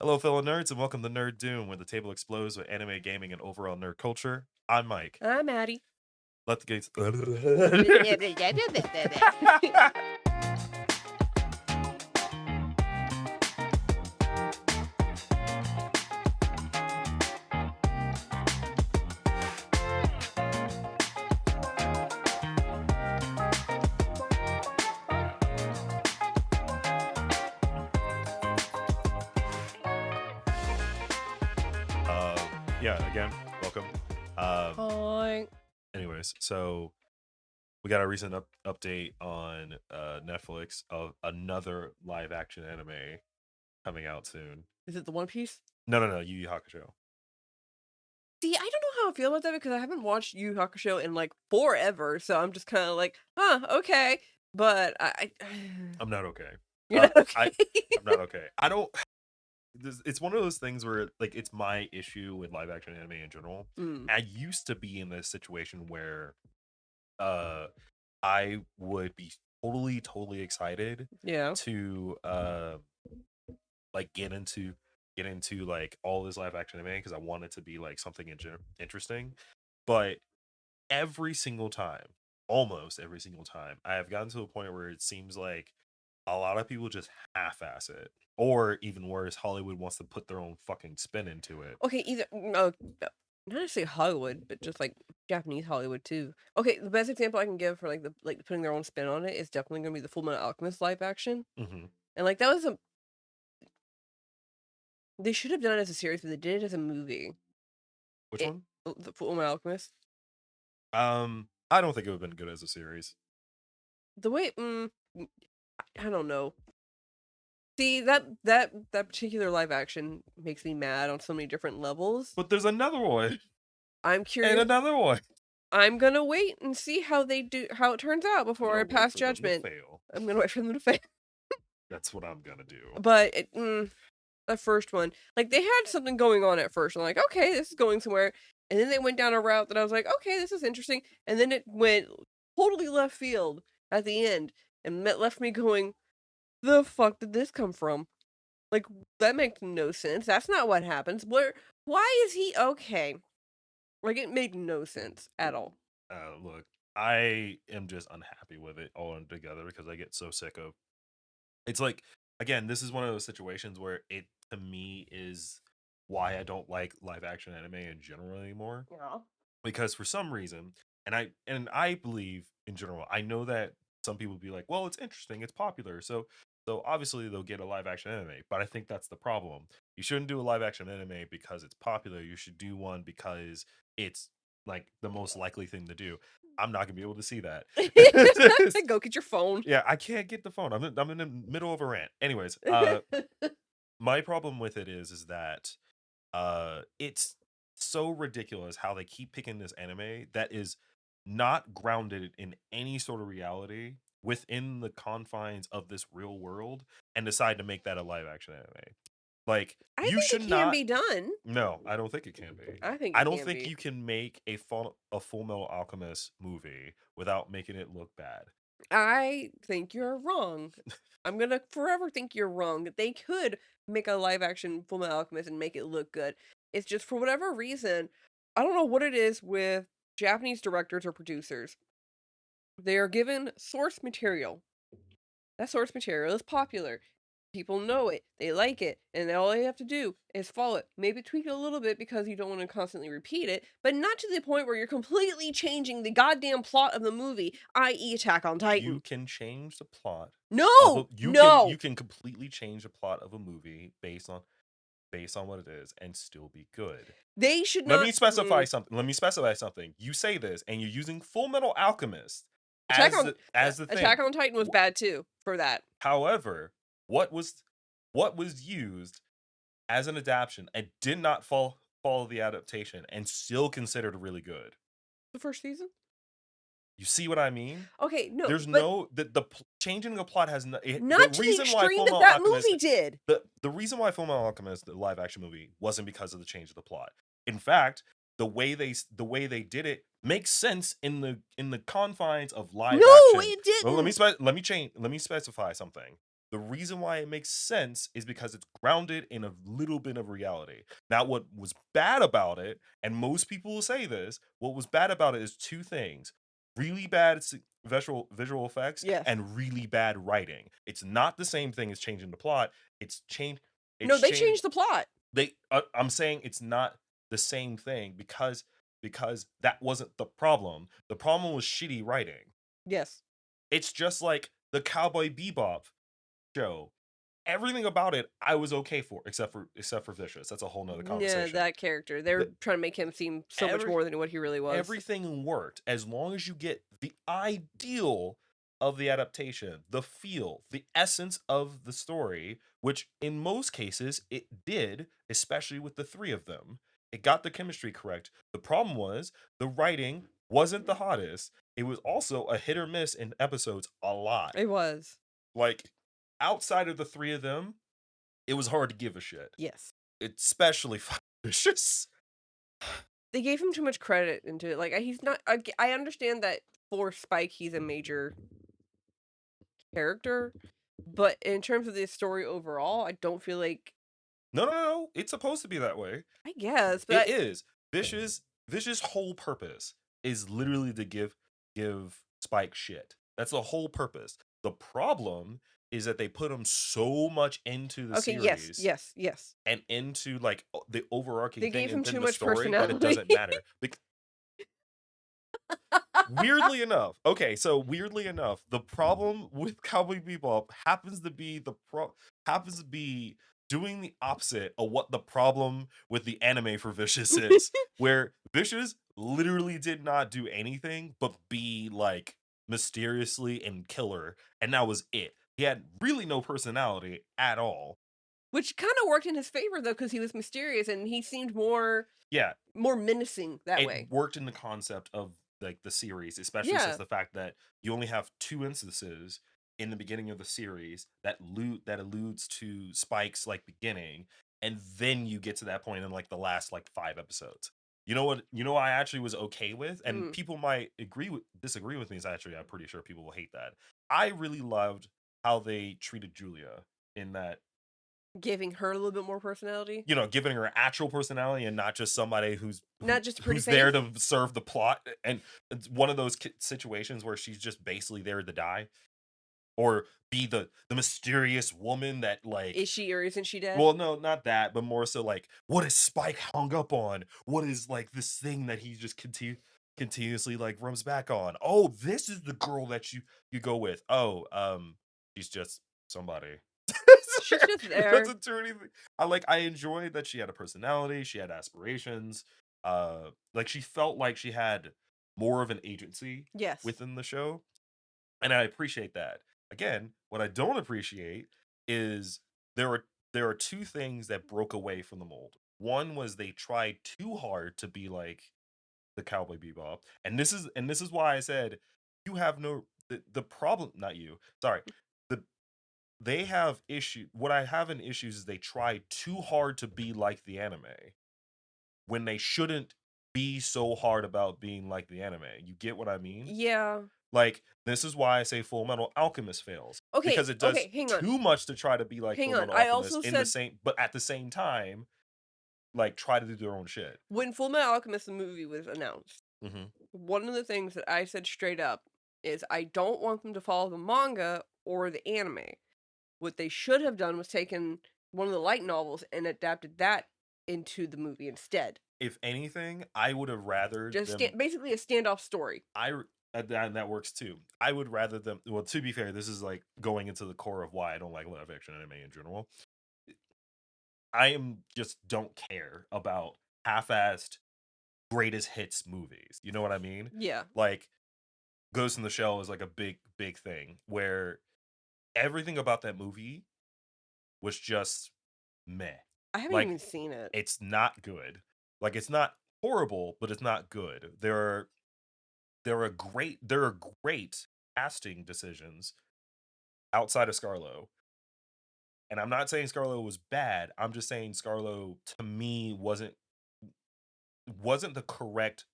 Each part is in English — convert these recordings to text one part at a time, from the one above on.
Hello, fellow nerds, and welcome to Nerd Doom, where the table explodes with anime, gaming, and overall nerd culture. I'm Mike. I'm Maddie. Let the gates. Again, welcome. Hi. Anyways, so we got a recent update on Netflix of another live action anime coming out soon. Is it the One Piece? No, Yu Yu Hakusho. See, I don't know how I feel about that because I haven't watched Yu Yu Hakusho in like forever, so I'm just kind of like, okay. But I'm not okay. You're not okay. I'm not okay. I don't. It's one of those things where like it's my issue with live action anime in general. I used to be in this situation where I would be totally excited to like get into like all this live action anime because I want it to be like something interesting. But almost every single time, I have gotten to a point where it seems like a lot of people just half-ass it, or even worse, Hollywood wants to put their own fucking spin into it. Okay, not necessarily Hollywood, but just like Japanese Hollywood too. Okay, the best example I can give for like putting their own spin on it is definitely gonna be the Fullmetal Alchemist live action. Mm-hmm. And like that was they should have done it as a series, but they did it as a movie. Which one? The Fullmetal Alchemist. I don't think it would have been good as a series. The way, I don't know. See, that particular live action makes me mad on so many different levels. But there's another one. I'm curious. And another one. I'm gonna wait and see how it turns out before I pass judgment. I'm gonna wait for them to fail. That's what I'm gonna do. But the first one, like they had something going on at first. I'm like, okay, this is going somewhere. And then they went down a route that I was like, okay, this is interesting. And then it went totally left field at the end and left me going, the fuck did this come from? Like, that makes no sense. That's not what happens. Why is he okay? Like, it made no sense at all. Look, I am just unhappy with it all together because I get so sick of. It's like, again, this is one of those situations where it, to me, is why I don't like live action anime in general anymore. Yeah. Because for some reason, and I believe in general, I know that some people be like, well, it's interesting, it's popular, so obviously they'll get a live action anime. But I think that's the problem. You shouldn't do a live action anime because it's popular. You should do one because it's like the most likely thing to do. I'm not gonna be able to see that. Go get your phone. Yeah, I can't get the phone. I'm in the middle of a rant. Anyways, my problem with it is that it's so ridiculous how they keep picking this anime that is not grounded in any sort of reality within the confines of this real world and decide to make that a live action anime. Like, I think it can be done. No, I don't think it can be. I don't think you can make a Full Metal Alchemist movie without making it look bad. I think you're wrong. I'm gonna forever think you're wrong. They could make a live action Fullmetal Alchemist and make it look good. It's just for whatever reason, I don't know what it is with Japanese directors or producers. They are given source material. That source material is popular. People know it, they like it, and all they have to do is follow it. Maybe tweak it a little bit because you don't want to constantly repeat it, but not to the point where you're completely changing the goddamn plot of the movie, i.e. Attack on Titan. You can change the plot. No! You can completely change the plot of a movie based on what it is and still be good. They should not. Let me specify something. You say this and you're using Full Metal Alchemist as the thing. Attack on Titan was bad too for that. However, what was used as an adaptation and did not follow the adaptation and still considered really good? The first season? You see what I mean? Okay, no. There's no the changing the plot has not to the extreme that movie did. The reason why Full Metal Alchemist, the live action movie, wasn't because of the change of the plot. In fact, the way they did it makes sense in the confines of live action. No, it didn't. Well, let me specify something. The reason why it makes sense is because it's grounded in a little bit of reality. Now, what was bad about it, and most people will say this, what was bad about it is two things: really bad visual effects Yes. and really bad writing. It's not the same thing as changing the plot. It's changed. No, they changed the plot. I'm saying it's not the same thing because that wasn't the problem. The problem was shitty writing. Yes. It's just like the Cowboy Bebop show. Everything about it I was okay for, except for Vicious. That's a whole nother Yeah, conversation. that character. They're The- trying to make him seem so much more than what he really was. Everything worked as long as you get the ideal of the adaptation, the feel, the essence of the story, which in most cases it did, especially with the three of them. It got the chemistry correct. The problem was the writing wasn't the hottest. It was also a hit or miss in episodes a lot. It was. Like, outside of the three of them, it was hard to give a shit. Yes. Especially Vicious. They gave him too much credit into it. Like, he's not. I understand that for Spike, he's a major character, but in terms of the story overall, I don't feel like. No. It's supposed to be that way. I guess, but It is. Vicious' whole purpose is literally to give Spike shit. That's the whole purpose. The problem is that they put him so much into the okay, series yes. and into like the overarching They thing gave him within too the much story that it doesn't personality. matter. Weirdly enough, the problem with Cowboy Bebop happens to be doing the opposite of what the problem with the anime for Vicious is, where Vicious literally did not do anything but be like mysteriously and killer, and that was it. He had really no personality at all. Which kind of worked in his favor though, because he was mysterious and he seemed more Yeah, menacing that it way. worked in the concept of like the series, especially Yeah. since the fact that you only have two instances in the beginning of the series that alludes to Spike's like beginning, and then you get to that point in like the last like 5 episodes. You know what? I actually was okay with, and Mm. people might disagree with me. Is actually I'm pretty sure people will hate that. I really loved how they treated Julia in that, Giving her a little bit more personality. giving her actual personality and not just somebody Not just a pretty who's there face. to serve the plot. And it's one of those situations where she's just basically there to die or be the mysterious woman that like. Is she or isn't she dead? Well, no, not that, but more so like, what is Spike hung up on? What is like this thing that he just continuously like rums back on? Oh, this is the girl that you go with. Oh, she's just somebody. She's just there. Doesn't do anything. I enjoyed that she had a personality, she had aspirations. Like she felt like she had more of an agency Yes. within the show. And I appreciate that. Again, what I don't appreciate is there are two things that broke away from the mold. One was they tried too hard to be like the Cowboy Bebop. And this is why I said you have no the problem, not you. Sorry. They have issue. What I have in issues is they try too hard to be like the anime when they shouldn't be so hard about being like the anime. You get what I mean? Yeah. Like, this is why I say Full Metal Alchemist fails. Okay. Because it does hang on. too much to try to be like Hang Full on. Metal I Alchemist also in the said same, but at the same time, like try to do their own shit. when Full Metal Alchemist the movie was announced, Mm-hmm. one of the things that I said straight up is I don't want them to follow the manga or the anime. What they should have done was taken one of the light novels and adapted that into the movie instead. If anything, I would have rather Just them. basically a standoff story. That works too. I would rather them. Well, to be fair, this is like going into the core of why I don't like live action anime in general. I just don't care about half-assed greatest hits movies. You know what I mean? Yeah. Like Ghost in the Shell is like a big thing where everything about that movie was just meh. I haven't Like, even seen it. It's not good. Like, it's not horrible, but it's not good. There are great casting decisions outside of Scarlo. And I'm not saying Scarlo was bad. I'm just saying Scarlo to me wasn't the correct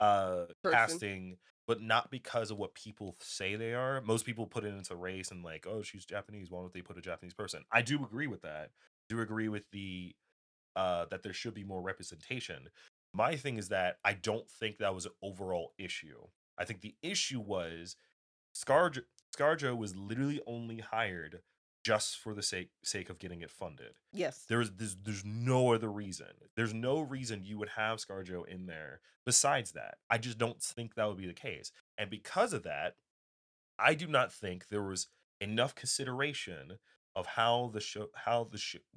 Person. casting but not because of what people say they are. Most people put it into race and like, oh, she's Japanese. Why don't they put a Japanese person? I do agree with that. Do agree with the that there should be more representation. My thing is that I don't think that was an overall issue. I think the issue was Scarjo, Scarjo was literally only hired just for the sake of getting it funded. Yes. There's no other reason. There's no reason you would have Scarjo in there besides that. I just don't think that would be the case. And because of that, I do not think there was enough consideration of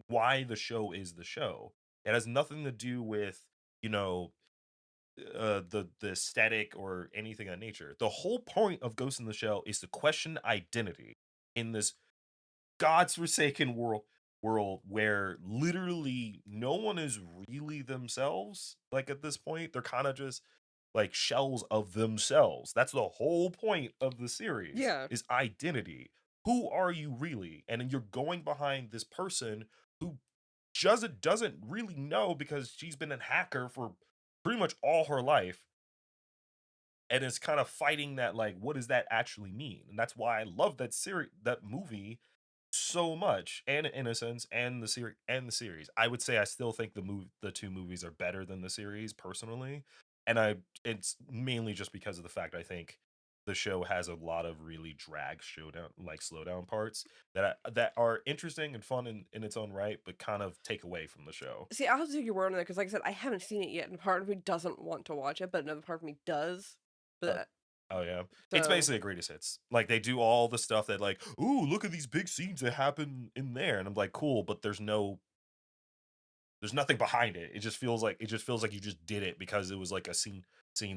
why the show is the show. It has nothing to do with, you know, the aesthetic or anything of that nature. The whole point of Ghost in the Shell is to question identity in this god's forsaken world where literally no one is really themselves. Like at this point, they're kind of just like shells of themselves. That's the whole point of the series Yeah. is identity. Who are you really? And then you're going behind this person who doesn't really know because she's been a hacker for pretty much all her life and is kind of fighting that like what does that actually mean? And that's why I love that movie so much, and Innocence and the series. I would say I still think the two movies are better than the series personally, and it's mainly just because of the fact I think the show has a lot of really drag showdown like slowdown parts that are interesting and fun in its own right, but kind of take away from the show. See, I'll have to take your word on that because, like I said, I haven't seen it yet, and part of me doesn't want to watch it, but another part of me does. Uh, But oh yeah, it's so basically a greatest hits. Like they do all the stuff that like, ooh, look at these big scenes that happen in there, and I'm like, cool, but there's nothing behind it. It just feels like you just did it because it was like a scene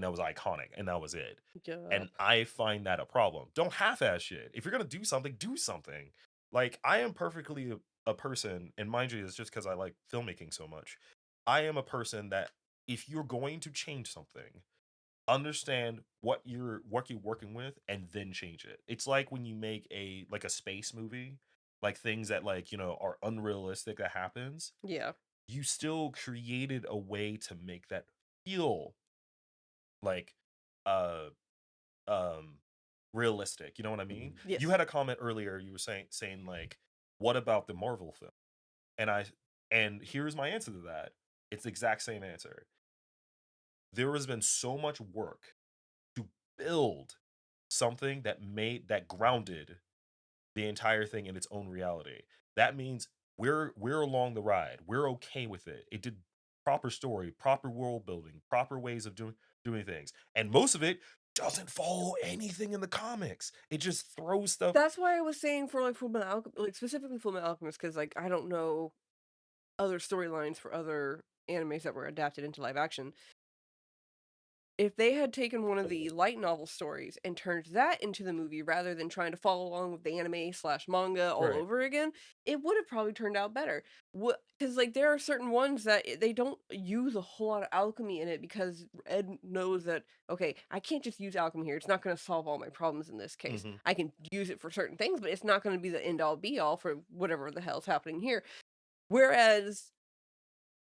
that was iconic and that was it. yeah. And I find that a problem. Don't half-ass shit. If you're gonna do something, do something. Like I am perfectly a person, and mind you, it's just because I like filmmaking so much. I am a person that if you're going to change something, understand what you're working with and then change it. It's like when you make a space movie, like things that like, are unrealistic that happens, Yeah. you still created a way to make that feel like uh um realistic. You know what I mean? You Yes. had a comment earlier, you were saying like, what about the Marvel film? And I and here's my answer to that. It's the exact same answer. There has been so much work to build something that grounded the entire thing in its own reality. That means we're along the ride. We're okay with it. It did proper story, proper world building, proper ways of doing things. And most of it doesn't follow anything in the comics. It just throws stuff. That's why I was saying for like Fullmetal Alchemist, like specifically Fullmetal Alchemist, because like I don't know other storylines for other animes that were adapted into live action. If they had taken one of the light novel stories and turned that into the movie rather than trying to follow along with the anime slash manga all Right. over again, it would have probably turned out better. Because like there are certain ones that they don't use a whole lot of alchemy in it because Ed knows that okay, I can't just use alchemy here. It's not going to solve all my problems in this case. Hmm. I can use it for certain things, but it's not going to be the end all be all for whatever the hell's happening here. Whereas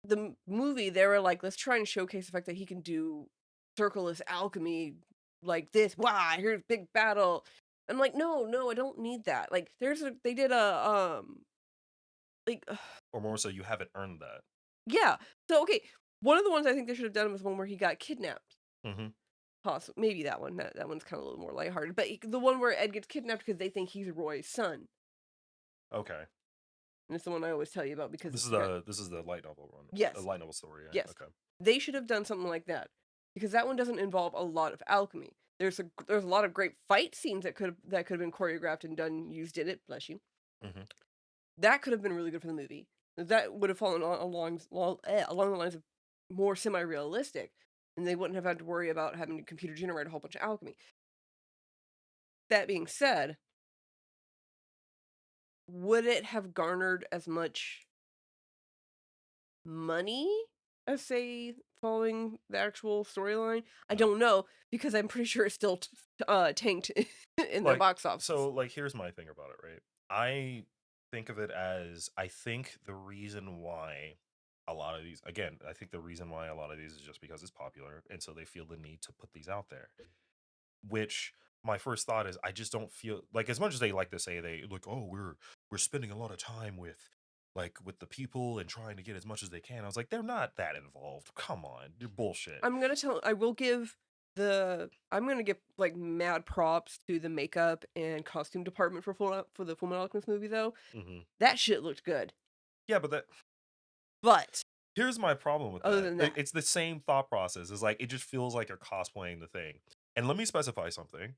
the movie, they were like, let's try and showcase the fact that he can do circleless alchemy like this. Wow, here's big battle. I'm like, no, no, I don't need that. Like, they did like, Or more so, you haven't earned that. yeah. So okay, one of the ones I think they should have done was one where he got kidnapped. Hmm. Possibly, maybe that one. That one's kind of a little more lighthearted. But the one where Ed gets kidnapped because they think he's Roy's son, Okay. and it's the one I always tell you about because This it's is the light novel one. The yes, light novel story, yeah. yes. Okay. They should have done something like that because that one doesn't involve a lot of alchemy. There's a lot of great fight scenes that could have been choreographed and done used in it. Bless you. Hmm. That could have been really good for the movie. That would have fallen along the lines of more semi-realistic, and they wouldn't have had to worry about having to computer generate a whole bunch of alchemy. That being said, would it have garnered as much money as say following the actual storyline? I No. don't know because I'm pretty sure it's still tanked in the Like, box office. so like here's my thing about it, right? I think of it as I think the reason why a lot of these again, I think the reason why a lot of these is just because it's popular and so they feel the need to put these out there. which my first thought is I just don't feel like, as much as they like to say they like, oh, we're spending a lot of time with the people and trying to get as much as they can. I was like, they're not that involved. Come on, you're bullshit. I'm gonna give like mad props to the makeup and costume department for the Full Metal Alchemist movie though. Hmm. That shit looked good. Yeah, but But here's my problem with other that. than that, It's the same thought process. It's like it just feels like you're cosplaying the thing. And let me specify something.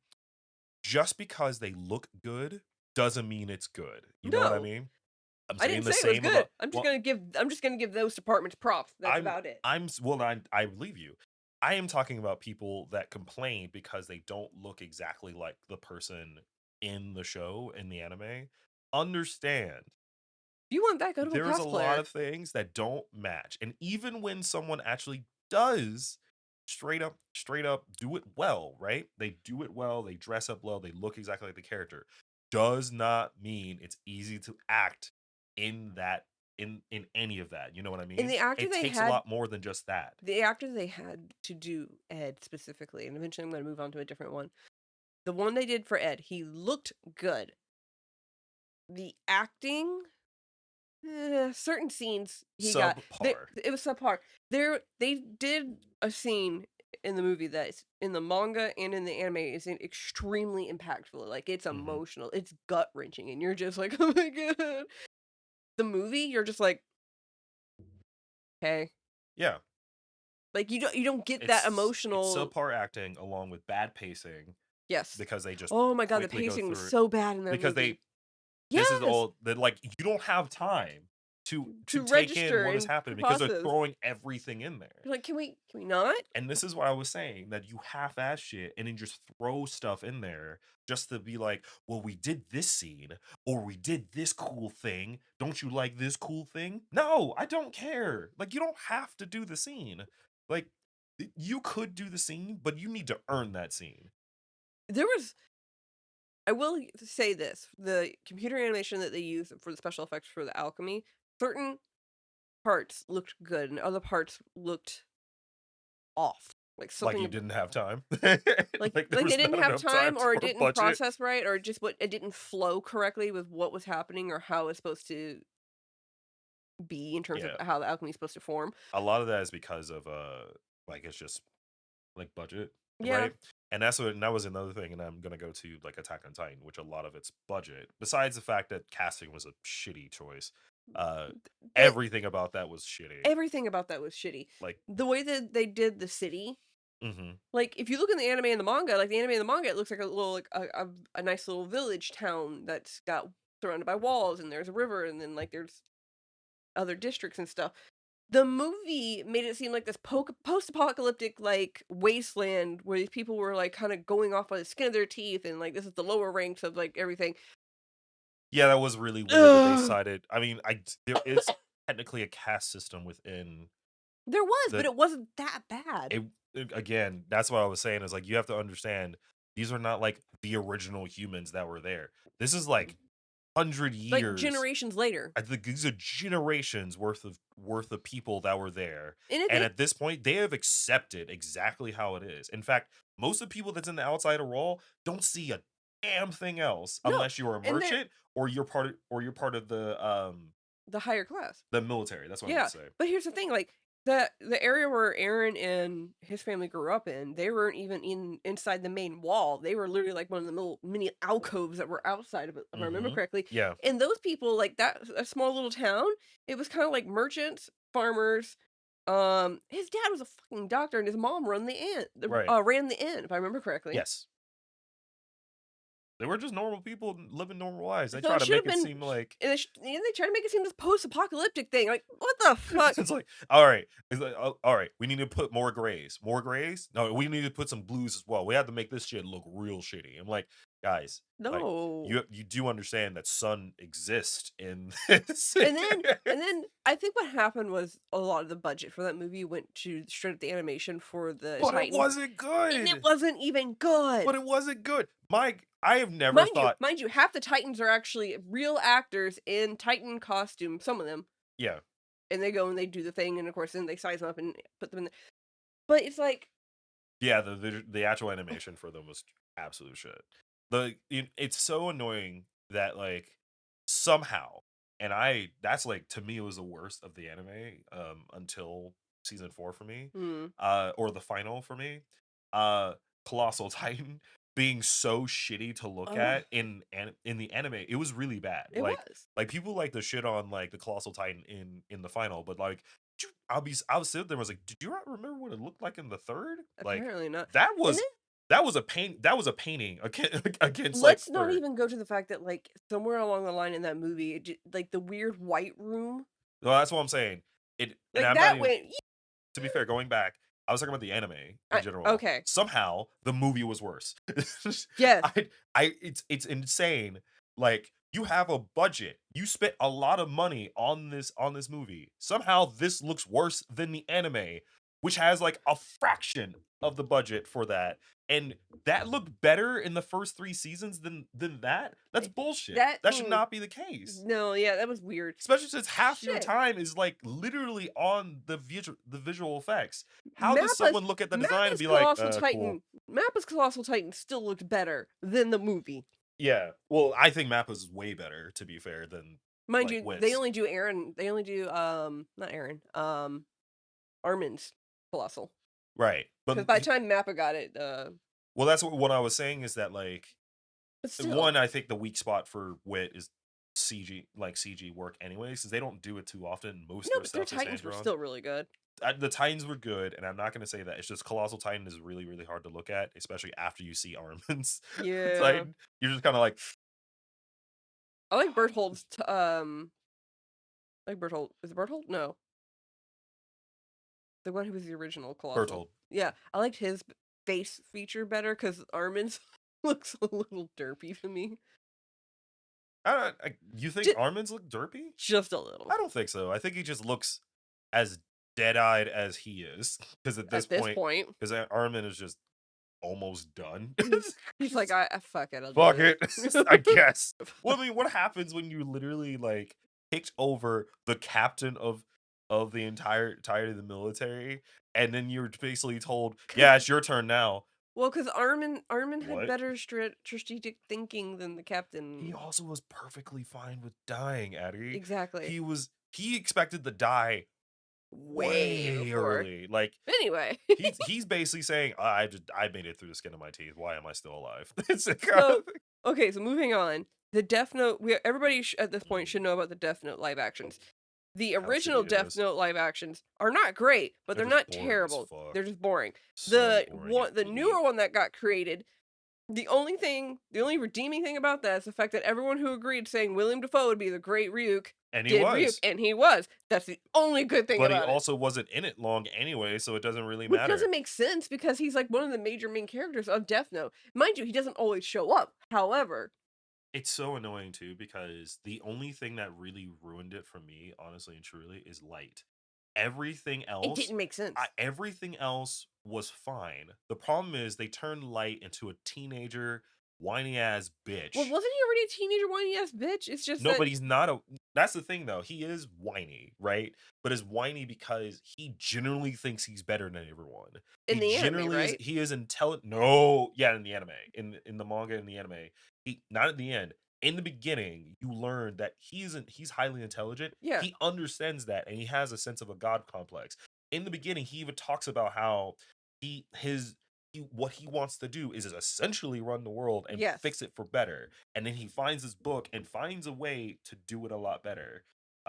Just because they look good doesn't mean it's good. You know what I no, mean? I'm I saying didn't the say it was same good. about I'm just gonna give those departments props. That's I'm about it. well, I believe you. I am talking about people that complain because they don't look exactly like the person in the show in the anime. Understand, If you want that, go to a there's a lot cosplayer. of things that don't match. And even when someone actually does straight up do it well, right? They do it well, they dress up well, they look exactly like the character. Does not mean it's easy to act in that in any of that. You know what I And mean? It takes a lot more than just that. the actor they had to do Ed specifically, and eventually I'm going to move on to a different one. The one they did for Ed, he looked good. The acting, certain scenes he got, Subpar. it was subpar. They did a scene in the movie that is in the manga and in the anime is extremely impactful. Like it's Hmm. emotional, it's gut wrenching, and you're just like, oh my god. The movie, you're just like, hey, Yeah. like you don't get that It's emotional. subpar acting along with bad pacing Yes. because they just Oh my god, the quickly go pacing was through it so bad in that because movie. this is Yes, all that, like, you don't have time to to take in register what is and happening because they're process. throwing everything in there. You're like, can we not? And this is why I was saying that you half-ass shit and then just throw stuff in there just to be like, well, we did this scene or we did this cool thing. Don't you like this cool thing? No, I don't care. Like, you don't have to do the scene. Like, you could do the scene, but you need to earn that scene. There was I will say this, the computer animation that they used for the special effects for the alchemy, certain parts looked good and other parts looked off. Like Like you something didn't have time. Like there like they was didn't not have enough time time or it or didn't budget. process right or just what it didn't flow correctly with what was happening or how it's supposed to be in terms of Yeah. how the alchemy is supposed to form. A lot of that is because of like it's just like budget, Yeah. right? And that was another thing, and I'm gonna go to like Attack on Titan, which a lot of its budget, besides the fact that casting was a shitty choice, uh The everything about that was shitty. Everything about that was shitty. Like, The way that they did the city, hmm, like if you look in the anime and the manga, like the anime and the manga, it looks like a little like a nice little village town that's got surrounded by walls and there's a river and then like there's other districts and stuff. The movie made it seem like this post-apocalyptic like wasteland where these people were like kind of going off by the skin of their teeth and like this is the lower ranks of like everything. yeah, that was really weird that they Ugh. decided. I mean, there is technically a caste system within There was, but the it wasn't that bad. again, that's what I was saying is like you have to understand these are not like the original humans that were there. This is like 100 Like years. generations later. I think these are generations worth of people that were there. And And at this point, they have accepted exactly how it is. In fact, most of the people that's in the outside of Raw don't see a damn thing else no, unless you're a and they're merchant or you're part of the higher class. the military. That's what I meant Yeah, to say. but here's the thing, like the area where Aaron and his family grew up in, they weren't even inside the main wall. They were literally like one of the little mini alcoves that were outside of it, if I remember Hmm. correctly. Yeah. And those people, like that, a small little town, it was kind of like merchants, farmers. His dad was a fucking doctor, and his mom Right. ran the inn, if I remember correctly. Yes. They were just normal people living normal lives. They So try it to should make have it been, seem like and they try to make it seem this post-apocalyptic thing. Like, what the fuck? it's like, all right, it's like, all right, we need to put more grays. More grays? No, we need to put some blues as well. We have to make this shit look real shitty. I'm like, guys, like No. you do understand that sun exists in this. And then I think what happened was a lot of the budget for that movie went to straight up the animation for the But it Titans, wasn't and it good. wasn't even good. But it wasn't good. Mike, I have never thought. Mind you, half the Titans are actually real actors in Titan costume, some of them, Yeah. and they go and they do the thing, and of course then they size them up and put them in. But it's like Yeah, the actual animation for them was absolute shit. It's so annoying that like somehow, and that's like to me it was the worst of the anime until season 4 for me, Hmm. or the final for me. Uh, Colossal Titan being so shitty to look Oh, at in the anime, it was really bad. it was. Like people like to shit on like the Colossal Titan in the final, but like I was sitting there, was like, did you not remember what it looked like in the third? Like Apparently not. that And then was that was a painting against like let's not third. even go to the fact that like somewhere along the line in that movie, like the weird white room, No, that's what I'm saying. And like I'm not that even, went. to be fair, going back, I was talking about the anime in general. Okay. Somehow the movie was worse. Yes. It's insane. Like you have a budget. You spent a lot of money on this movie. Somehow this looks worse than the anime, which has like a fraction of the budget for that. And that looked better in the first 3 seasons than that. That's bullshit. That That should not be the case. no, yeah, that was weird. Especially since half your Shit. time is like literally on the visual effects. How does someone look at the design and be like, cool? Mappa's Colossal Titan still looked better than the movie. Yeah. Well, I think Mappa's way better, to be fair, than Mind like you, Wits. they only do not Aaron, Armin's Colossal. Right. Because But by the time Mappa got it, well, that's what I was saying is that like but still, one, I think the weak spot for Wit is CG work anyways, because they don't do it too often. Most no, of but their their stuff is Titans were hand-drawn. still really good. The Titans were good, and I'm not gonna say that. It's just Colossal Titan is really, really hard to look at, especially after you see Armin's Yeah, Titan. You're just kind of like, I like Berthold's. Like Berthold. Is it Berthold? No, the one who was the original Colossal. Bertold. Yeah, I liked his face feature better because Armin's looks a little derpy to me. You think Ju- Armin's look derpy? Just a little. I don't think so. I think he just looks as dead-eyed as he is. Because at this point, because Armin is just almost done. He's like, I fuck it. I'll Fuck do it, I guess. Well, I mean, what happens when you literally like picked over the captain of the entirety of the military, and then you're basically told, "Yeah, it's your turn now." Well, because Armin had What? better strategic thinking than the captain. He also was perfectly fine with dying, Addie. Exactly. He expected to die way before. early. Like Anyway, he's basically saying, I made it through the skin of my teeth. Why am I still alive? It's a so okay. So moving on, the Death Note. Everybody at this point should know about the Death Note live actions. The original shitty it Death is. Note live actions are not great, but They're they're not just boring as terrible. fuck. They're just boring. So boring and The newer one that got created, the only redeeming thing about that is the fact that everyone who agreed saying William Dafoe would be the great Ryuk and he did was. Ryuk, and he was. That's the only good thing But he about it. also wasn't in it long anyway, so it doesn't really Which matter. doesn't make sense because he's like one of the major main characters of Death Note. Mind you, he doesn't always show up. However, It's so annoying too because the only thing that really ruined it for me, honestly and truly, is Light. Everything it else, didn't make sense. everything else was fine. The problem is they turned Light into a teenager, whiny ass bitch. Well, wasn't he already a teenager whiny ass bitch? It's just No, that but he's not a. That's the thing, though. He is whiny, right? But is whiny because he generally thinks he's better than everyone. in the He anime, generally right? he is intelligent. No, yeah, in the anime, in the manga, in the anime, not at the end. In the beginning, you learn that he's highly intelligent. Yeah. He understands that, and he has a sense of a god complex. In the beginning, he even talks about how what he wants to do is essentially run the world and Yes. fix it for better. And then he finds his book and finds a way to do it a lot better.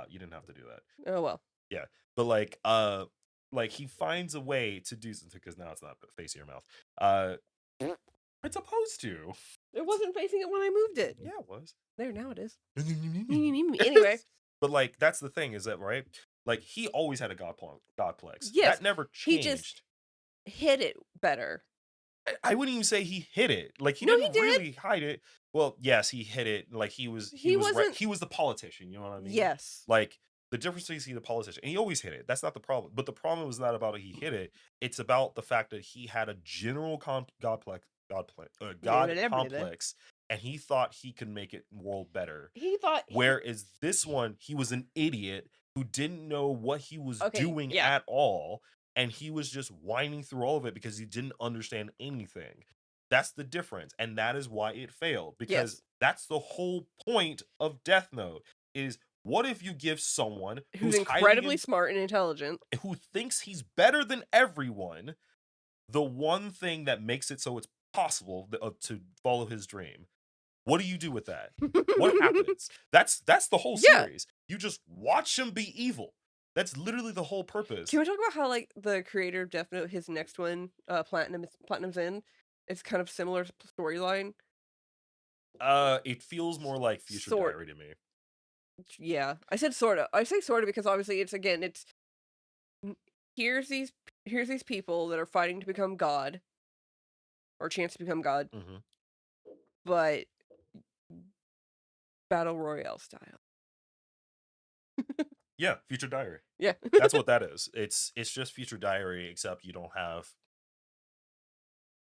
You didn't have to do that. Oh well. Yeah, but like he finds a way to do something because now it's not facing your mouth. It's supposed to. It wasn't facing it when I moved it. Yeah, it was. There, now it is. Anyway, but like that's the thing, is that right? Like he always had a godplex. Yes, that never he changed. just hid it better. I wouldn't even say he hid it. Like he No, he didn't did. really hide it. Well, yes, he hid it. Like he was the politician, you know what I mean? Yes. Like the difference is he's the politician. And he always hid it. That's not the problem. But the problem was not about he hid it. It's about the fact that he had a general god complex, and he thought he could make it world better. He thought. Whereas this one, he was an idiot who didn't know what he was doing yeah. at all. and he was just whining through all of it because he didn't understand anything. That's the difference, and that is why it failed, because Yes. that's the whole point of Death Note is what if you give someone Who's who's highly incredibly smart and intelligent. who thinks he's better than everyone the one thing that makes it so it's possible to follow his dream? What do you do with that? What happens? That's the whole Yeah. series. You just watch him be evil. That's literally the whole purpose. Can we talk about how like the creator of Death Note, his next one, Platinum's End, it's kind of similar storyline. It feels more like Future Sort. Diary to me. Yeah, I said sorta. I say sorta because obviously it's again it's n- here's these people that are fighting to become God or chance to become God, hmm but battle royale style. Yeah, Future Diary. Yeah. That's what that is. It's just Future Diary, except you don't have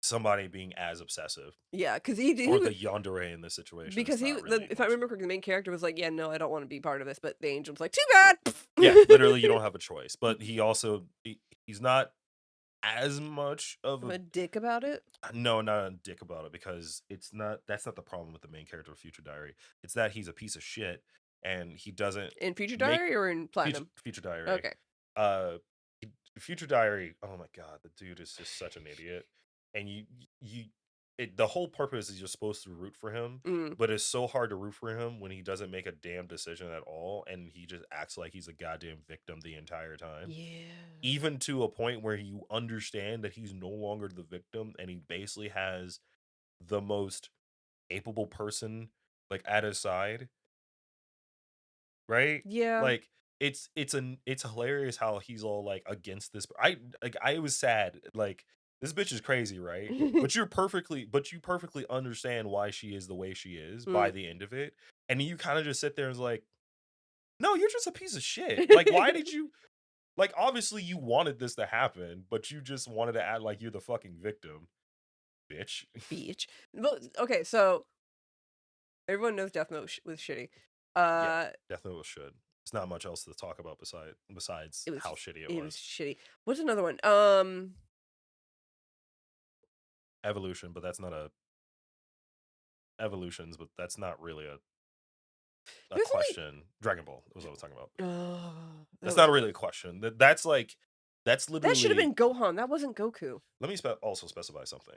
somebody being as obsessive, Yeah, because or the yandere in this situation. because It's he not really if I much. remember correctly, the main character was like, yeah, no, I don't want to be part of this, but the angel's like, too bad. Yeah, literally, you don't have a choice. But he also he's not as much of I'm a a dick about it. no, not a dick about it, because it's not that's not the problem with the main character of Future Diary. It's that he's a piece of shit and he doesn't In Future make Diary or in Platinum? Future Diary. Okay. Uh Future Diary, oh my god, the dude is just such an idiot. And you the whole purpose is you're supposed to root for him, Mm. but it's so hard to root for him when he doesn't make a damn decision at all and he just acts like he's a goddamn victim the entire time. Yeah. Even to a point where you understand that he's no longer the victim and he basically has the most capable person like at his side, right? Yeah. Like it's hilarious how he's all like against this. I was sad. Like this bitch is crazy, right? But you perfectly understand why she is the way she is by Mm. the end of it. And you kind of just sit there and is like, no, you're just a piece of shit. Like, why did you like obviously you wanted this to happen, but you just wanted to act like you're the fucking victim, bitch. Beach. Well, okay, so everyone knows Death Note was shitty. Yeah, Uh, Death Note should. There's not much else to talk about besides it was how shitty it it was was. shitty. What's another one? Evolution, but that's not a evolutions, but that's not really a There's question. Dragon Ball was what I was talking about. only That's not really a question. That's like that's that should have literally. been Gohan. That wasn't Goku. Let me also specify something.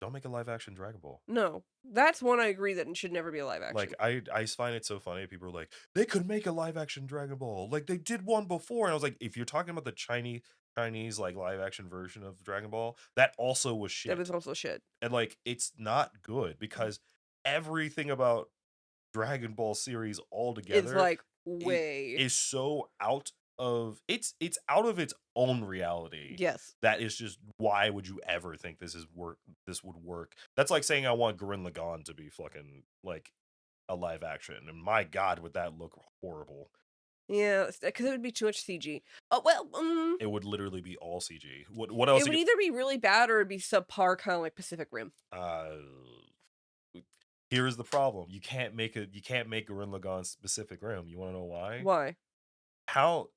Don't make a live action Dragon Ball. No, that's one I agree that should never be a live action. Like I find it so funny. People are like, they could make a live action Dragon Ball. Like they did one before, and I was like, if you're talking about the Chinese like live action version of Dragon Ball, that also was That shit. was also shit. And like it's not good because everything about Dragon Ball series It's altogether like way. is so out of it's out of its own reality. Yes. That is just why would you ever think this would work? That's like saying I want Gurren Lagann to be fucking like a live action, and my god, would that look horrible. Yeah, because it would be too much CG. Oh well, It would literally be all CG. What else it would you either be really bad or it'd be subpar, kind of like Pacific Rim. Here's the problem. You can't make Gurren Lagann Pacific Rim. You want to know why? Why? How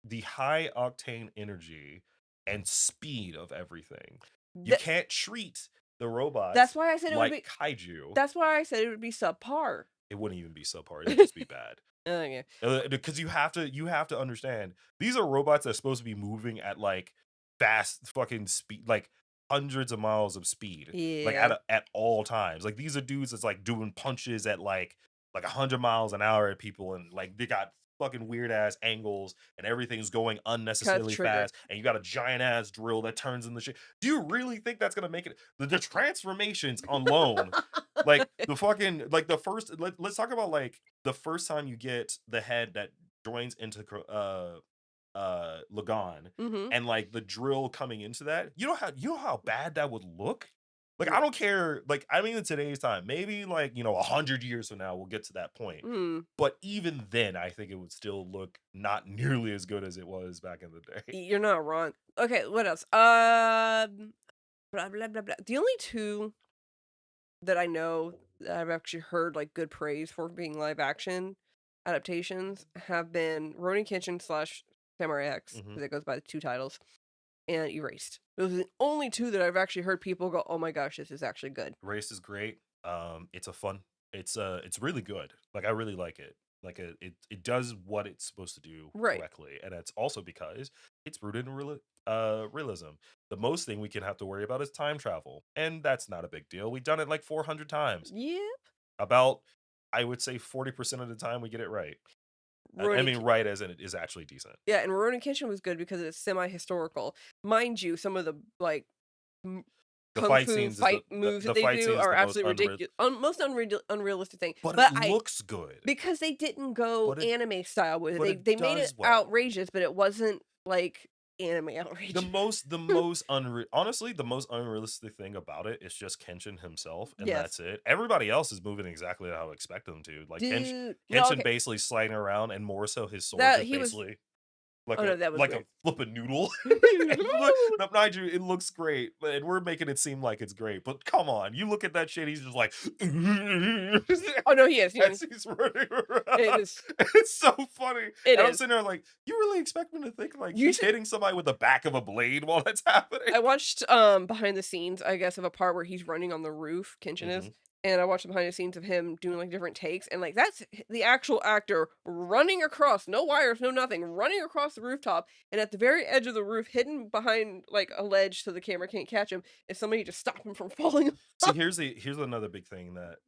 the high octane energy and speed of everything. You Th- can't treat the robots That's why I said it would like be. kaiju. That's why I said it would be subpar. It wouldn't even be subpar. It would just be bad. Okay. Because you have to understand these are robots that are supposed to be moving at like fast fucking speed, like hundreds of miles of speed, like Yeah. at all times. Like these are dudes that's like doing punches at like 100 miles an hour at people, and like they got fucking weird ass angles, and everything's going unnecessarily trigger. fast, and you got a giant ass drill that turns into shit. Do you really think that's gonna make it? The transformations alone, like the fucking like the first. Let's talk about like the first time you get the head that joins into Lagan, Mm-hmm. and like the drill coming into that. You know how bad that would look. Like I don't care. Like I mean, in today's time, maybe like 100 years from now, we'll get to that point. Mm. But even then, I think it would still look not nearly as good as it was back in the day. You're not wrong. Okay, what else? Blah blah blah blah. The only two that I know that I've actually heard like good praise for being live action adaptations have been Ronin Kenshin Samurai X, Hmm. because it goes by the 2 titles, and Erased. Those are the only 2 that I've actually heard people go, "Oh my gosh, this is actually good." Race is great. It's a fun. It's really good. Like I really like it. Like it does what it's supposed to do Right. correctly, and it's also because it's rooted in realism. The most thing we can have to worry about is time travel, and that's not a big deal. We've done it like 400 times. Yeah. About, I would say 40% of the time we get it right. I Rurouni mean, Ke right as in it is actually decent. Yeah, and Rurouni Kenshin was good because it's semi-historical. Mind you, some of the, like, m The kung fight fu scenes is fight moves the that they fight do scene is are the most absolutely most unrealistic thing, but it but I looks good. because they didn't go But it anime style with it. but They it made it does well. outrageous, but it wasn't, like, anime The outrageous. most the most honestly, the most unrealistic thing about it is just Kenshin himself, and Yes. that's it. Everybody else is moving exactly how I expect them to. Like Dude no, Kenshin okay. basically sliding around, and more so his sword That just he was basically oh, no, that was like a weird. flipping noodle. And look, now, mind you, it looks great, and we're making it seem like it's great. But come on, you look at that shit, he's just like Oh, no, he is, as he's running it around. is It's so funny. it And I'm is. sitting there like, you really expect me to think like You he's should hitting somebody with the back of a blade while that's happening? I watched, behind the scenes, I guess, of a part where he's running on the roof, Kenshin is, Hmm. and I watched the behind the scenes of him doing, like, different takes, and, like, that's the actual actor running across, no wires, no nothing, running across the rooftop, and at the very edge of the roof, hidden behind, like, a ledge so the camera can't catch him, is somebody to stop him from falling See, off. here's another big thing that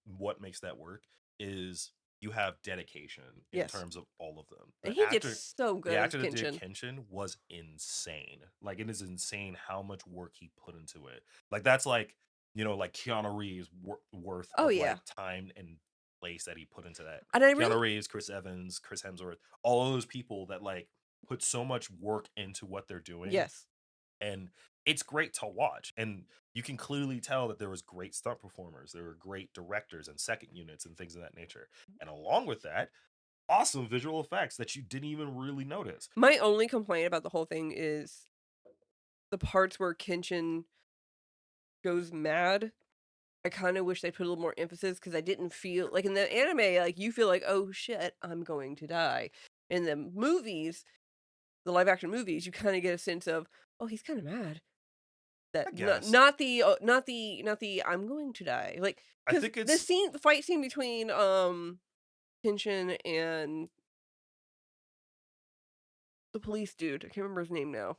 what makes that work is you have dedication in Yes, terms of all of them. and he did so The good as actor that did Kenshin. Kenshin was insane. Like it is insane how much work he put into it. Like that's like, like Keanu Reeves worth Oh, of yeah, like time and place that he put into that. and I really Keanu Reeves, Chris Evans, Chris Hemsworth, all of those people that like put so much work into what they're doing, yes. and it's great to watch. And you can clearly tell that there was great stunt performers, there were great directors and second units and things of that nature, and along with that, awesome visual effects that you didn't even really notice. My only complaint about the whole thing is the parts where Kenshin goes mad. I kinda wish they put a little more emphasis because I didn't feel like, in the anime, like, you feel like, "Oh, shit, I'm going to die." In the movies, the live action movies, you kinda get a sense of, "Oh, he's kinda mad." I That guess. not the "I'm going to die." Like, I because think it's the fight scene between, Kenshin and the police dude, I can't remember his name now.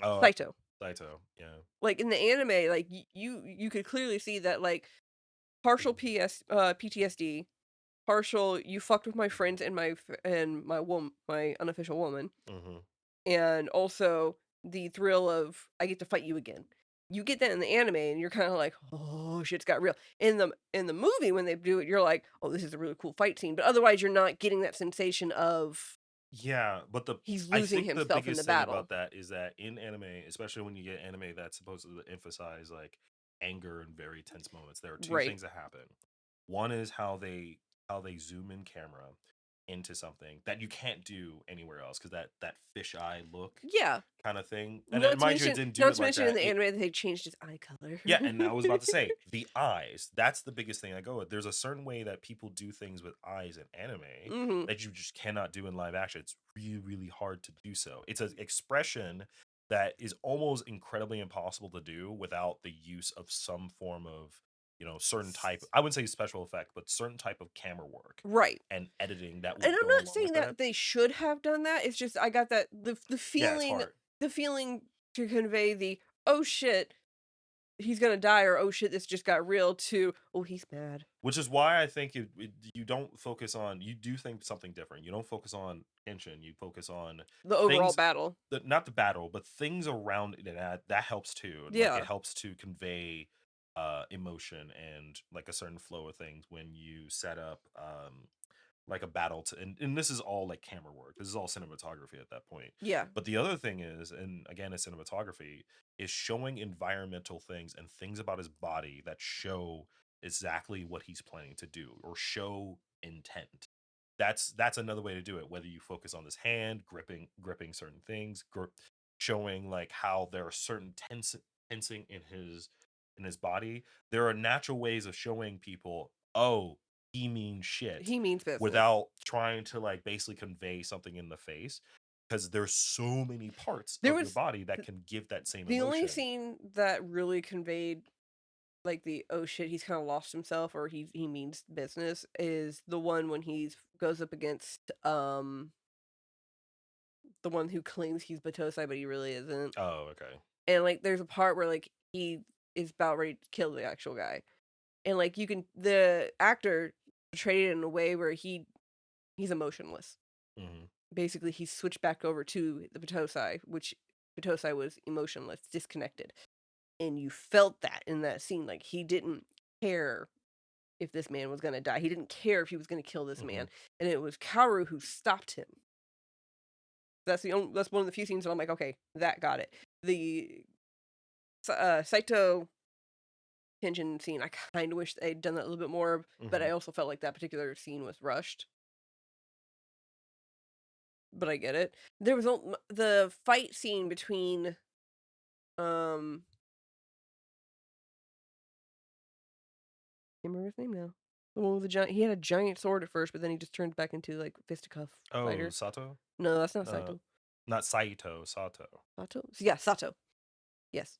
uh Saito. Saito, yeah. Like, in the anime, like, you could clearly see that, like, partial PTSD, partial, "You fucked with my friends and my unofficial woman," Hmm. and also the thrill of, "I get to fight you again." You get that in the anime, and you're kinda like, "Oh, shit's got real." In the movie, when they do it, you're like, "Oh, this is a really cool fight scene," but otherwise, you're not getting that sensation of Yeah, but he's I losing think the himself in the biggest thing battle. about that is that in anime, especially when you get anime that's supposed to emphasize like anger and very tense moments, there are two Right. things that happen. One is how they zoom in camera into something that you can't do anywhere else, because that fisheye look Yeah. kind of thing. And mind you, it didn't do Not it to like mention in that. the anime that they changed his eye color. Yeah, and I was about to say the eyes. That's the biggest thing I go with. There's a certain way that people do things with eyes in anime Mhm. that you just cannot do in live action. It's really, really hard to do so. It's an expression that is almost incredibly impossible to do without the use of some form of, certain type. I wouldn't say special effect, but certain type of camera work Right. and editing that And would I'm go not along with saying that. that they should have done that, it's just I got that Yeah, it's hard. the feeling to convey the, "Oh, shit, he's gonna die," or, "Oh, shit, this just got real," to, "Oh, he's mad." Which is why I think you don't focus on, you do think something different. You don't focus on tension. You focus on The overall things, battle. not the battle, but things around it. That helps too. And like it Yeah. helps to convey emotion and like a certain flow of things when you set up like a battle and this is all like camera work. This is all cinematography at that point. Yeah. But the other thing is, and again, it's cinematography, is showing environmental things and things about his body that show exactly what he's planning to do or show intent. That's another way to do it. Whether you focus on his hand gripping certain things, showing like how there are certain tensing in his body. There are natural ways of showing people, oh, he means shit He means business. without trying to like basically convey something in the face, because there's so many parts There of your was body that can give that same the only emotion. scene that really conveyed like the oh shit, he's kind of lost himself or he means business is the one when he goes up against the one who claims he's Batosai but he really isn't. Oh, okay. And like there's a part where like he is about ready to kill the actual guy. And like the actor portrayed it in a way where he's emotionless. Hmm. Basically he's switched back over to the Batosai, which Batosai was emotionless, disconnected. And you felt that in that scene. Like he didn't care if this man was gonna die. He didn't care if he was gonna kill this man. And it was Kaoru who stopped him. That's one of the few scenes that I'm like, okay, that got it. The Saito Kenshin scene, I kind of wish they'd done that a little bit more, but I also felt like that particular scene was rushed. But I get it. There was the fight scene between can't remember his name now. The one with the giant. He had a giant sword at first, but then he just turned back into like fisticuff fighter. Oh, Sato? No, that's not Saito. Not Saito, Sato. Sato? Yeah, Sato. Yes.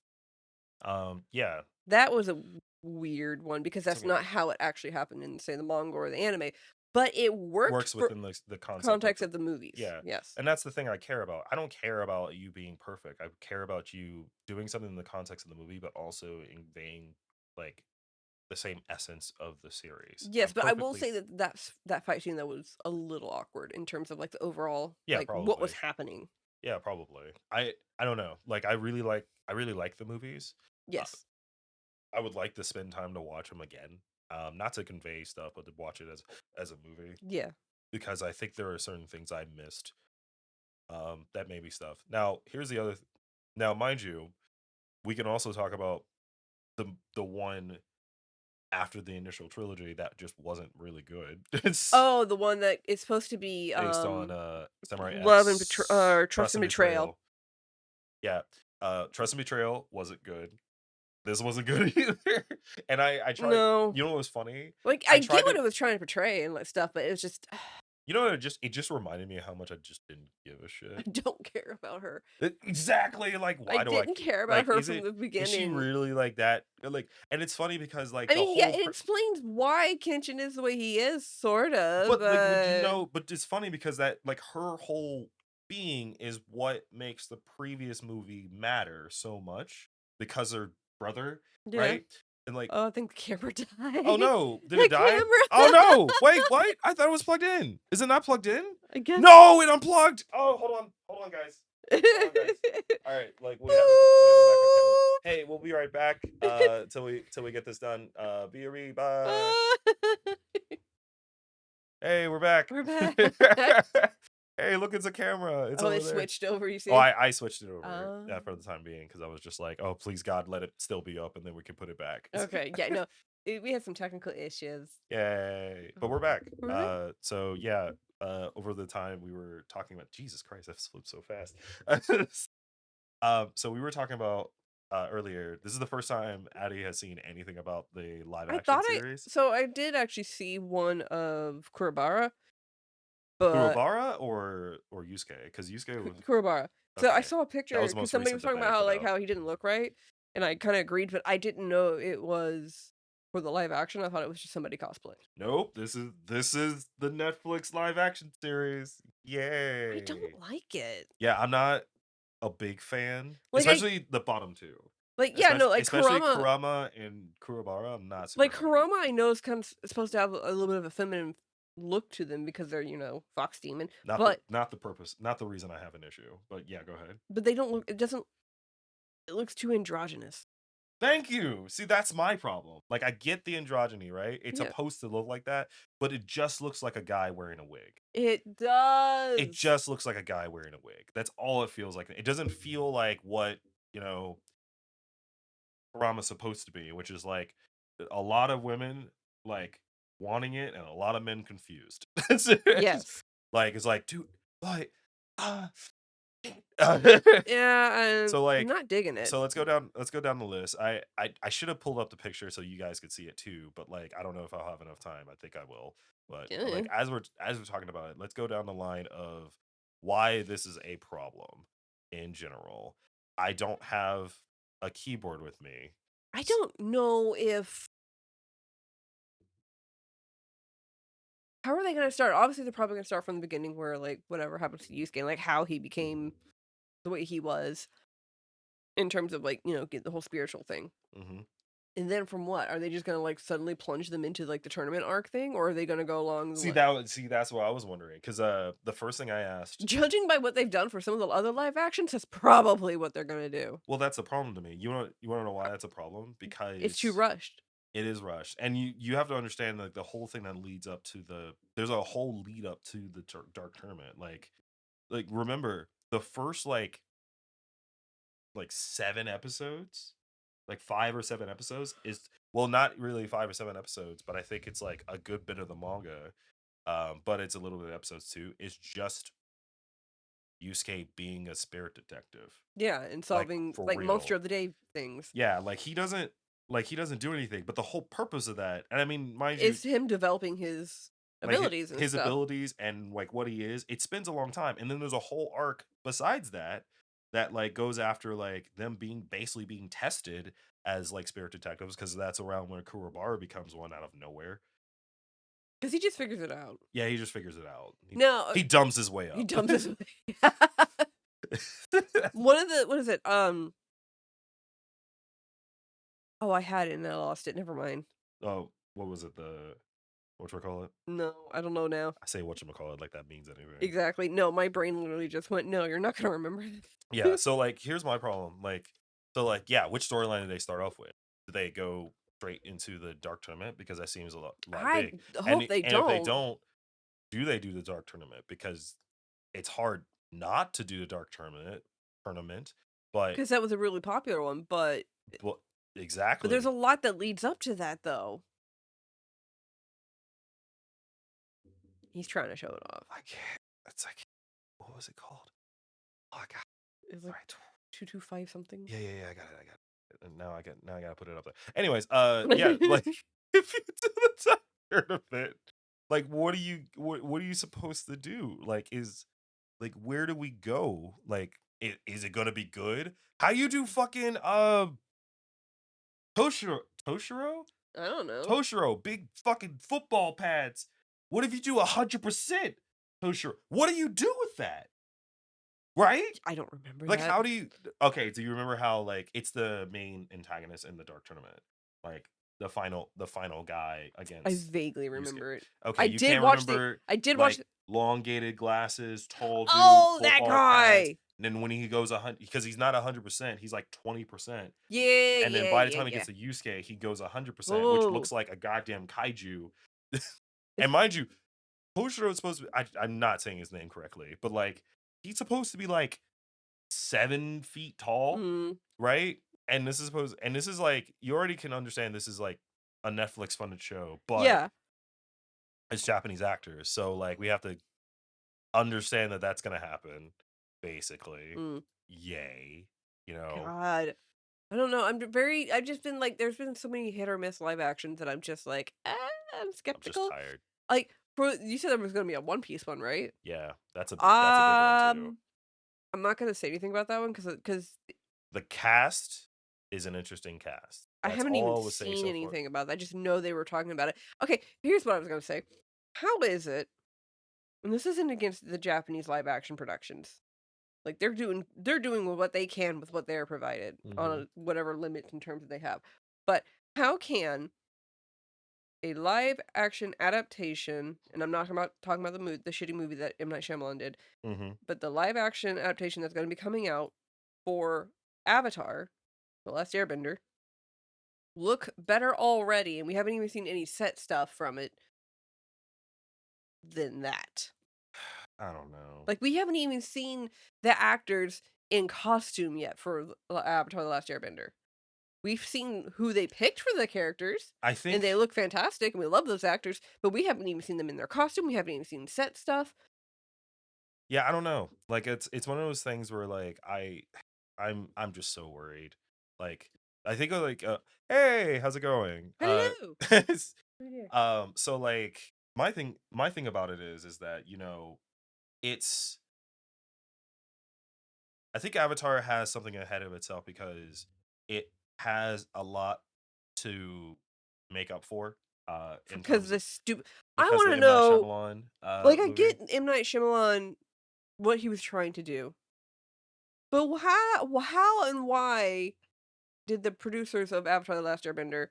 Yeah. That was a weird one because that's not how it actually happened in, say, the manga or the anime. But it works within the context of the movies. Yeah. Yes. And that's the thing I care about. I don't care about you being perfect. I care about you doing something in the context of the movie, but also conveying like the same essence of the series. Yes, but I will say that fight scene that was a little awkward in terms of like the overall what was happening. Yeah, probably. I don't know. Like I really like the movies. Yes. I would like to spend time to watch them again. Not to convey stuff, but to watch it as a movie. Yeah. Because I think there are certain things I missed. That may be stuff. Now, here's the other. Now, mind you, we can also talk about the one after the initial trilogy that just wasn't really good. Oh, the one that is supposed to be based on Samurai Love X, and Trust and Betrayal. Yeah, Trust and Betrayal wasn't good. This wasn't good either. And I tried. No. You know what was funny? Like I get what it was trying to portray and like stuff, but it was just. You know, it just reminded me of how much I just didn't give a shit. I don't care about her. Exactly. Like, why do I didn't care about her from the beginning? Is she really like that? Like, and it's funny because like I mean, yeah, it explains why Kenshin is the way he is, sort of. But like, but it's funny because that like her whole being is what makes the previous movie matter so much because her brother, right? And like, oh, I think the camera died. Oh no, did it die? Oh no, wait, what? I thought it was plugged in. Is it not plugged in? I guess. No, it unplugged. Oh, hold on, guys. All right, like we have a backup camera. Hey, we'll be right back. Till we get this done. Be bye. Hey, we're back. We're back. Hey, look, it's a camera. It's they switched over, you see? Oh, I switched it over for the time being because I was just like, oh, please God, let it still be up and then we can put it back. Okay, yeah, no, we had some technical issues. Yay. But we're back. So, yeah, over the time we were talking about, Jesus Christ, I've flipped so fast. So we were talking about earlier, this is the first time Addie has seen anything about the live action series. So I did actually see one of Kuwabara. Kuwabara or Yusuke? Because Yusuke was Kuwabara. So I saw a picture because somebody was talking about how he didn't look right, and I kind of agreed, but I didn't know it was for the live action. I thought it was just somebody cosplay. Nope, this is the Netflix live action series. Yay! I don't like it. Yeah, I'm not a big fan, especially the bottom two. Like especially Kurama and Kuwabara. I'm not super like Kurama. I know is kind of supposed to have a little bit of a feminine look to them because they're fox demon, not the purpose, not the reason I have an issue. But yeah, go ahead. But they don't look. It looks too androgynous. Thank you. See, that's my problem. Like, I get the androgyny, right? It's supposed to look like that, but it just looks like a guy wearing a wig. It does. It just looks like a guy wearing a wig. That's all it feels like. It doesn't feel like what Kurama's supposed to be, which is like a lot of women like wanting it and a lot of men confused. Yes. Like, it's like, dude, like, Yeah, So I'm like not digging it. so let's go down the list. I should have pulled up the picture so you guys could see it too, but like I don't know if I'll have enough time. I think I will. But Yeah. like as we're talking about it, let's go down the line of why this is a problem in general. I don't have a keyboard with me. I don't know if how are they gonna start? Obviously, they're probably gonna start from the beginning where, like, whatever happens to Yusuke, like, how he became the way he was in terms of, like, get the whole spiritual thing. Mhm. And then from what? Are they just gonna, like, suddenly plunge them into, like, the tournament arc thing, or are they gonna go along the line? See that's what I was wondering cuz the first thing I asked. Judging by what they've done for some of the other live actions, that's probably what they're gonna do. Well, that's a problem to me. You want to know Uh, why that's a problem? It's too Because rushed. it is rushed, and you have to understand like the whole thing that leads up to there's a whole lead up to the dark tournament. Like remember the first like 7 episodes, like 5 or 7 episodes is well not really 5 or 7 episodes, but I think it's like a good bit of the manga. But it's a little bit of episodes too. Is just Yusuke being a spirit detective, Yeah, and like solving, for like, monster real. of the day things. Yeah, like he doesn't do anything, but the whole purpose of that, and I mean, mind you, It's him developing his like abilities and his stuff. abilities and like what he is, it spends a long time, and then there's a whole arc besides that that like goes after like them being basically being tested as like spirit detectives because that's around when Kuwabara becomes one out of nowhere. Because he just figures it out. Yeah, he just figures it out. No, He dumps his way he up. dumps his One of the what is it? Oh, I had it and I lost it. Never mind. Oh, what was it? The whatchamacallit? No, I don't know now. I say whatchamacallit like that means anything. Exactly. No, my brain literally just went, "No, you're not gonna remember Yeah, this." so, like, here's my problem, yeah, which storyline did they start off with? Did they go straight into the Dark Tournament? Because that seems a lot I big, hope they and if they don't, don't, do they do the Dark Tournament? Because it's hard not to do the Dark Tournament, but because that was a really popular one, well but there's a exactly. lot that leads up to that, though. He's trying to show it off. I can't it's like what was it called? Oh god, It's like sorry. 225 something. Yeah, I got it. And now I gotta put it up there. Anyways, yeah, like if you do the tournament, like what are you supposed to do? Like like where do we go? Like is it gonna be good? How you do fucking Toshiro Toshiro? I don't know. Toshiro, big fucking football pads. What if you do 100% Toshiro? What do you do with that? Right? I don't remember Like, that. how do you okay, do you remember how, like, it's the main antagonist in the Dark Tournament? Like, the final guy I against vaguely Yusuke. remember it. Okay, you can't remember, I did watch like, elongated glasses, tall dude, Oh, that football pads, guy! and then when he goes 100 because he's not 100%, he's, like, 20%, Yeah, and then yeah, by the yeah, time he yeah. gets to Yusuke, he goes 100%, which Oh. looks like a goddamn kaiju. It's And mind you, Toshiro is supposed to be I'm not saying his name correctly, but, like, he's supposed to be, like, 7 feet tall, mm, right? And this is like you already can understand this is like a Netflix funded show, but yeah. it's Japanese actors, so like we have to understand that that's gonna happen, basically. Mm, Yay, you know. God. I don't know, I've just been, like there's been so many hit or miss live actions that I'm just like, I'm I'm just skeptical." tired. Like, for you said there was gonna be a One Piece one, right? Yeah, that's a big one too. Um, I'm not gonna say anything about that one because The cast is an interesting cast. I That's haven't all even I would say seen so far. anything about that. I just know they were talking about it. Okay, here's what I was gonna say. How is it, and this isn't against the Japanese live action productions. Like they're doing what they can with what they're provided on Mhm. a, whatever limits and terms that they have. But how can a live action adaptation, and I'm not talking about the shitty movie that M Night Shyamalan did, Mhm. but the live action adaptation that's going to be coming out for Avatar, The Last Airbender, look better already, and we haven't even seen any set stuff from it than that. I don't know. Like we haven't even seen the actors in costume yet for Avatar: The Last Airbender. We've seen who they picked for the characters, I and they think look fantastic, and we love those actors, but we haven't even seen them in their costume. We haven't even seen set stuff. Yeah, I don't know. Like it's one of those things where like I'm just so worried. Like I think of like hey, how's it going? Hello. s- Oh, dear. so like my thing about it is that, it's I think Avatar has something ahead of itself because it has a lot to make up for in Because terms the of stupid. I because want the to M Night know. Shyamalan Like, I movie. get M Night Shyamalan what he was trying to do, but how and why did the producers of Avatar: The Last Airbender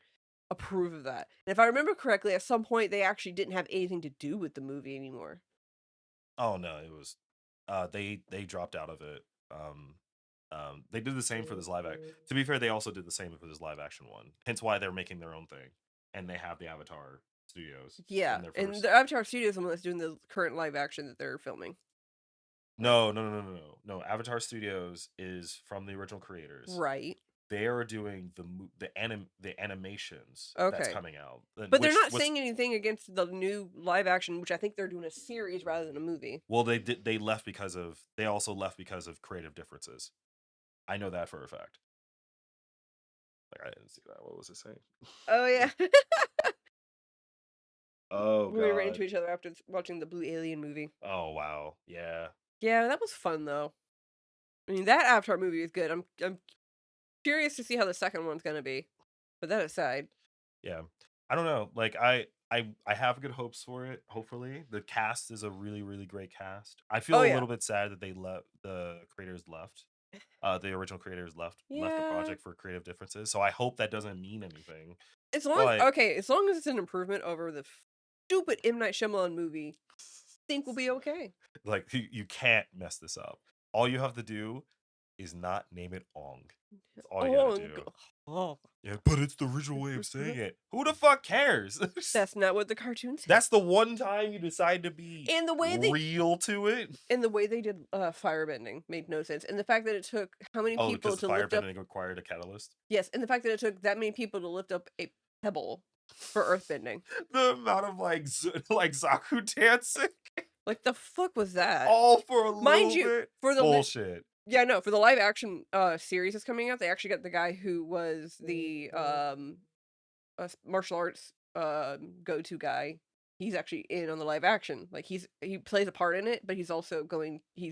approve of that? And if I remember correctly, at some point they actually didn't have anything to do with the movie anymore. Oh no, it was they dropped out of it. They did the same for this live act. To be fair, they also did the same for this live action one. Hence why they're making their own thing, and they have the Avatar Studios Yeah, in their and first. the Avatar Studios is the one that's doing the current live action that they're filming. Right. No, no, no, no, no, no. No, Avatar Studios is from the original creators. Right. They are doing the animations that's Okay. coming out, But they're which not was saying anything against the new live action, which I think they're doing a series rather than a movie. well they left because of they also left because of creative differences. I know that for a fact. Like I didn't see that. What was it saying? Oh yeah. Oh We ran god. into each other after watching the Blue Alien movie. Oh wow. Yeah. Yeah, that was fun though. I mean, that Avatar movie is good. I'm curious to see how the second one's gonna be. But that aside, Yeah. I don't know. Like I have good hopes for it. Hopefully, the cast is a really really great cast. I oh feel a yeah, little bit sad that they left the creators left. The original creators left the yeah. project for creative differences. So I hope that doesn't mean anything. As long But okay, as long as it's an improvement over the stupid M Night Shyamalan movie, I think we'll be okay. like you can't mess this up. All you have to do is not name it Ong. That's all you got to Oh, do. oh. Yeah, but it's the original way of saying it. Who the fuck cares? That's not what the cartoon said. That's the one time you decide to be And the way they real to it. and the way they did firebending made no sense. And the fact that it took how many Oh, people because the to lift up firebending required a catalyst. yes, and the fact that it took that many people to lift up a pebble for earthbending. The amount of like Zaku dancing, Like the fuck was that? all for a Mind little you, bit. for the Bullshit. yeah, no, for the live action series that's coming out, they actually got the guy who was the martial arts go-to guy. He's actually in on the live action. Like he plays a part in it, but he's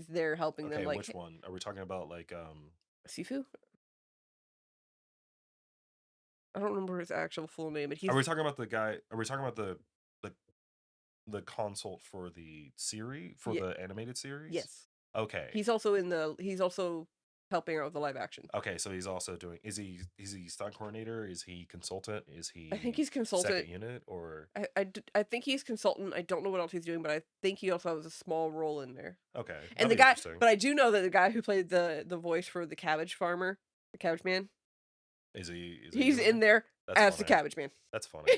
there helping them Okay, like which one are we talking about? Like, Sifu? I don't remember his actual full name, but are he's we talking about the guy? Are we talking about the the consult for the series for yeah, the animated series? yes. Okay. He's also helping out with the live action. Okay, so he's also doing is he stunt coordinator? Is he consultant? Is I think he he's consultant. second unit or I think he's consultant. I don't know what else he's doing, but I think he also has a small role in there. okay, And that'd the be guy, interesting. but I do know that the guy who played the voice for the cabbage farmer, the cabbage man, Is he he's in in there? there That's as the funny. cabbage man. That's funny.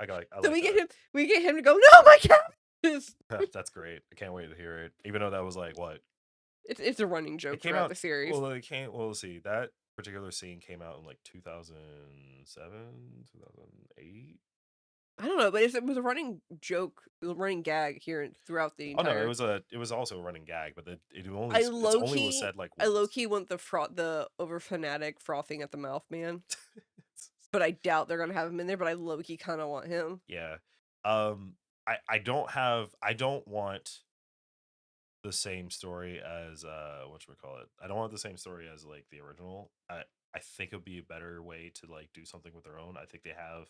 I So like that. we get him to go, no, my cabbages. That's great. I can't wait to hear it. Even though that was like what? It's a running It joke came throughout out the series. well, it came well, let's see. That particular scene came out in like 2007, 2008. I don't know, but it was a running joke, a running gag here throughout the Oh no, entire. it was also a running gag, but I it's low only was key, said like I low once. key want the over fanatic frothing at the mouth man, but I doubt they're gonna have him in there. But I low key kind of want him. Yeah. I don't want the same story as whatchamacallit. I don't want the same story as like the original. I think it would be a better way to like do something with their own. I think they have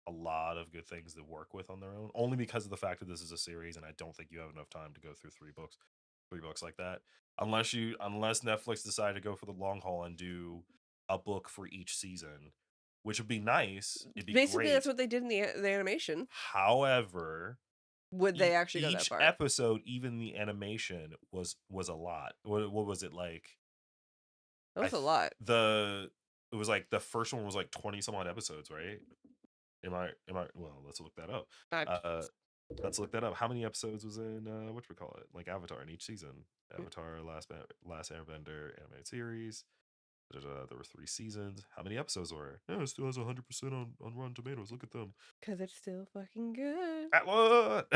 a lot of good things to work with on their own, only because of the fact that this is a series and I don't think you have enough time to go through three books like that. Unless Netflix decided to go for the long haul and do a book for each season, which would be nice. It'd be Basically, that's great. what they did in the animation. However, Would they actually go that each far? episode, even the animation was a lot. What was it like? That I was a th- lot. it was like the first one was like 20 some odd episodes, right? Am I well, let's look that up. I, Uh let's look that up. How many episodes was in what we call it? Like Avatar in each season. Avatar Last Airbender animated series. There were 3 seasons. How many episodes were there? Yeah, it still has 100% on Rotten Tomatoes. Look at them. because it's still fucking good. At what?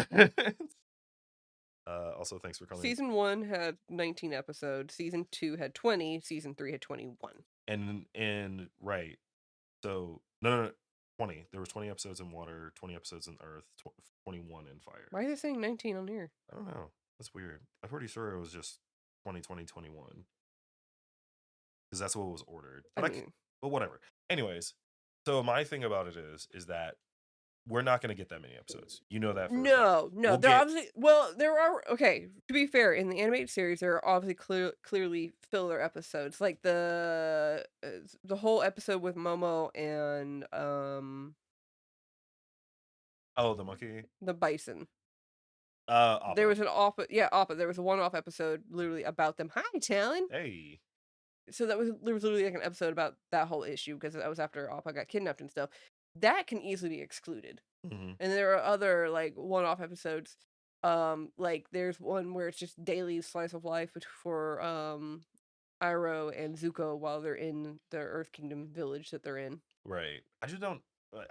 Also, thanks for coming. Season 1 had 19 episodes. Season 2 had 20. Season 3 had 21. And right. So no, 20. There was 20 episodes in water, 20 episodes in earth, 21 in fire. Why is it saying 19 on here? I don't know. That's weird. I'm pretty sure it was just 20, 21. Because that's what was ordered. But but whatever. Anyways, so my thing about it is that we're not going to get that many episodes. You know that for a fact. No. We'll There get- obviously, well, there are, okay, to be fair, in the animated series, there are obviously clearly filler episodes, like the whole episode with Momo and Oh, the monkey. the bison. Appa. There was an Appa. There was a one-off episode literally about them. Hi, Talon. Hey. So there was literally like an episode about that whole issue because that was after Appa got kidnapped and stuff. That can easily be excluded. Mm-hmm. And there are other like one-off episodes. Like there's one where it's just daily slice of life for Iroh and Zuko while they're in the Earth Kingdom village that they're in. Right. I just don't.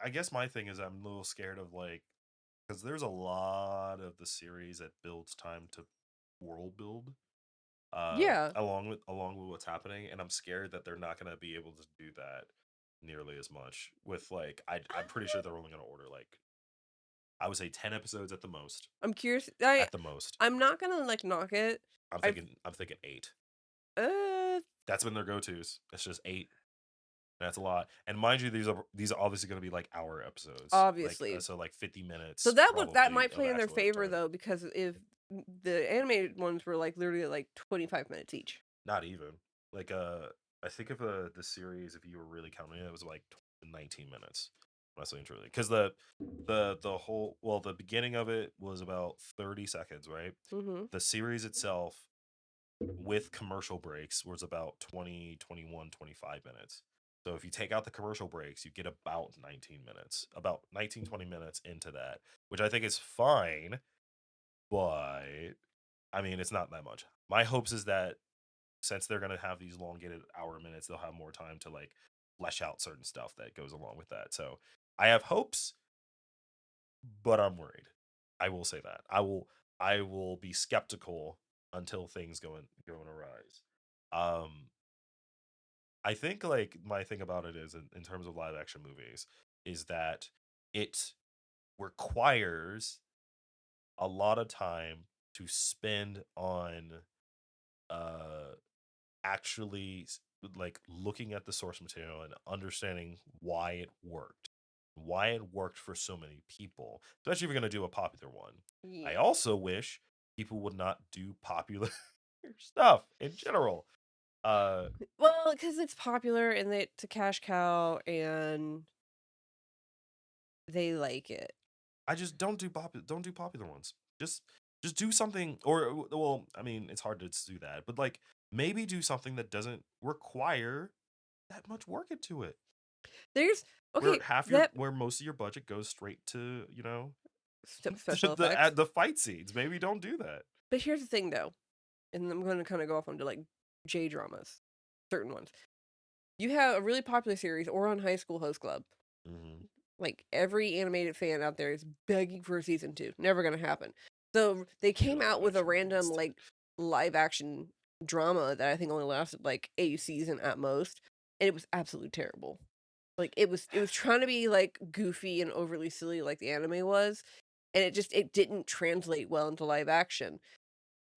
I guess my thing is I'm a little scared of like, because there's a lot of the series that builds time to world build. Yeah. Along with what's happening, and I'm scared that they're not gonna be able to do that nearly as much. With like, I'm pretty sure they're only gonna order like, I would say 10 episodes at the most. I'm curious. At the most. I'm not gonna like knock it. I'm thinking 8. That's been their go-tos. It's just 8. That's a lot. And mind you, these are obviously going to be like hour episodes. Obviously. Like, so like 50 minutes. So that probably might play of in their actual favor time. though, because if the animated ones were like literally like 25 minutes each. Not even. Like I think of the series, if you were really counting it, was like 19 minutes. Honestly and truly. Because the whole, well, the beginning of it was about 30 seconds, right? Mm-hmm. The series itself with commercial breaks was about 20, 21, 25 minutes. So if you take out the commercial breaks, you get about 19 minutes, about 19, 20 minutes into that, which I think is fine, but I mean, it's not that much. My hopes is that since they're going to have these elongated hour minutes, they'll have more time to like flesh out certain stuff that goes along with that. So I have hopes, but I'm worried. I will say that. I will be skeptical until things go in arise. I think like my thing about it is in terms of live action movies is that it requires a lot of time to spend on actually like looking at the source material and understanding why it worked for so many people, especially if you're going to do a popular one. Yeah. I also wish people would not do popular stuff in general. Well, because it's popular and it's a cash cow and they like it. I just don't do popular ones. Just do something, or well, I mean, it's hard to do that, but like maybe do something that doesn't require that much work into it. There's okay where most of your budget goes straight to special effects. the fight scenes. Maybe don't do that. But here's the thing, though, and I'm going to kind of go off onto like J dramas, certain ones. You have a really popular series, Ouran High School Host Club. Mm-hmm. Like every animated fan out there is begging for a season 2. Never going to happen. So they came out with a random like live action drama that I think only lasted like a season at most, and it was absolutely terrible. Like it was trying to be like goofy and overly silly like the anime was, and it didn't translate well into live action.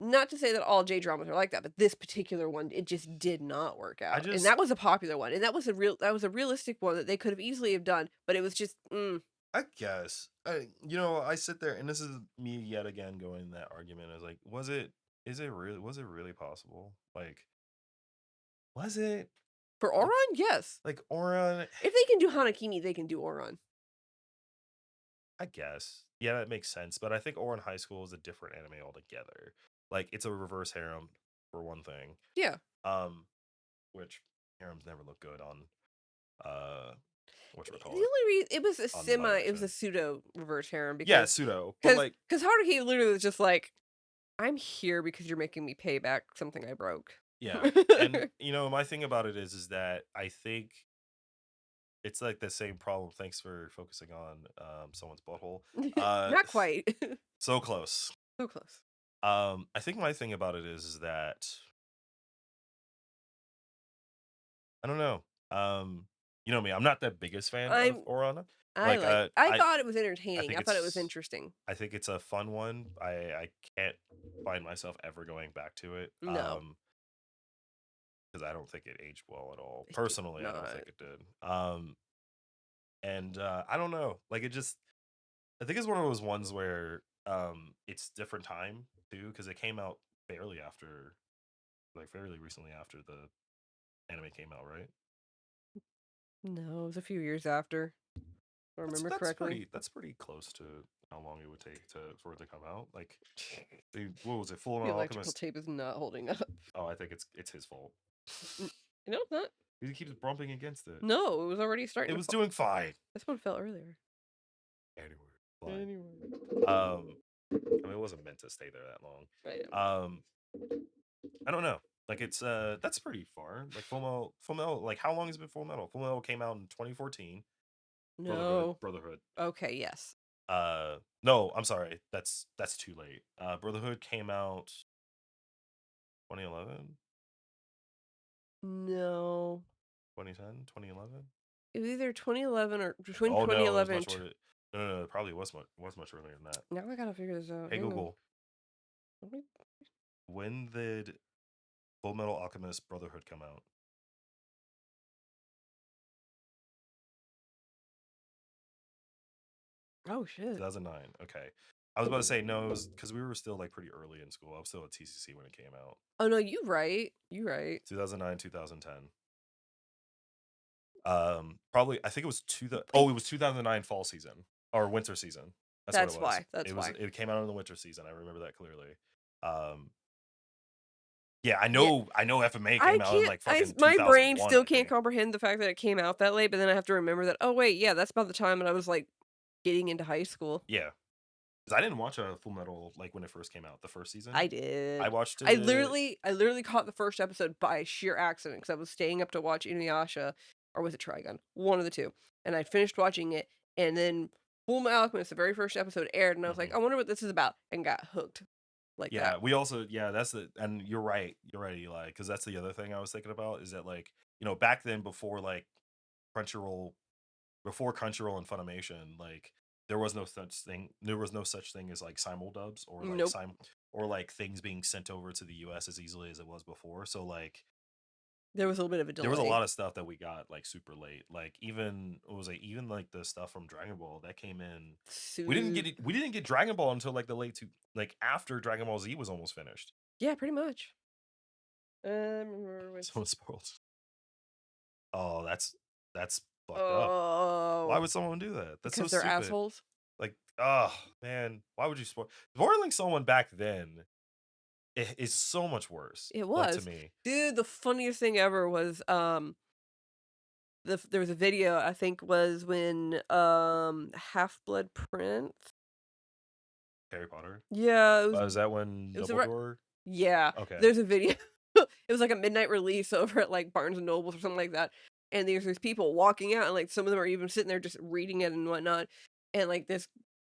Not to say that all J dramas are like that, but this particular one, it just did not work out. And that was a popular one, and that was a realistic one that they could have easily have done, but it was just. I guess I sit there, and this is me yet again going that argument. I was like, was it really possible? Like, was it for Ouran? Yes. Like Ouran, if they can do Hanakimi, they can do Ouran. I guess. Yeah, that makes sense. But I think Ouran High School is a different anime altogether. Like it's a reverse harem for one thing. Yeah. Which harems never look good on whatchamacallit. The only reason it was a pseudo reverse harem because yeah, pseudo. But like because Haruhi literally was just like, I'm here because you're making me pay back something I broke. Yeah. And my thing about it is that I think it's like the same problem. Thanks for focusing on someone's butthole. Not quite. So close. So close. I think my thing about it is that I don't know. You know me, I'm not the biggest fan of I'm Orana. I Like, like I I thought it was I entertaining. think I thought it was it's interesting. I think it's a fun one. I can't find myself ever going back to it. No, Because I don't think it aged well at all. it did Personally, I don't not. think it did. And I don't know. Like it just I think it's one of those ones where it's different time too because it came out fairly after like fairly recently after the anime came out, right? No, it was a few years after. If I That's remember that's correctly. pretty that's pretty close to how long it would take for it to come out. Like what was it? Full The Metal electrical Alchemist. tape is not holding up. Oh, I think it's his fault. You know, it's not. He keeps bumping against it. No, it was already starting It to was fall. doing fine. This one fell earlier. Anyway, fine. Anyway, I mean, it wasn't meant to stay there that long. I know. Um, I don't know. Like it's that's pretty far. Like Full Metal. Like how long has it been Full Metal? Full Metal came out in 2014. No. Brotherhood. Okay, yes. No, I'm sorry. That's too late. Brotherhood came out 2011, No. 2010, 2011. It was either 2011 or between Oh no, it was 2011 much and more. No, it probably was much earlier than that. now I gotta figure this out. Hey Hang on. Google, when did Full Metal Alchemist Brotherhood come out? Oh shit. 2009. Okay. I was about to say no, it was because we were still like pretty early in school. I was still at TCC when it came out. Oh no, you right. You right. 2009, 2010. Probably I think it was it was 2009 fall season or winter season. That's what That's it was. why. That's why. It came out in the winter season. I remember that clearly. Um, yeah, Yeah. I know FMA I came out in can't. like fucking My brain 2001, still I can't think. comprehend the fact that it came out that late. But then I have to remember that. Oh wait, yeah, that's about the time that I was like getting into high school. Yeah, because I didn't watch a Full Metal like when it first came out, the first season. I did. I watched I it. literally caught the first episode by sheer accident because I was staying up to watch Inuyasha, or was it Trigun? One of the two. And I finished watching it, and then Full Metal Alchemist, the very first episode aired, and I was like, Mhm. I wonder what this is about, and got hooked like Yeah, that. we also that's the and you're right, Eli, because that's the other thing I was thinking about is that like back then Crunchyroll before Crunchyroll and Funimation, like there was no such thing as like simuldubs or like Nope. or like things being sent over to the US as easily as it was before. So like There was a little bit of a delay. there was a lot of stuff that we got like super late. Like even what was like even like the stuff from Dragon Ball that came in. We didn't get Dragon Ball until like the like after Dragon Ball Z was almost finished. Yeah, pretty much. So spoiled. Oh, that's fucked up. Why Oh, would someone do that? That's so because they're stupid. assholes. Like, oh man, why would you spoiling someone back then? Is so much worse. It Like to was. me. Dude, the funniest thing ever was there was a video I think was when Half Blood Prince. Harry Potter. Yeah, it Is that when was Dumbledore? yeah. Okay. There's a video. It was like a midnight release over at like Barnes and Nobles or something like that. And there's these people walking out, and like some of them are even sitting there just reading it and whatnot. And like this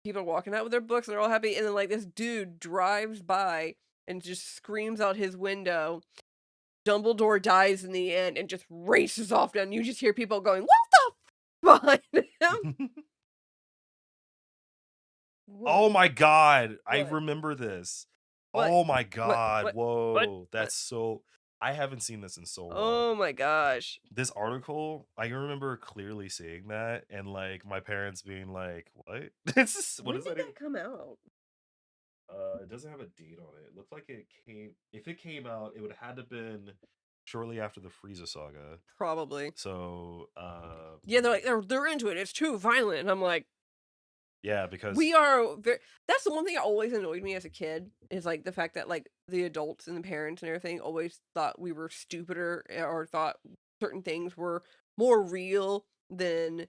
people are walking out with their books, and they're all happy. And then like this dude drives by and just screams out his window. Dumbledore dies in the end and just races off down. You just hear people going, "What the behind him?" Oh my god, I What? remember this. What? Oh my god, What? whoa, that's so. I haven't seen this in so long. Oh my gosh. This article, I remember clearly seeing that and like my parents being like, "What? What When is did that?" that come out? It doesn't have a date on it. It looks like it came. If it came out, it would have had to been shortly after the Frieza saga. Probably. So, Yeah, they're into it. It's too violent. And I'm like, yeah, because we are very. That's the one thing that always annoyed me as a kid is like the fact that like the adults and the parents and everything always thought we were stupider or thought certain things were more real than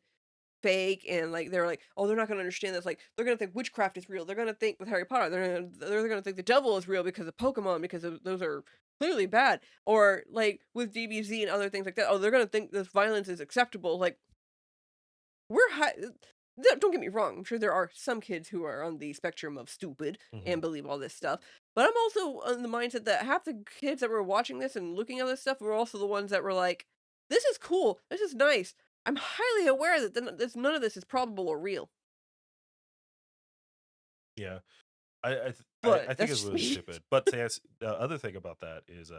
fake, and like they're like, oh, they're not gonna understand this. Like they're gonna think witchcraft is real. They're gonna think with Harry Potter, they're gonna think the devil is real because of Pokemon because those are clearly bad. Or like with DBZ and other things like that. Oh, they're gonna think this violence is acceptable. Like we're high. Don't get me wrong. I'm sure there are some kids who are on the spectrum of stupid Mhm. and believe all this stuff. But I'm also in the mindset that half the kids that were watching this and looking at this stuff were also the ones that were like, "This is cool. This is nice. I'm highly aware that none of this is probable or real." Yeah. I But think that's it's just really me. stupid. But to answer, the other thing about that is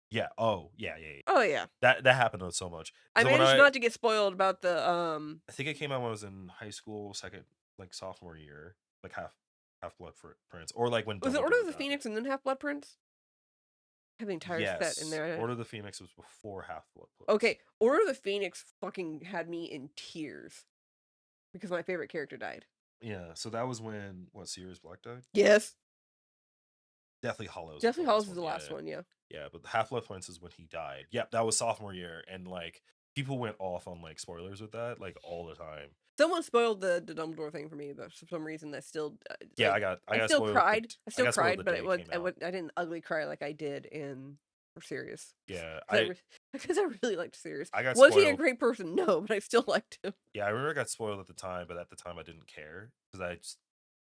yeah, oh yeah. Oh yeah, That happened on so much. I So when managed not to get spoiled about the I think it came out when I was in high school, second like sophomore year, like Half Blood Prince, or like when Was it Order of Dumbledore the died. Phoenix and then Half Blood Prince? I have the entire set in Yes, there. Order of the Phoenix was before Half Blood Prince. Okay, Order of the Phoenix fucking had me in tears because my favorite character died. Yeah, so that was when what Sirius Black died? Yes, Deathly Hollows. Deathly Hallows is the last one. Yeah. Yeah, but Half Blood Prince is when he died. Yep, that was sophomore year, and like people went off on like spoilers with that like all the time. Someone spoiled the Dumbledore thing for me, but for some reason I still Yeah, like, I got still spoiled. cried. I still got spoiled cried, the but day it came out. I didn't ugly cry like I did in for Sirius. Yeah, because I really liked Sirius. I got Was he a spoiled. great person? No, but I still liked him. Yeah, I remember I got spoiled at the time, but at the time I didn't care because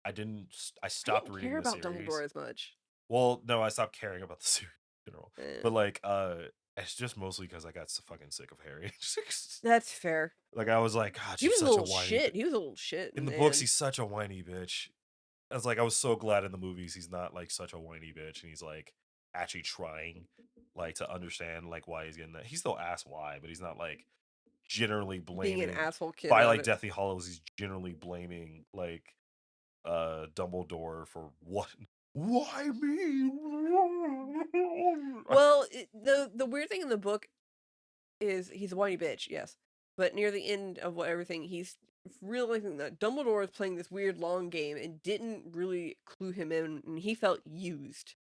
I stopped didn't reading care the about series. Dumbledore as much. Well, no, I stopped caring about the series in general. Eh. But like, it's just mostly because I got so fucking sick of Harry. That's fair. Like I was like, God, He you're was a such little whiny. shit. He was a little shit In the books, he's such a whiny bitch. I was like, I was so glad in the movies he's not like such a whiny bitch, and he's like actually trying like to understand like why he's getting that. He still asks why, but he's not like generally blaming being an asshole kid by about like it. Deathly Hollows. He's generally blaming like Dumbledore for what. Why me? Well, the weird thing in the book is he's a whiny bitch, yes. But near the end of everything, he's realizing that Dumbledore is playing this weird long game and didn't really clue him in, and he felt used,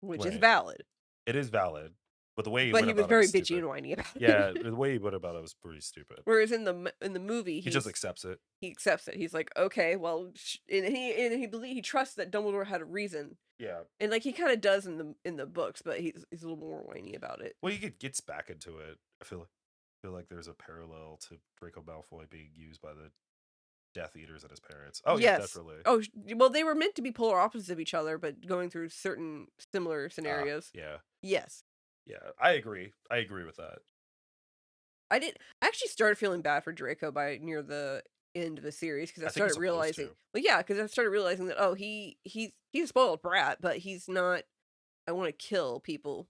which is Right. valid. It is valid, but the way he But went he was about very it was bitchy stupid. and whiny about it. Yeah, the way he went about it was pretty stupid. Whereas in the movie, He just accepts it. he accepts it. He's like, okay, well, and he trusts that Dumbledore had a reason, Yeah. and like he kind of does in the books, but he's a little more whiny about it. Well, he gets back into it. I feel like there's a parallel to Draco Malfoy being used by the Death Eaters and his parents. Oh yeah, Yes. definitely. Oh, well, they were meant to be polar opposites of each other, but going through certain similar scenarios. Yeah. Yes. Yeah, I agree. I agree with that. I actually started feeling bad for Draco by near the end of the series because I I think you're started supposed realizing. to. Well, yeah, because I started realizing that he's a spoiled brat, but he's not. I want to kill people.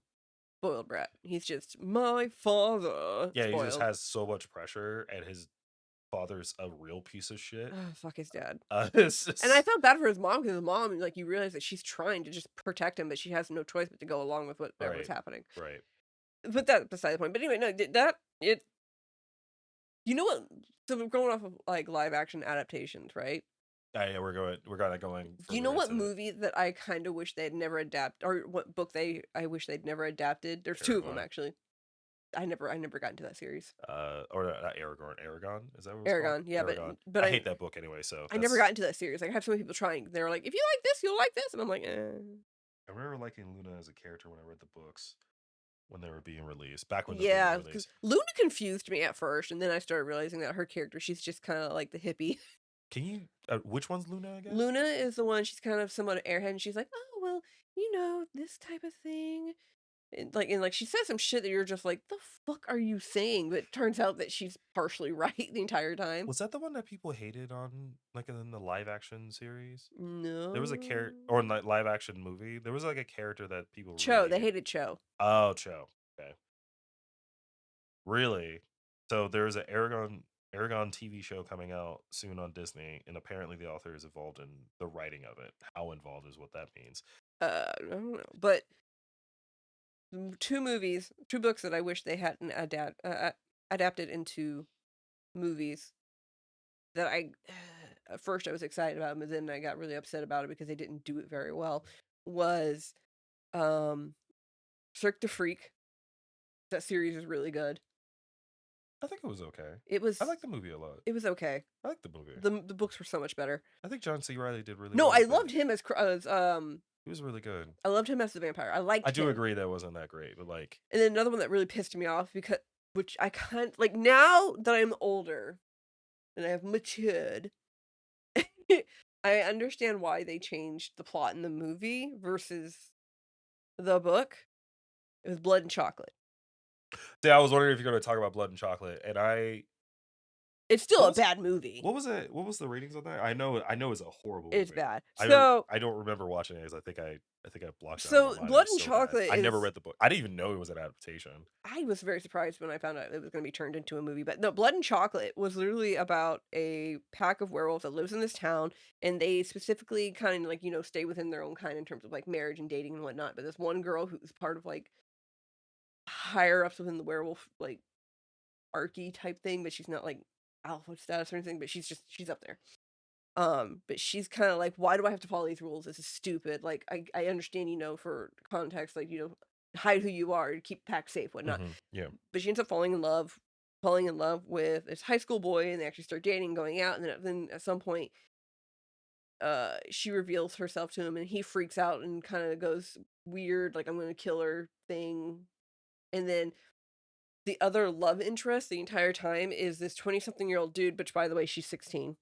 Spoiled brat. He's just my father. Yeah, spoiled. he just has so much pressure, and his father's a real piece of shit. Oh, fuck his dad. It's just- And I felt bad for his mom because his mom, like, you realize that she's trying to just protect him, but she has no choice but to go along with whatever's Right. happening. right. But that's beside the point. But anyway, no, you know what? So we're going off of like live action adaptations, right? Yeah, we're kind of going. You know further what into movie that I kind of wish they'd never adapt, or what book I wish they'd never adapted? There's two of them Aragorn. actually. I never got into that series. Or not Aragorn. Aragon, is that what it's Aragon, called? yeah, Aragon. but I hate that book anyway. So I never got into that series. Like, I have so many people trying. They're like, if you like this, you'll like this, and I'm like, eh. I remember liking Luna as a character when I read the books when they were being released. Back when Yeah, they were being because released. Luna confused me at first, and then I started realizing that her character, she's just kind of like the hippie. Can you? Which one's Luna again? Luna is the one, she's kind of somewhat airhead, and she's like, oh, well, you know, this type of thing. And like she says some shit that you're just like, the fuck are you saying? But it turns out that she's partially right the entire time. Was that the one that people hated on, like in the live action series? No. There was a character, or in the live action movie, there was like a character that people. Cho. Really They hated Cho. Oh, Cho. Okay. Really? So there's an Aragon TV show coming out soon on Disney, and apparently the author is involved in the writing of it. How involved is what that means. I don't know, but two books that I wish they hadn't adapted into movies that I at first I was excited about, but then I got really upset about it because they didn't do it very well. Was Cirque du Freak. That series is really good. I think it was okay. It was. I like the movie a lot. It was okay. I like the movie. The books were so much better. I think John C. Reilly did really. No, well I with it. loved him as He was really good. I loved him as the vampire. I liked. I do him. agree that wasn't that great, but like. And then another one that really pissed me off which I can't like now that I'm older and I have matured, I understand why they changed the plot in the movie versus the book. It was Blood and Chocolate. See, I was wondering if you're gonna talk about Blood and Chocolate, and It's still what a was bad movie. what was it? What was the ratings on that? I know it's a horrible It's movie. bad. I So don't remember watching it because I think I blocked it out of so my mind. It Blood was and so bad. Chocolate I never is read the book. I didn't even know it was an adaptation. I was very surprised when I found out it was gonna be turned into a movie, but no, Blood and Chocolate was literally about a pack of werewolves that lives in this town, and they specifically kind of like, stay within their own kind in terms of like marriage and dating and whatnot. But this one girl who's part of like higher ups within the werewolf like archy type thing, but she's not like alpha status or anything, but she's up there. But she's kind of like, why do I have to follow these rules? This is stupid. Like, I understand, for context, like, hide who you are, keep pack safe, whatnot. Yeah. But she ends up falling in love with this high school boy, and they actually start dating, going out, and then at some point, she reveals herself to him, and he freaks out and kind of goes weird, like, I'm gonna kill her thing. And then the other love interest the entire time is this 20-something-year-old dude, which, by the way, she's 16.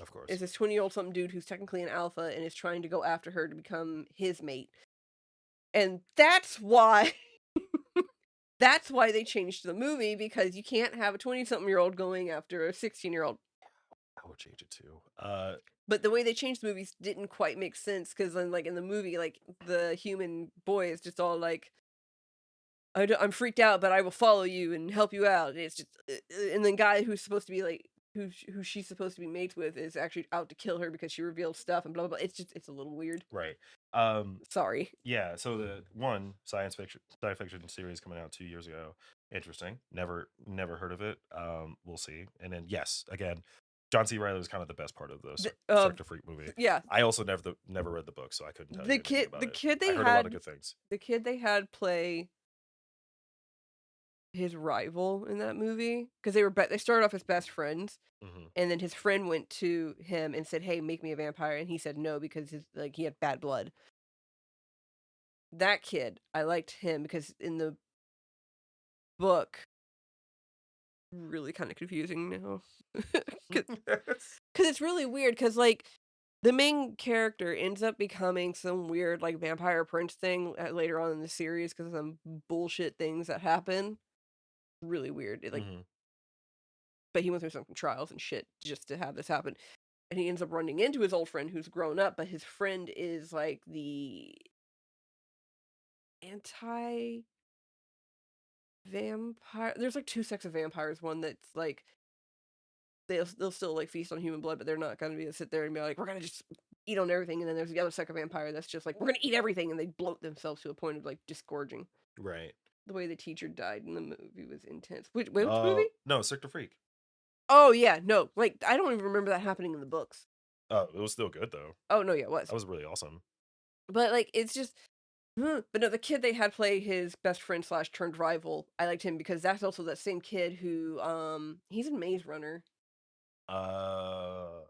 Of course. Is this 20-year-old something dude who's technically an alpha and is trying to go after her to become his mate. And that's why they changed the movie, because you can't have a 20-something-year-old going after a 16-year-old. I would change it too. But the way they changed the movies didn't quite make sense, because then, like, in the movie, like, the human boy is just all like, I'm freaked out, but I will follow you and help you out. And it's just, and then guy who's supposed to be like, who she's supposed to be mates with is actually out to kill her because she revealed stuff and blah blah blah. It's a little weird. Right. Sorry. Yeah. So the science fiction series coming out 2 years ago. Interesting. Never heard of it. We'll see. And then yes, again, John C. Reilly was kind of the best part of the Cirque Freak movie. Yeah. I also never read the book, so I couldn't tell you anything about it. I heard a lot of good things. The kid they had play his rival in that movie, because they started off as best friends, and then his friend went to him and said, "Hey, make me a vampire," and he said no because he had bad blood. That kid, I liked him because in the book, really kind of confusing now, because it's really weird. Because like the main character ends up becoming some weird like vampire prince thing later on in the series because of some bullshit things that happen. Really weird. But he went through some trials and shit just to have this happen. And he ends up running into his old friend who's grown up, but his friend is like the anti-vampire. There's like two sects of vampires. One that's like they'll still like feast on human blood, but they're not gonna be able to sit there and be like, we're gonna just eat on everything. And then there's the other sect of vampire that's just like, we're gonna eat everything, and they bloat themselves to a point of like disgorging. Right. The way the teacher died in the movie was intense. Wait, which movie? No, Cirque du Freak. Oh yeah, no, like I don't even remember that happening in the books. Oh, it was still good though. Oh no, yeah, it was. That was really awesome. But like, it's just, but no, the kid they had play his best friend / turned rival, I liked him because that's also that same kid who, he's in Maze Runner. I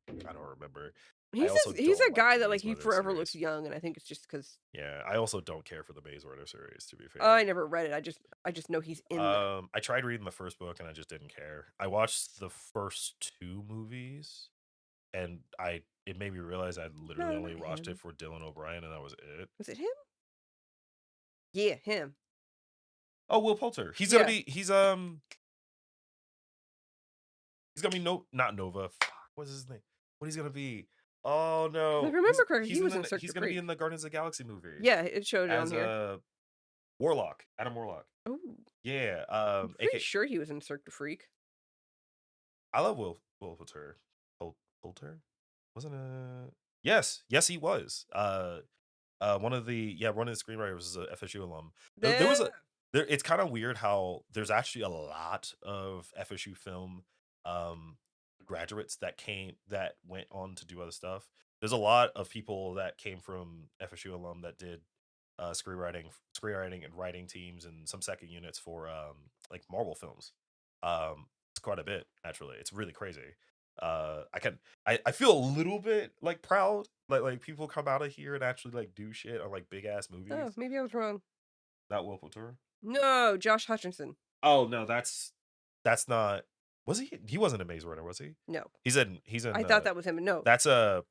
don't remember. He's a guy that like he forever looks young, and I think it's just because. Yeah, I also don't care for the Maze Runner series, to be fair. I never read it. I just know he's in. I tried reading the first book and I just didn't care. I watched the first 2 movies, and it made me realize I literally only watched it for Dylan O'Brien, and that was it. Was it him? Yeah, him. Oh, Will Poulter. He's gonna be. He's gonna be not Nova. Fuck, what's his name? What he's gonna be? Oh no! If I remember correctly, he was in He's gonna be in the Guardians of the Galaxy movie. Yeah, it showed it on here. As Warlock, Adam Warlock. Oh. Yeah. I'm pretty sure he was in Cirque du Freak. I love Will Poulter. Poulter? Wasn't a Yes, he was. One of the screenwriters was a FSU alum. There was it's kind of weird how there's actually a lot of FSU film graduates that went on to do other stuff. There's a lot of people that came from FSU alum that did screenwriting and writing teams and some second units for like Marvel films. It's quite a bit actually. It's really crazy. I feel a little bit like proud like people come out of here and actually like do shit on like big ass movies. Oh, maybe I was wrong. Not Will Poulter? No, Josh Hutcherson. Oh no, that's not. Was he? He wasn't in Maze Runner, was he? No, He's in. He's in. I thought that was him. No, That's the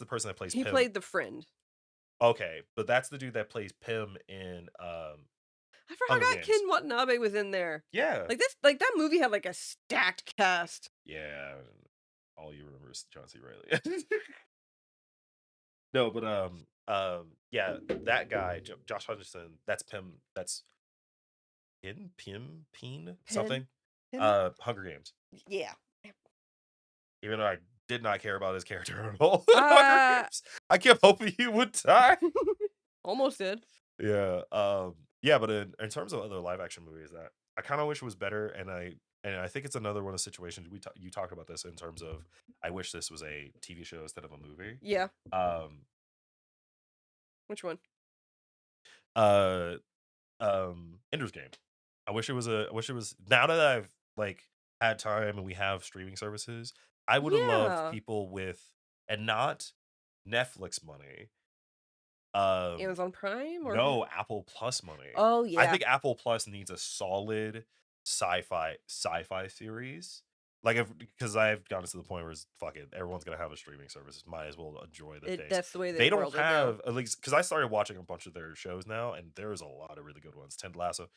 person that plays he Pym. played the friend. Okay, but that's the dude that plays Pym in I Hunger forgot Games. Ken Watanabe was in there. Yeah. Like that movie had like a stacked cast. Yeah. All you remember is John C. Reilly. No, but yeah, that guy, Josh Hutcherson, that's Pym. That's Peen, something. Pym? Hunger Games. Yeah. Even though I did not care about his character at all. in Hunger Games. I kept hoping he would die. Almost did. Yeah. Yeah, but in terms of other live action movies that I kind of wish it was better, and I think it's another one of the situations you talked about this in terms of I wish this was a TV show instead of a movie. Yeah. Which one? Ender's Game. I wish it was now that I've like had time and we have streaming services, I would have Yeah. loved people with, and not Netflix money. Amazon Prime or No, Apple Plus money. Oh yeah. I think Apple Plus needs a solid sci-fi series. Like because I've gotten to the point where it's fuck it, everyone's gonna have a streaming service. Might as well enjoy the things. That's the way They don't world is now. have, at least because I started watching a bunch of their shows now, and there's a lot of really good ones. Ted Lasso,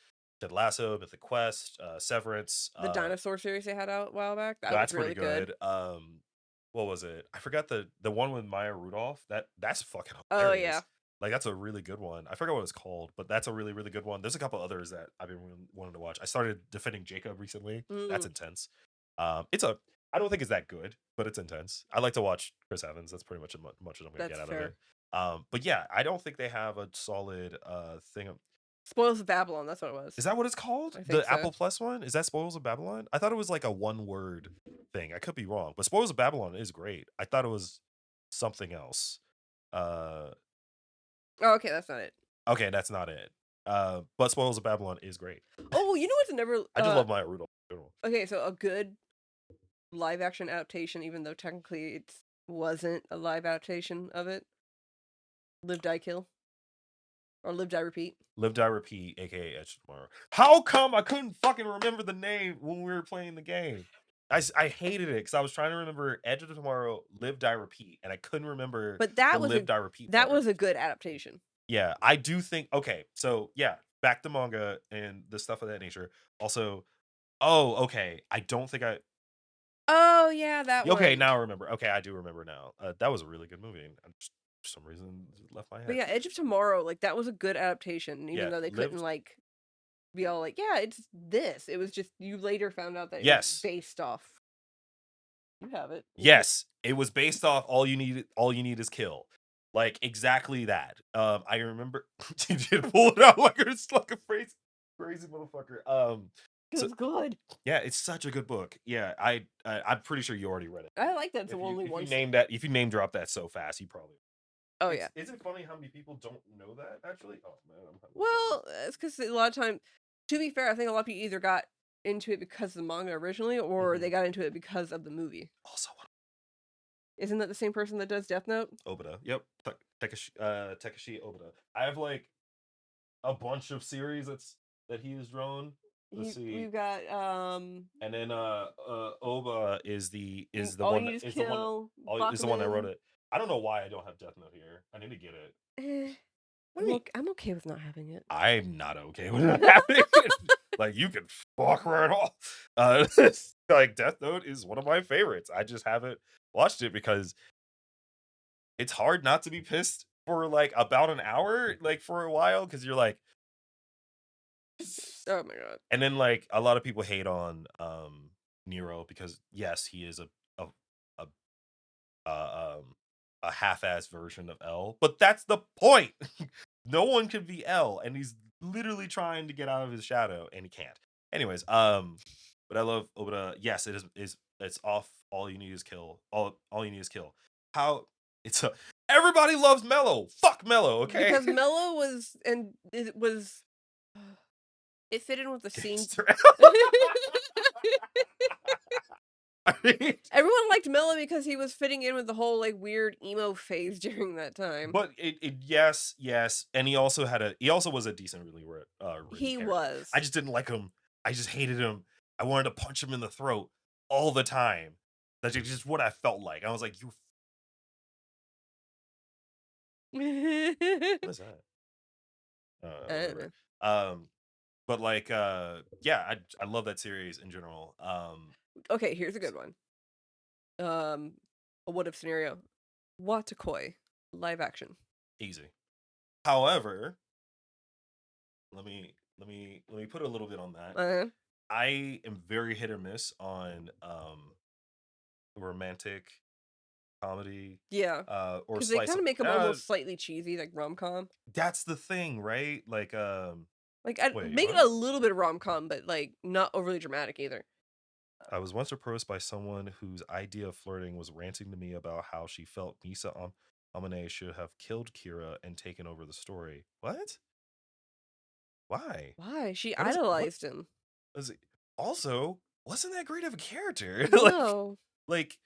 Mythic Quest, Severance. The dinosaur series they had out a while back. That's was really pretty good. What was it? I forgot the one with Maya Rudolph. That's fucking Oh hilarious. yeah. Like that's a really good one. I forgot what it's called, but that's a really, really good one. There's a couple others that I've been wanting to watch. I started Defending Jacob recently. That's intense. I don't think it's that good, but it's intense. I like to watch Chris Evans. That's pretty much as much as I'm gonna That's get out fair. of it. But yeah, I don't think they have a solid thing. Spoils of Babylon, that's what it was. Is that what it's called? I think The so. Apple Plus one? Is that Spoils of Babylon? I thought it was like a one word thing. I could be wrong, but Spoils of Babylon is great. I thought it was something else. Oh, okay, that's not it. Okay, that's not it. But Spoils of Babylon is great. Oh, you know what's never I just love Maya Rudolph in general. Okay, so a good live action adaptation, even though technically it wasn't a live adaptation of it. Live Die Kill. Or Live Die Repeat. Live Die Repeat, aka Edge of Tomorrow. How come I couldn't fucking remember the name when we were playing the game? I hated it because I was trying to remember Edge of Tomorrow, Live Die Repeat, and I couldn't remember But that the was Live Die Repeat. that part. was a good adaptation. Yeah, I do think. Okay, so yeah, back to manga and the stuff of that nature. Also, okay, I don't think I. Oh yeah, that one. Okay, now I remember. Okay, I do remember now. That was a really good movie. And just for some reason it left my head. But yeah, Edge of Tomorrow, like that was a good adaptation, even Yeah, though they couldn't like be all like, yeah, it's this. It was just you later found out that it Yes. was based off. You have it. Yes, it was based off All You Need Is Kill. Like exactly that. I remember you did pull it out like it's like a crazy motherfucker. It was good. Yeah, it's such a good book. Yeah, I'm pretty sure you already read it. I like that. If The you, only if one. you name that, if you name drop that so fast, you probably. Oh yeah. Is it funny how many people don't know that actually? Oh man, Well, it's because a lot of time. To be fair, I think a lot of people either got into it because of the manga originally, or they got into it because of the movie. Also, Isn't that the same person that does Death Note? Obita. Yep. Takeshi Obita. I have like a bunch of series that he has drawn. Let's see. We've got And then Oba is the All one You that Need is Is the one Kill. is the one that wrote it. I don't know why I don't have Death Note here. I need to get it. I'm okay with not having it. I'm not okay with not having it. Like you can fuck right off. Like Death Note is one of my favorites. I just haven't watched it because it's hard not to be pissed for like about an hour, like for a while, because you're like, oh my god. and then like a lot of people hate on Nero because yes, he is a half-ass version of L, but that's the point. No one can be L, and he's literally trying to get out of his shadow, and he can't. Anyways, but I love Obita. Yes, it's off. All You Need Is Kill. All You Need Is Kill. How it's everybody loves Mello. Fuck Mello, okay? Because Mello was, and it was, it fit in with the scene. I mean, everyone liked Mello because he was fitting in with the whole like weird emo phase during that time. But yes, and he also was a decently written he character. was. I just didn't like him. I just hated him. I wanted to punch him in the throat all the time. That's just what I felt like. I was like, "You, what is that?" I don't Whatever. know. Um, but like, yeah, I love that series in general. Okay, here's a good one. A what if scenario. Watakoi, live action. Easy. However, let me put a little bit on that. Uh, I am very hit or miss on romantic comedy yeah, or because they slice kind of of make them almost slightly cheesy, like rom com. that's the thing, right? Like Like, I wait, make it what? a little bit of rom com, but like not overly dramatic either. I was once approached by someone whose idea of flirting was ranting to me about how she felt Misa Amane should have killed Kira and taken over the story. What? Why? Why? She What is it? What idolized him. is it? Also, wasn't that great of a character? No. like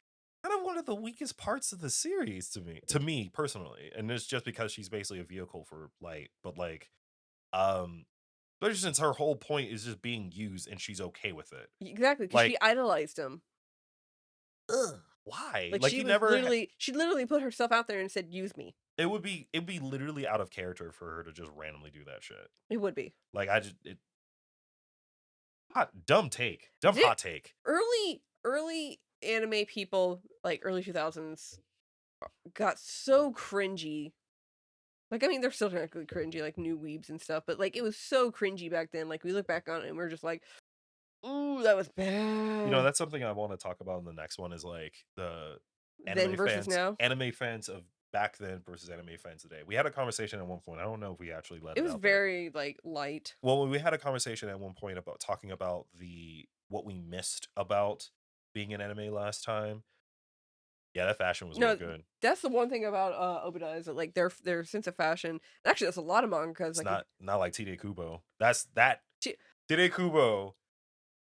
kind of one of the weakest parts of the series to me personally. And it's just because she's basically a vehicle for Light, but like especially since her whole point is just being used and she's okay with it. Exactly, because Like, she idolized him. ugh, why? Like, Like she he was never she literally put herself out there and said, "Use me." it'd be literally out of character for her to just randomly do that shit. It would be. Like I just it dumb take. Dumb Did hot take. early anime people, like early 2000s, got so cringy. Like, I mean, they're still technically cringy, like new weebs and stuff, but like it was so cringy back then. Like, we look back on it and we're just like, "Ooh, that was You know, bad." that's something I want to talk about in the next one is like the Then versus now. anime fans of back then versus anime fans today. We had a conversation at one point. I don't know if we actually let It it was out there. very like light. Well, we had a conversation at one point about talking about the what we missed about being an anime last time. Yeah, that fashion was real No, good. that's the one thing about Obida is that like their sense of fashion. Actually, that's a lot of mangas. It's Like, not like Tide Kubo. That's that T- Tide Kubo.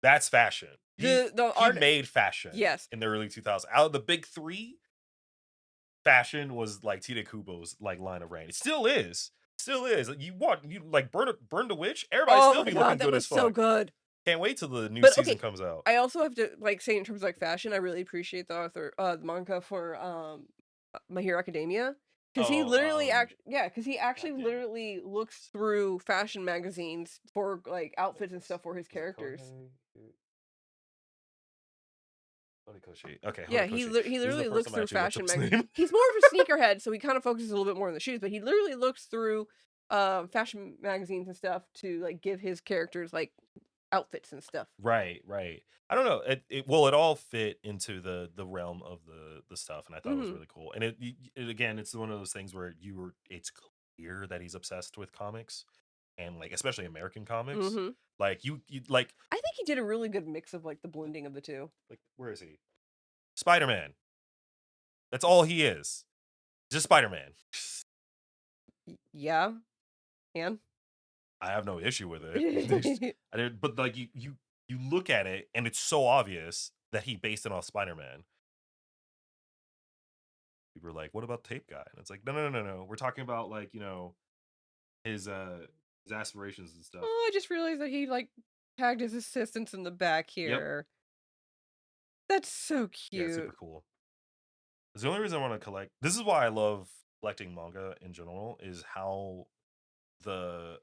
That's fashion. the He art. made fashion. Yes. In the early 2000s. Out of the big three, fashion was like Tide Kubo's like line of reign. It still is. Still is. You like burn the witch. Everybody Oh still my be looking god, that good was as so fuck. good. Can't wait till the new But season okay, comes out. I also have to like say in terms of like fashion, I really appreciate the manga for My Hero Academia, because he Oh, literally because he actually God damn it. literally looks through fashion magazines for like outfits and stuff for his Is it characters. Horikoshi. Okay, Yeah, Horikoshi. he This is the literally first looks time I through actually looked up fashion his magazines. name. He's more of a sneakerhead, so he kind of focuses a little bit more on the shoes, but he literally looks through fashion magazines and stuff to like give his characters like outfits and stuff. Right, right. I don't know. It all fit into the realm of the stuff, and I thought it was Hmm. really cool. And it again, it's one of those things where it's clear that he's obsessed with comics and like especially American comics. Hmm. Like you like I think he did a really good mix of like the blending of the two. where is he? Spider-Man. That's all he is. Just Spider-Man. Yeah, and I have no issue with it. I did, but like you look at it and it's so obvious that he based it off Spider-Man. People are like, "What about Tape Guy?" And it's like, no. We're talking about like his aspirations and stuff. Oh, I just realized that he like tagged his assistants in the back Yep. here. That's so Yeah, it's cute. super cool. It's the only reason I want to collect. This is why I love collecting manga in general. Is how the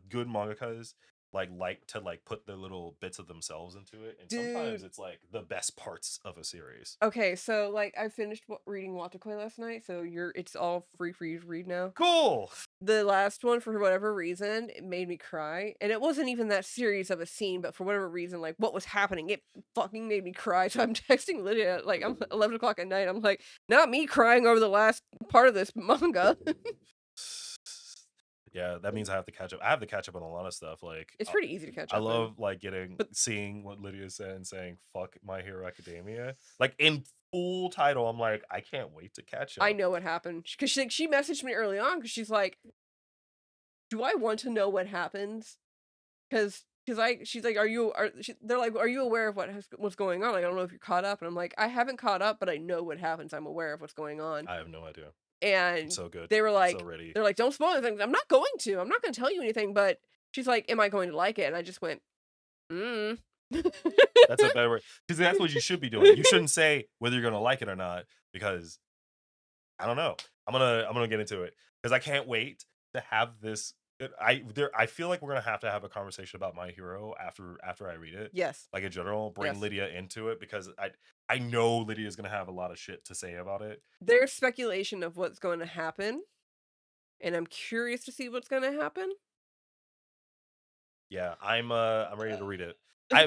good mangakas like to like put their little bits of themselves into it, and sometimes Dude. it's like the best parts of a series. Okay, so like I finished reading Watakoi last night, so it's all free for you to read now. Cool. The last one, for whatever reason, it made me cry, and it wasn't even that serious of a scene, but for whatever reason, like what was happening, it fucking made me cry. So I'm texting Lydia, like I'm 11 o'clock at night. I'm like, not me crying over the last part of this manga. Yeah, that means I have to catch up. I have to catch up on a lot of stuff. Like It's pretty easy to catch I up. love like seeing what Lydia said and saying "fuck My Hero Academia" like in full title. I'm like, I can't wait to catch up. I know what happened because she messaged me early on because she's like, "Do I want to know what happens?" Because she's like, they're like, "Are you aware of what's going on?" Like, I don't know if you're caught up, and I'm like, I haven't caught up, but I know what happens. I'm aware of what's going on. I have no idea. And So good. they were like, so ready. they're like, "Don't spoil anything." I'm not going to. I'm not going to tell you anything. But she's like, "Am I going to like it?" And I just went, That's a better word because that's what you should be doing. You shouldn't say whether you're gonna like it or not because I don't know. I'm gonna get into it because I can't wait to have this. I feel like we're gonna have a conversation about My Hero after I read it, Yes. like in general. Bring Yes. Lydia into it because I know Lydia's gonna have a lot of shit to say about it. There's speculation of what's going to happen, and I'm curious to see what's going to happen. Yeah, I'm ready to read it. I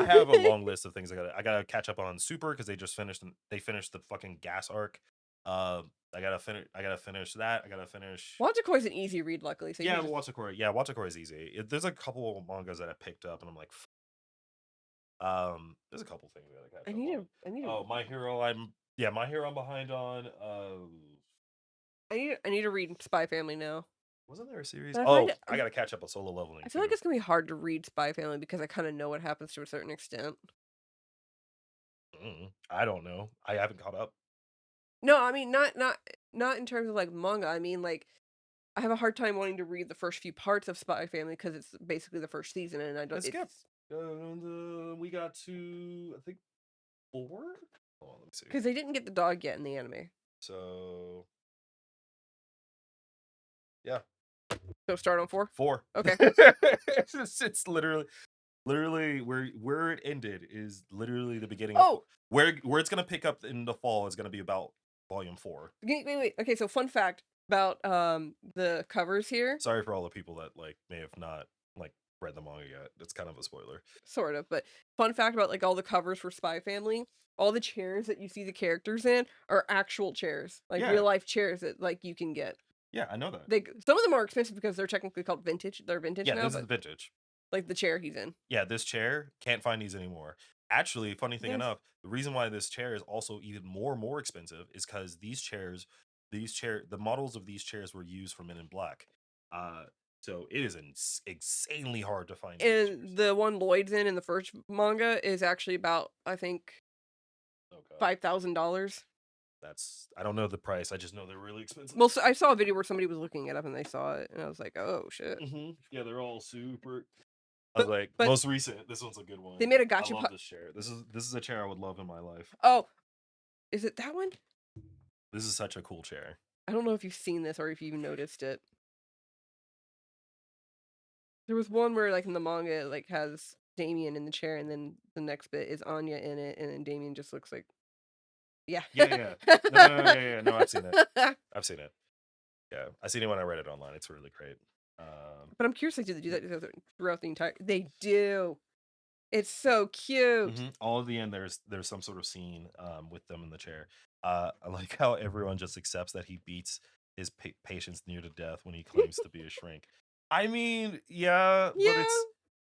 have a long list of things I gotta catch up on Super because they finished the fucking gas arc. I gotta finish that. I gotta finish. Watakoi an easy read, luckily. So you Yeah, can just, Watakoi. Yeah, Watakoi is easy. There's a couple of mangas that I picked up and I'm like, there's a couple things that I I catch up need on. to. I need to. Oh, My Hero. My Hero. I'm behind on. I need to read Spy Family now. Wasn't there a series? But I Oh, find it, I gotta catch up on Solo Leveling I feel too. like it's gonna be hard to read Spy Family because I kind of know what happens to a certain extent. I don't know. I haven't caught up. No, I mean not in terms of like manga. I mean like I have a hard time wanting to read the first few parts of Spy Family because it's basically the first season, and I don't. Let's skip. It's We got to I think 4. Hold on, let me see. because they didn't get the dog yet in the anime. So yeah, So start on 4. 4. Okay. It's literally where it ended is literally the beginning. Oh, where it's gonna pick up in the fall is gonna be about volume 4. wait. Okay, so fun fact about the covers here, Sorry for all the people that like may have not like read the manga yet. It's kind of a spoiler. sort of, but fun fact about like all the covers for Spy Family, all the chairs that you see the characters in are actual chairs, like Yeah. real life chairs that like you can get. Yeah, I know that. Some of them are expensive because they're technically called vintage. They're vintage Yeah, now, this is but vintage. like the chair he's in. Yeah, this chair can't find these anymore. Actually, funny thing Yes. enough, the reason why this chair is also even more expensive is because the models of these chairs were used for Men in Black. So it is insanely hard to find these chairs. And the one Lloyd's in the first manga is actually about, I think, Oh god, $5,000. I don't know the price. I just know they're really expensive. Well, I saw a video where somebody was looking it up and they saw it, and I was like, oh shit. Yeah, they're all super. I was like, but- most recent. This one's a good one. They made a I gacha. love this chair. This is a chair I would love in my life. Oh, is it that one? This is such a cool chair. I don't know if you've seen this or if you even noticed it. There was one where, like, in the manga, it, like, has Damien in the chair, and then the next bit is Anya in it, and then Damien just looks like, yeah. Yeah. No, I've seen it. I've seen it. Yeah, I seen it when I read it online. It's really great. But I'm curious, like, do they do that throughout the entire? They do. It's so cute. All of the end, there's some sort of scene with them in the chair. I like how everyone just accepts that he beats his patients near to death when he claims to be a shrink. I mean, yeah, but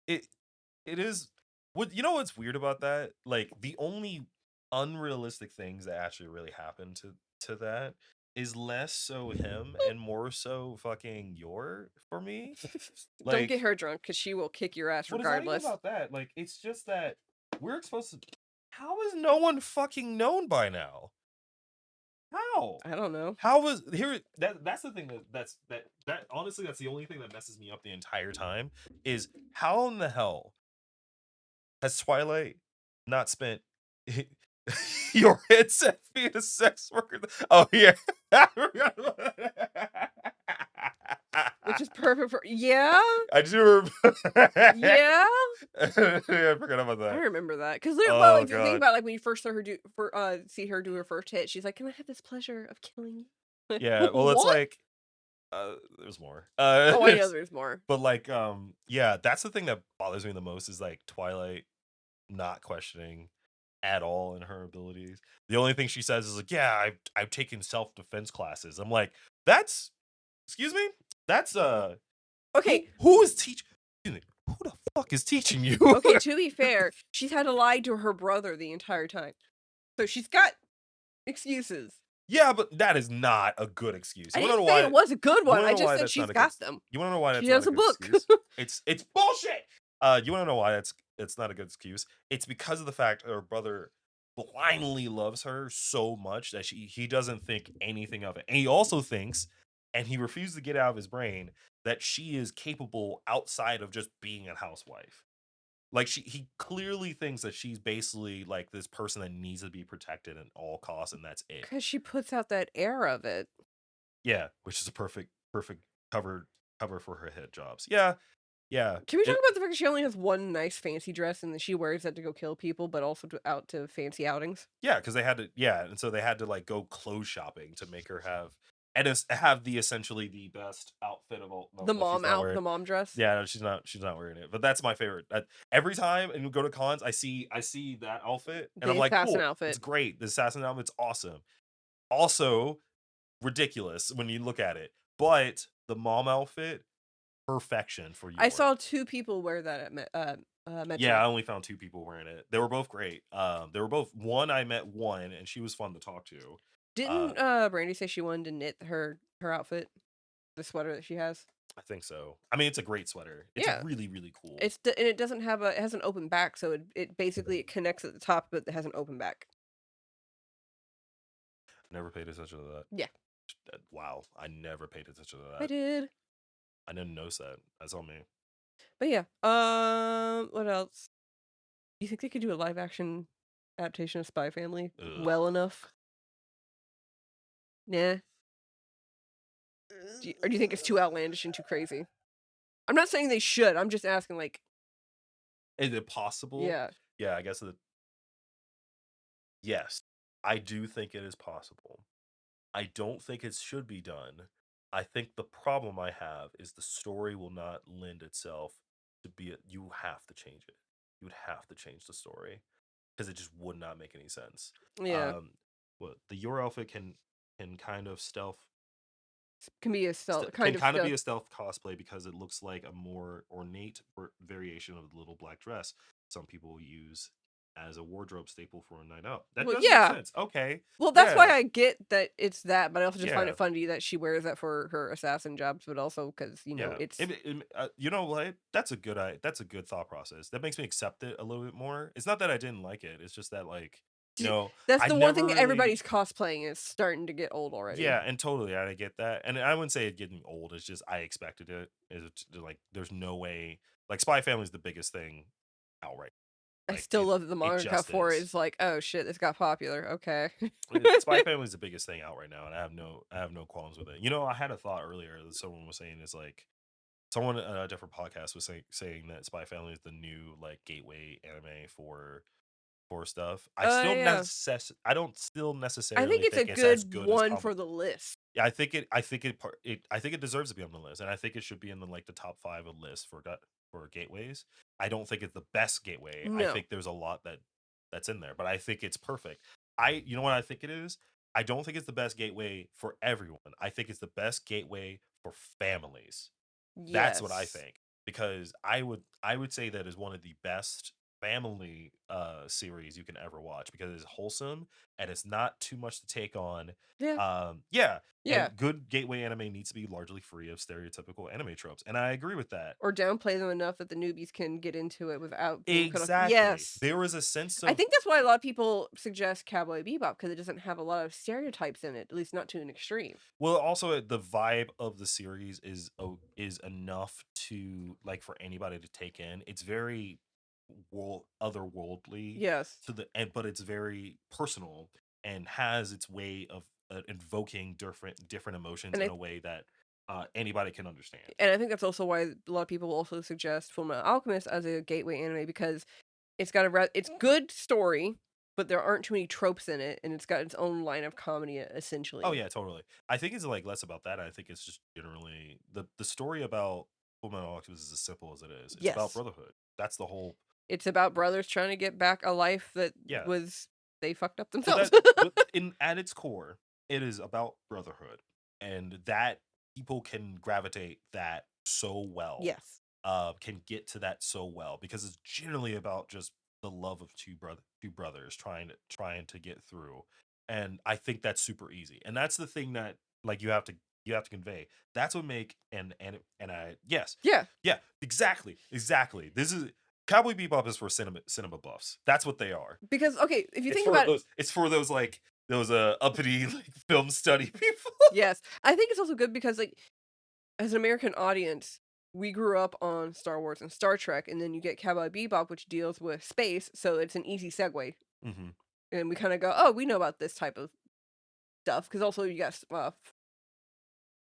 it is. What you know? What's weird about that? Like the only unrealistic things that actually really happen to that is less so him and more so fucking Yor for me. Don't get her drunk because she will kick your ass What regardless. is that about that? Like, it's just that we're supposed to. How is no one fucking known by now? How? I don't know. How is here? That's the thing that honestly that's the only thing that messes me up the entire time is how in the hell has Twilight not spent your headset being a sex worker? Oh yeah. Which is perfect for I do remember. yeah. I forgot about that. I remember that because Oh, if you think God. about like when you first saw her see her do her first hit, she's like, "Can I have this pleasure of killing you?" Yeah, well, it's What? like there's more. Oh, I know there's more. But like, yeah, that's the thing that bothers me the most is like Twilight not questioning at all in her abilities. The only thing she says is like, "Yeah, I've taken self-defense classes." I'm like, that's, excuse me, that's Okay, who is teaching? Who the fuck is teaching you? okay. To be fair, she's had to lie to her brother the entire time, so she's got excuses. Yeah, but that is not a good excuse. I You wanna didn't know say why? it was a good one. wanna I know just why said that's she's not a got good- them. You want to know why that's She not has a a good book. excuse? It's bullshit. You want to know why it's not a good excuse? It's because of the fact her brother blindly loves her so much that he doesn't think anything of it, and he also thinks, and he refuses to get out of his brain that she is capable outside of just being a housewife. Like he clearly thinks that she's basically like this person that needs to be protected at all costs, and that's it. Because she puts out that air of it. Yeah, which is a perfect cover for her hit jobs. Yeah, yeah. Can we talk about the fact that she only has one nice fancy dress and that she wears that to go kill people, but also out to fancy outings? Yeah, because they had to. Yeah, and so they had to like go clothes shopping to make her have have the essentially the best outfit of all. No, The she's mom not wearing. the mom dress. Yeah, no, she's not wearing it. But that's my favorite. Every time and we go to cons, I see that outfit, and I'm The like, assassin cool, outfit. it's great. The assassin outfit's awesome. Also ridiculous when you look at it, but the mom outfit, perfection for you. I saw 2 people wear that at Metro. Yeah, I only found 2 people wearing it. They were both great. They were both one. I met one, and she was fun to talk to. Didn't Brandy say she wanted to knit her outfit, the sweater that she has? I think so. I mean, it's a great sweater. It's Yeah. really, really cool. And it doesn't have it has an open back, so it basically it connects at the top, but it has an open back. Never paid attention to that. Yeah. Wow, I never paid attention to I that. did. I didn't notice that. That's on me. But yeah. What else? Do you think they could do a live action adaptation of Spy Family Ugh. well enough? Nah. Or do you think it's too outlandish and too crazy? I'm not saying they should. I'm just asking, like, Is it possible? yeah. Yeah, I guess yes. I do think it is possible. I don't think it should be done. I think the problem I have is the story will not lend itself to you have to change it. You would have to change the story because it just would not make any sense. Yeah. Well, the Your outfit can kind of stealth Can be a stealth kind of be a stealth cosplay because it looks like a more ornate variation of the little black dress some people use as a wardrobe staple for a night out. That does make sense. Okay. Well, that's why Yeah. I get that it's that, but I also just find Yeah. it funny that she wears that for her assassin jobs, but also because Yeah. it's you know what? That's a good thought process. That makes me accept it a little bit more. It's not that I didn't like it. It's just that like, you know, that's I the one never thing really- everybody's cosplaying is starting to get old already. Yeah, and totally, I get that, and I wouldn't say it getting old. It's just I expected it. Like, there's no way. Like, Spy Family is the biggest thing out right. I Like, still love that the manga just for it is. is like, oh shit, this got popular. Okay. Spy Family is the biggest thing out right now, and I have no qualms with it. You know, I had a thought earlier that someone was saying is like, someone on a different podcast was saying that Spy Family is the new like gateway anime for stuff. I don't still I necessarily think it's a as good as one for the list. Yeah, I think it deserves to be on the list, and I think it should be in the top 5 of list for gateways. I don't think it's the best gateway. I No. think there's a lot that's in there, but I think it's perfect. You know what I think it is? I don't think it's the best gateway for everyone. I think it's the best gateway for families. That's what I Yes. think, because I would say that is one of the best family series you can ever watch because it's wholesome and it's not too much to take on. Yeah. Yeah. Yeah. And good gateway anime needs to be largely free of stereotypical anime tropes, and I agree with that. Or downplay them enough that the newbies can get into it without being cut off. Exactly. Yes. There was a sense of I think that's why a lot of people suggest Cowboy Bebop, because it doesn't have a lot of stereotypes in it, at least not to an extreme. well, also the vibe of the series is enough to like for anybody to take in. It's very otherworldly. Yes. But it's very personal and has its way of invoking different emotions And in a way that anybody can understand. And I think that's also why a lot of people also suggest Fullmetal Alchemist as a gateway anime, because it's got it's good story, but there aren't too many tropes in it, and it's got its own line of comedy essentially. Oh yeah, totally. I think it's like less about that. I think it's just generally the story about Fullmetal Alchemist is as simple as it is. It's about Yes. brotherhood. That's the whole. It's about brothers trying to get back a life that Yeah. they fucked up So themselves. at its core, it is about brotherhood, and that people can gravitate that so well. Yes. Can get to that so well because it's generally about just the love of two brothers trying to get through, and I think that's super easy, and that's the thing that like you have to convey. That's what make and I yes Yeah. yeah exactly. This is Cowboy Bebop is for cinema buffs. That's what they are. Because okay, if you It's think for about those, it's for those like those uppity like film study people. yes, I think it's also good because like as an American audience, we grew up on Star Wars and Star Trek, and then you get Cowboy Bebop, which deals with space, so it's an easy segue. Hmm. And we kind of go, oh, we know about this type of stuff, because also you got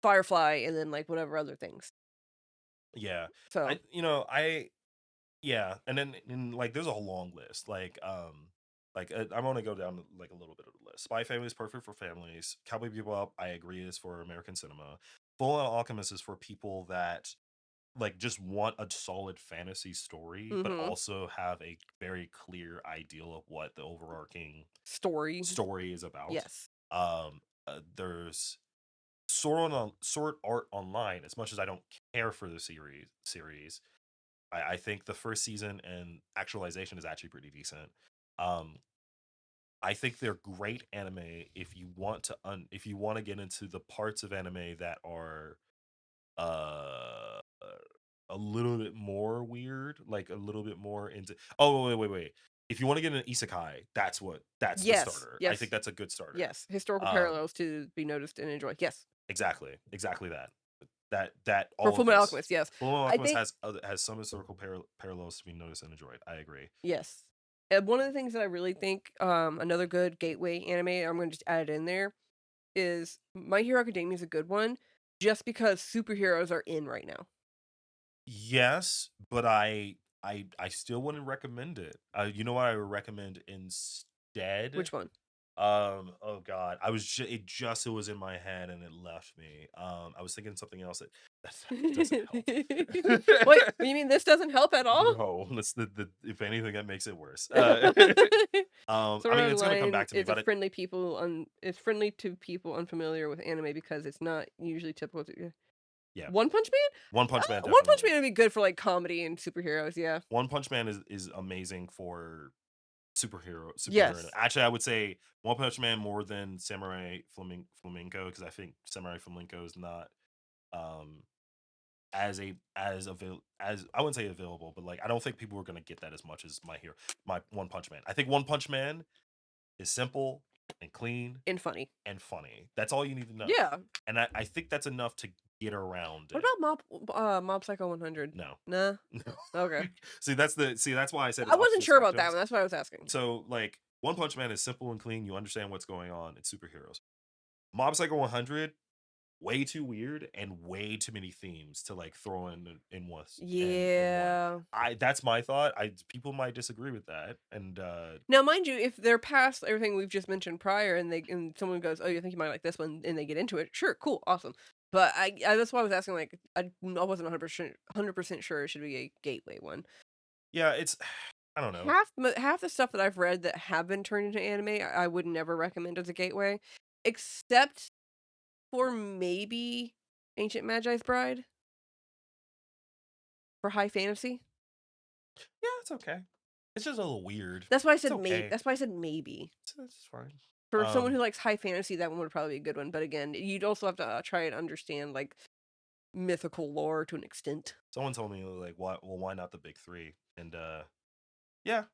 Firefly, and then like whatever other things. Yeah. So Yeah, and then like there's a whole long list. I'm gonna go down like a little bit of the list. Spy Family is perfect for families. Cowboy Bebop, I agree, is for American cinema. Full Metal Alchemist is for people that like just want a solid fantasy story, but mm-hmm. also have a very clear ideal of what the overarching Story. story is about. Yes. There's Sword Art Online. As much as I don't care for the series, I think the first season and Actualization is actually pretty decent. Um, I think they're great anime if you want to if you want to get into the parts of anime that are uh a little bit more weird, like a little bit more into. Oh, wait. If you want to get an isekai, that's the Yes. starter. I Yes. think that's a good starter. Yes. Historical Um, parallels to be noticed and enjoyed. Yes. exactly that For all of Fullmetal this. Alchemist, yes. Fullmetal I Alchemist think has some historical parallels to be noticed and enjoyed. I agree. yes. And one of the things that I really think another good gateway anime, I'm going to just add it in there, is My Hero Academia is a good one just because superheroes are in right now. Yes, but I still wouldn't recommend it. You know what I would recommend instead? Which one? Oh God, I was it was in my head and it left me. I was thinking something else that doesn't help. Wait, you mean this doesn't help at all? No, that's the if anything that makes it worse. Sword I mean, Art it's gonna come Online back to me, is a but it's friendly to people unfamiliar with anime because it's not usually typical. yeah, One Punch Man? One Punch Man One Punch definitely. Man would be good for like comedy and superheroes. Yeah. One Punch Man is amazing for superhero. Yes. Actually, I would say One Punch Man more than Samurai Flamenco, because I think Samurai Flamenco is not um as I wouldn't say available, but like I don't think people are gonna get that as much as my One Punch Man. I think One Punch Man is simple and clean And funny. and funny. That's all you need to know. Yeah. And I think that's enough to get around What it. about Mob Psycho 100? No. Nah. No. Okay. See, that's why I said I it's wasn't opposite sure about that spectrums. one. That's why I was asking. So like One Punch Man is simple and clean. You understand what's going on. It's superheroes. Mob Psycho 100, way too weird and way too many themes to like throw in one. Yeah. That's my thought. People might disagree with that, and Now, mind you, if they're past everything we've just mentioned prior, and someone goes, "Oh, you think you might like this one," and they get into it, sure, cool, awesome. But that's why I was asking. Like, I wasn't 100% sure it should be a gateway one. yeah, it's I don't know. Half the stuff that I've read that have been turned into anime, I would never recommend as a gateway, except for maybe Ancient Magi's Bride for high fantasy. Yeah, it's okay. It's just a little weird. That's why I It's said maybe. okay. That's why I said maybe. It's fine. For someone who likes high fantasy, that one would probably be a good one. But again, you'd also have to try and understand like mythical lore to an extent. Someone told me like, why not the big three? And yeah,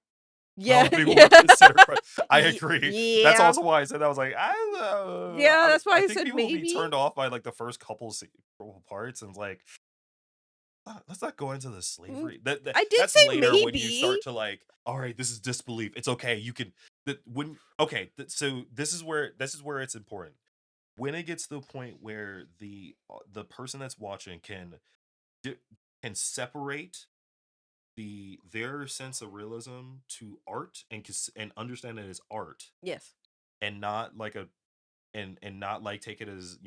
Yeah, people yeah. would consider. I agree. Yeah. That's also why I said that. I was like, Yeah, that's why I think said people will be maybe. turned off by like the first couple parts, and like, let's not go into the slavery. I did That's say later when you maybe. start to like, all right, this is disbelief. It's okay. You can so this is where it's important. When it gets to the point where the person that's watching can separate their sense of realism to art and understand it as art, Yes. and not like and not like take it as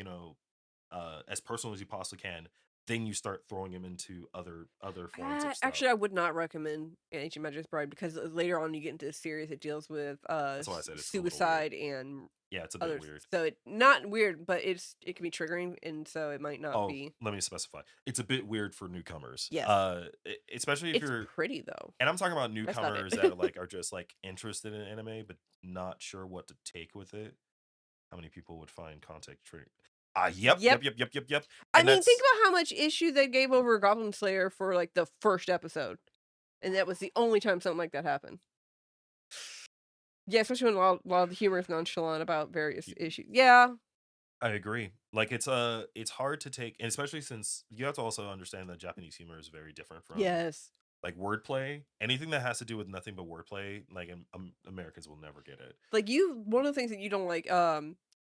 as personal as you possibly can, then you start throwing him into other forms of stuff. Actually, I would not recommend Ancient Magi's Bride because later on you get into a series that deals with That's why I said it's suicide and yeah, it's a bit others. weird. So not weird, but it can be triggering, and so it might not be. Let me specify. It's a bit weird for newcomers. Yes. Especially if it's you're pretty though. and I'm talking about That's not newcomers it. that like are just like interested in anime but not sure what to take with it. How many people would find contact trick? Yep. I mean, think about how much issue they gave over Goblin Slayer for like the first episode, and that was the only time something like that happened. Yeah, especially when while the humor is nonchalant about various issues. Yeah. I agree. Like it's hard to take, and especially since you have to also understand that Japanese humor is very different from Yes. like wordplay. Anything that has to do with nothing but wordplay, like Americans will never get it. Like one of the things that you don't like,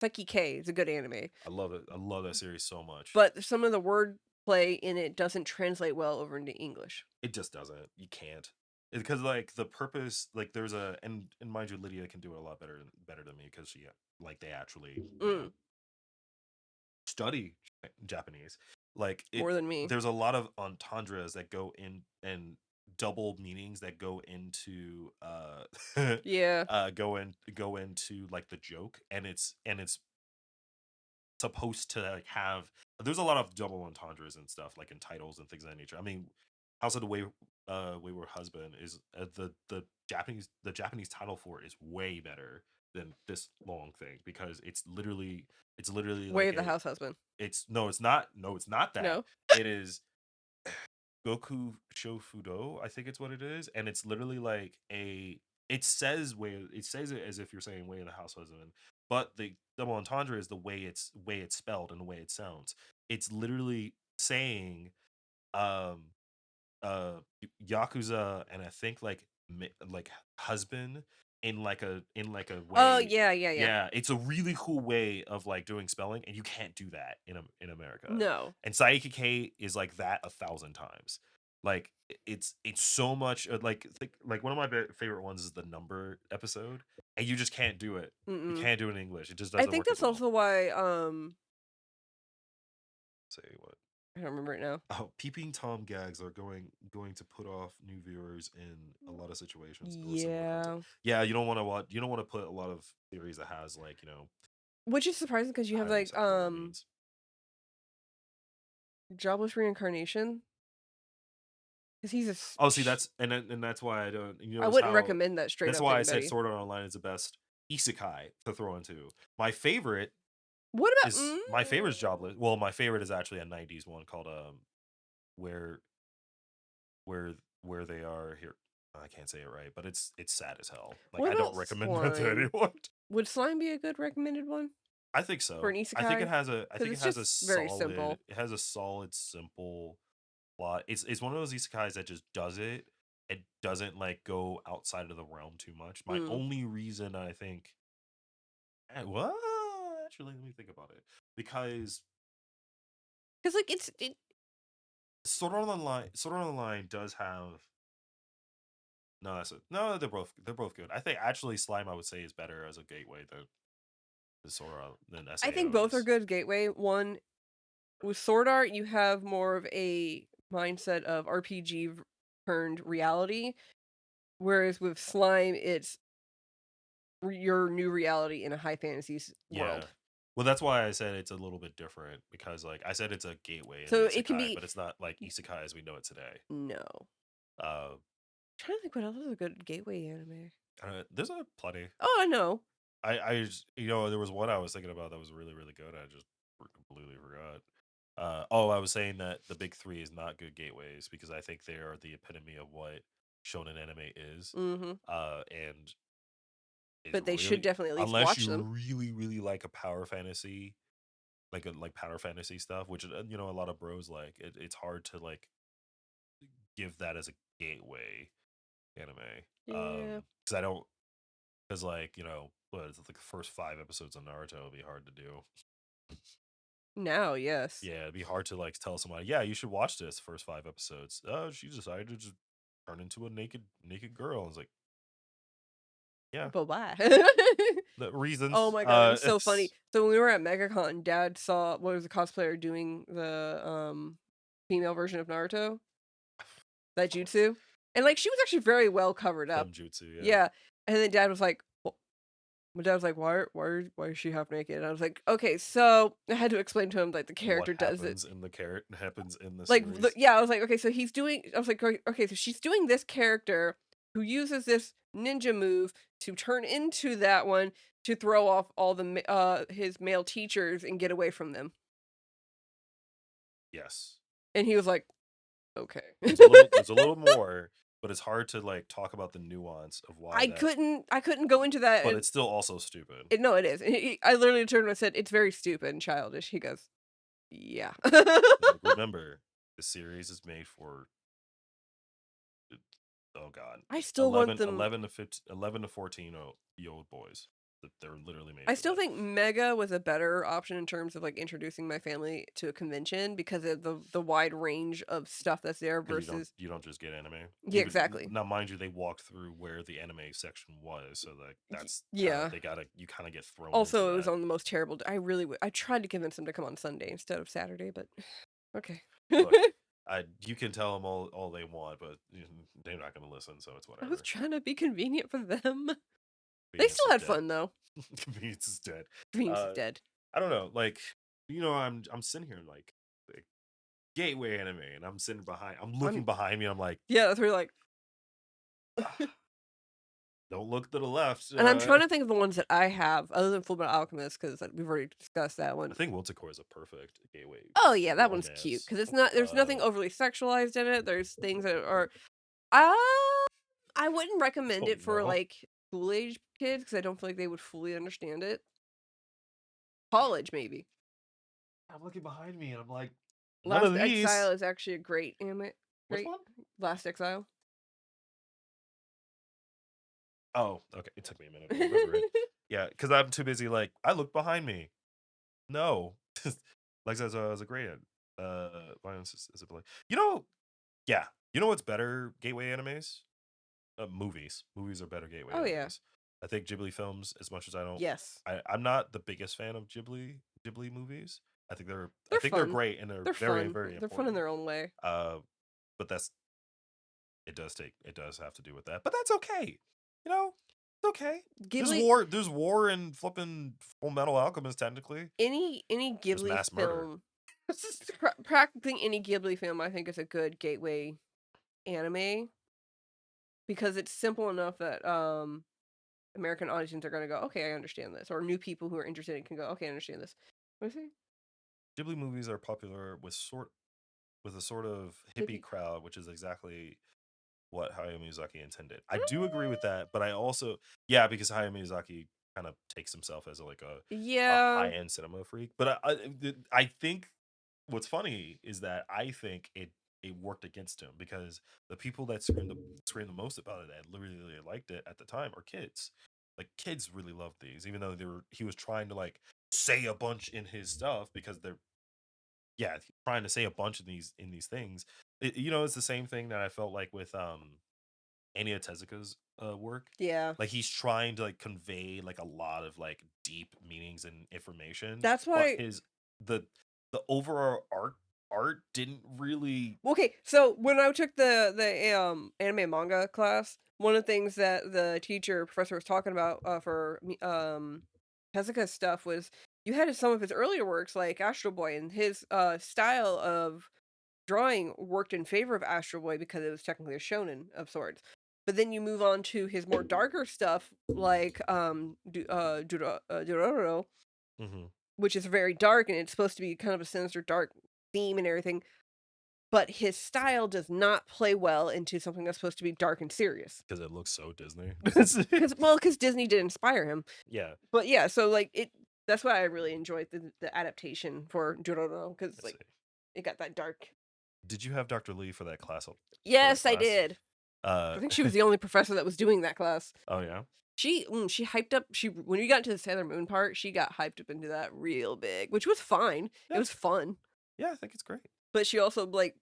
Seki K is a good anime, I love it. I love that series so much. but some of the word play in it doesn't translate well over into English. It just doesn't. You can't. Because like the purpose, like there's a and mind you, Lydia can do it a lot better than me because she like they actually Mm, study Japanese. Like more than me. there's a lot of entendres that go in and double meanings that go into Yeah. go into like the joke, and it's supposed to like have, there's a lot of double entendres and stuff like in titles and things of that nature. I mean, House of the Wayward Husband is the Japanese title for it is way better than this long thing because it's literally Way like of the House Husband. it's not that. No. It is Goku Shofudo, I think it's what it is, and it's literally like it says it as if you're saying way of the house husband, but the double entendre is the way it's spelled and the way it sounds. It's literally saying um yakuza, and I think like like husband in like a Oh, way. yeah, yeah, yeah. Yeah, it's a really cool way of like doing spelling, and you can't do that in America. No. And Saiki K is like that 1,000 times. Like it's so much like one of my favorite ones is the number episode, and you just can't do it. You Mm-mm. can't do it in English. It just I doesn't think work as that's well. also why, Say what? I don't remember it now. Oh, peeping tom gags are going to put off new viewers in a lot of situations with similar content. Yeah. Yeah, you don't want to watch. You don't want to put a lot of theories that has like Which is surprising because you have highly like, sexual means. Jobless Reincarnation. Because he's Oh, see, and that's why I don't. You I notice wouldn't how recommend that straight that's up to why I said anybody. Sword Art Online is the best isekai to throw into. My favorite What about my favorite is Jobless. Well, my favorite is actually a '90s one called where where they are here. I can't say it right, but it's sad as hell. Like what I don't about recommend that to Slime? anyone. Would Slime be a good recommended one I think for so. an I think it isekai? has a I Because think it it's has a just very solid simple. it has a solid simple plot. It's one of those isekais that just does it. It doesn't like go outside of the realm too much. My Mm. only reason I think what actually let me think about it. Because Because like Sword Art Online does have no, that's it. No, they're both good. I think actually Slime I would say is better as a gateway than Sword Art than I think SAO both are is. good gateway. One with Sword Art, you have more of a mindset of RPG turned reality, whereas with Slime, it's your new reality in a high fantasy Yeah. world. Well, that's why I said it's a little bit different because like I said it's a gateway in So the it can isekai, be but it's not like isekai as we know it today. no. Uh, Trying to think what else is a good gateway anime. there's a plenty. Oh, I know. I just, there was one I was thinking about that was really really good. I just completely forgot. I was saying that the big three is not good gateways because I think they are the epitome of what shonen anime is. Mm-hmm. And is But they should really, definitely at least unless watch you them. really really like a power fantasy, like power fantasy stuff, which a lot of bros like. It's hard to like give that as a gateway anime. Yeah. Because I don't, because like what is it, like the first 5 episodes of Naruto would be hard to do. Now, yes. Yeah, it'd be hard to like tell somebody, yeah, you should watch this first 5 episodes. Oh, she decided to just turn into a naked girl. It's like, yeah, But why? the reasons. Oh my god, it was so funny. So when we were at MegaCon, Dad saw what was a cosplayer doing the female version of Naruto, that jutsu, and like she was actually very well covered up. Jutsu, yeah. Yeah, and then Dad was like, my dad was like, why is she half naked? And I was like, okay, so I had to explain to him like the character what does it. happens in the Like series. yeah, I was like, okay, so he's doing. I was like, okay, so she's doing this character who uses this ninja move to turn into that one to throw off all the his male teachers and get away from them. Yes. And he was like, okay. There's a little more. but it's hard to like talk about the nuance of why I that. couldn't go into that. But it's still also stupid. No, it is. I literally turned and said, "It's very stupid and childish." He goes, "Yeah." Like, remember, the series is made for oh god, I still want 11, them. 11 to 15, 11 to 14-year-old boys. They're literally made I for still that. think Mega was a better option in terms of like introducing my family to a convention because of the wide range of stuff that's there 'Cause versus you don't just get anime. yeah, exactly. Now, mind you, they walked through where the anime section was, so like that's kind of Yeah. you kind of get thrown into Also, it was that. on the most terrible. I tried to convince them to come on Sunday instead of Saturday, but okay. Look, you can tell them all they want, but they're not going to listen, so it's I was whatever. trying to be convenient for them. They Convenience still is had dead. fun though. Convenience is dead. Convenience is dead. I don't know, like I'm sitting here like gateway anime, and I'm sitting behind. I'm looking behind me. I'm like, Yeah, that's where you're like. don't look to the left. And I'm trying to think of the ones that I have other than Fullmetal Alchemist because we've already discussed that one. I think Wiltacore is a perfect gateway. Oh yeah, that one's cute because it's not. There's nothing overly sexualized in it. There's things that are. I wouldn't recommend it for like school age kids because I don't feel like they would fully understand it. College maybe. I'm looking behind me and I'm like, Last Exile is actually a great anime. Which one? Last Exile. Oh, okay. It took me a minute to remember it. Yeah, because I'm too busy. Like, I look behind me. No, like that's a great violence is a play. Yeah. You know what's better gateway animes? Movies. Movies are better gateway. Oh animes. yeah. I think Ghibli films, as much as I don't. Yes. I'm not the biggest fan of Ghibli movies. I think they're fun. great and they're very fun. very They're important. fun in their own way. But it does have to do with that. But that's okay. It's okay. Ghibli, there's war in flipping Full Metal Alchemist technically. Any Ghibli mass film. Practically any Ghibli film I think is a good gateway anime because it's simple enough that American audiences are going to go, okay, I understand this, or new people who are interested in can go, okay, I understand this. What is it? Ghibli movies are popular with a sort of hippie crowd, which is exactly what Hayao Miyazaki intended. I do agree with that, but I also because Hayao Miyazaki kind of takes himself as a high-end cinema freak. But I think what's funny is that I think it worked against him because the people that screamed the most about it and really, really liked it at the time are kids. Like kids really loved these, even though he was trying to like say a bunch in his stuff because they're trying to say a bunch in these things. It's the same thing that I felt like with Anya Tezuka's work. Yeah. Like he's trying to like convey like a lot of like deep meanings and information. That's why the overall art didn't really. Okay, so when I took the anime manga class, one of the things that the professor was talking about for Tezuka's stuff was you had some of his earlier works like Astro Boy, and his style of drawing worked in favor of Astro Boy because it was technically a shonen of sorts. But then you move on to his more darker stuff like Dororo, which is very dark and it's supposed to be kind of a sinister dark theme and everything. But his style does not play well into something that's supposed to be dark and serious. Because it looks so Disney. Because Disney did inspire him. Yeah. But yeah, so like that's why I really enjoyed the adaptation for Dororo because like it got that dark. Did you have Dr. Lee for that class? Yes, I did. I think she was the only professor that was doing that class. Oh yeah. She hyped up. When we got into the Sailor Moon part, she got hyped up into that real big, which was fine. Yeah. It was fun. Yeah, I think it's great. But she also like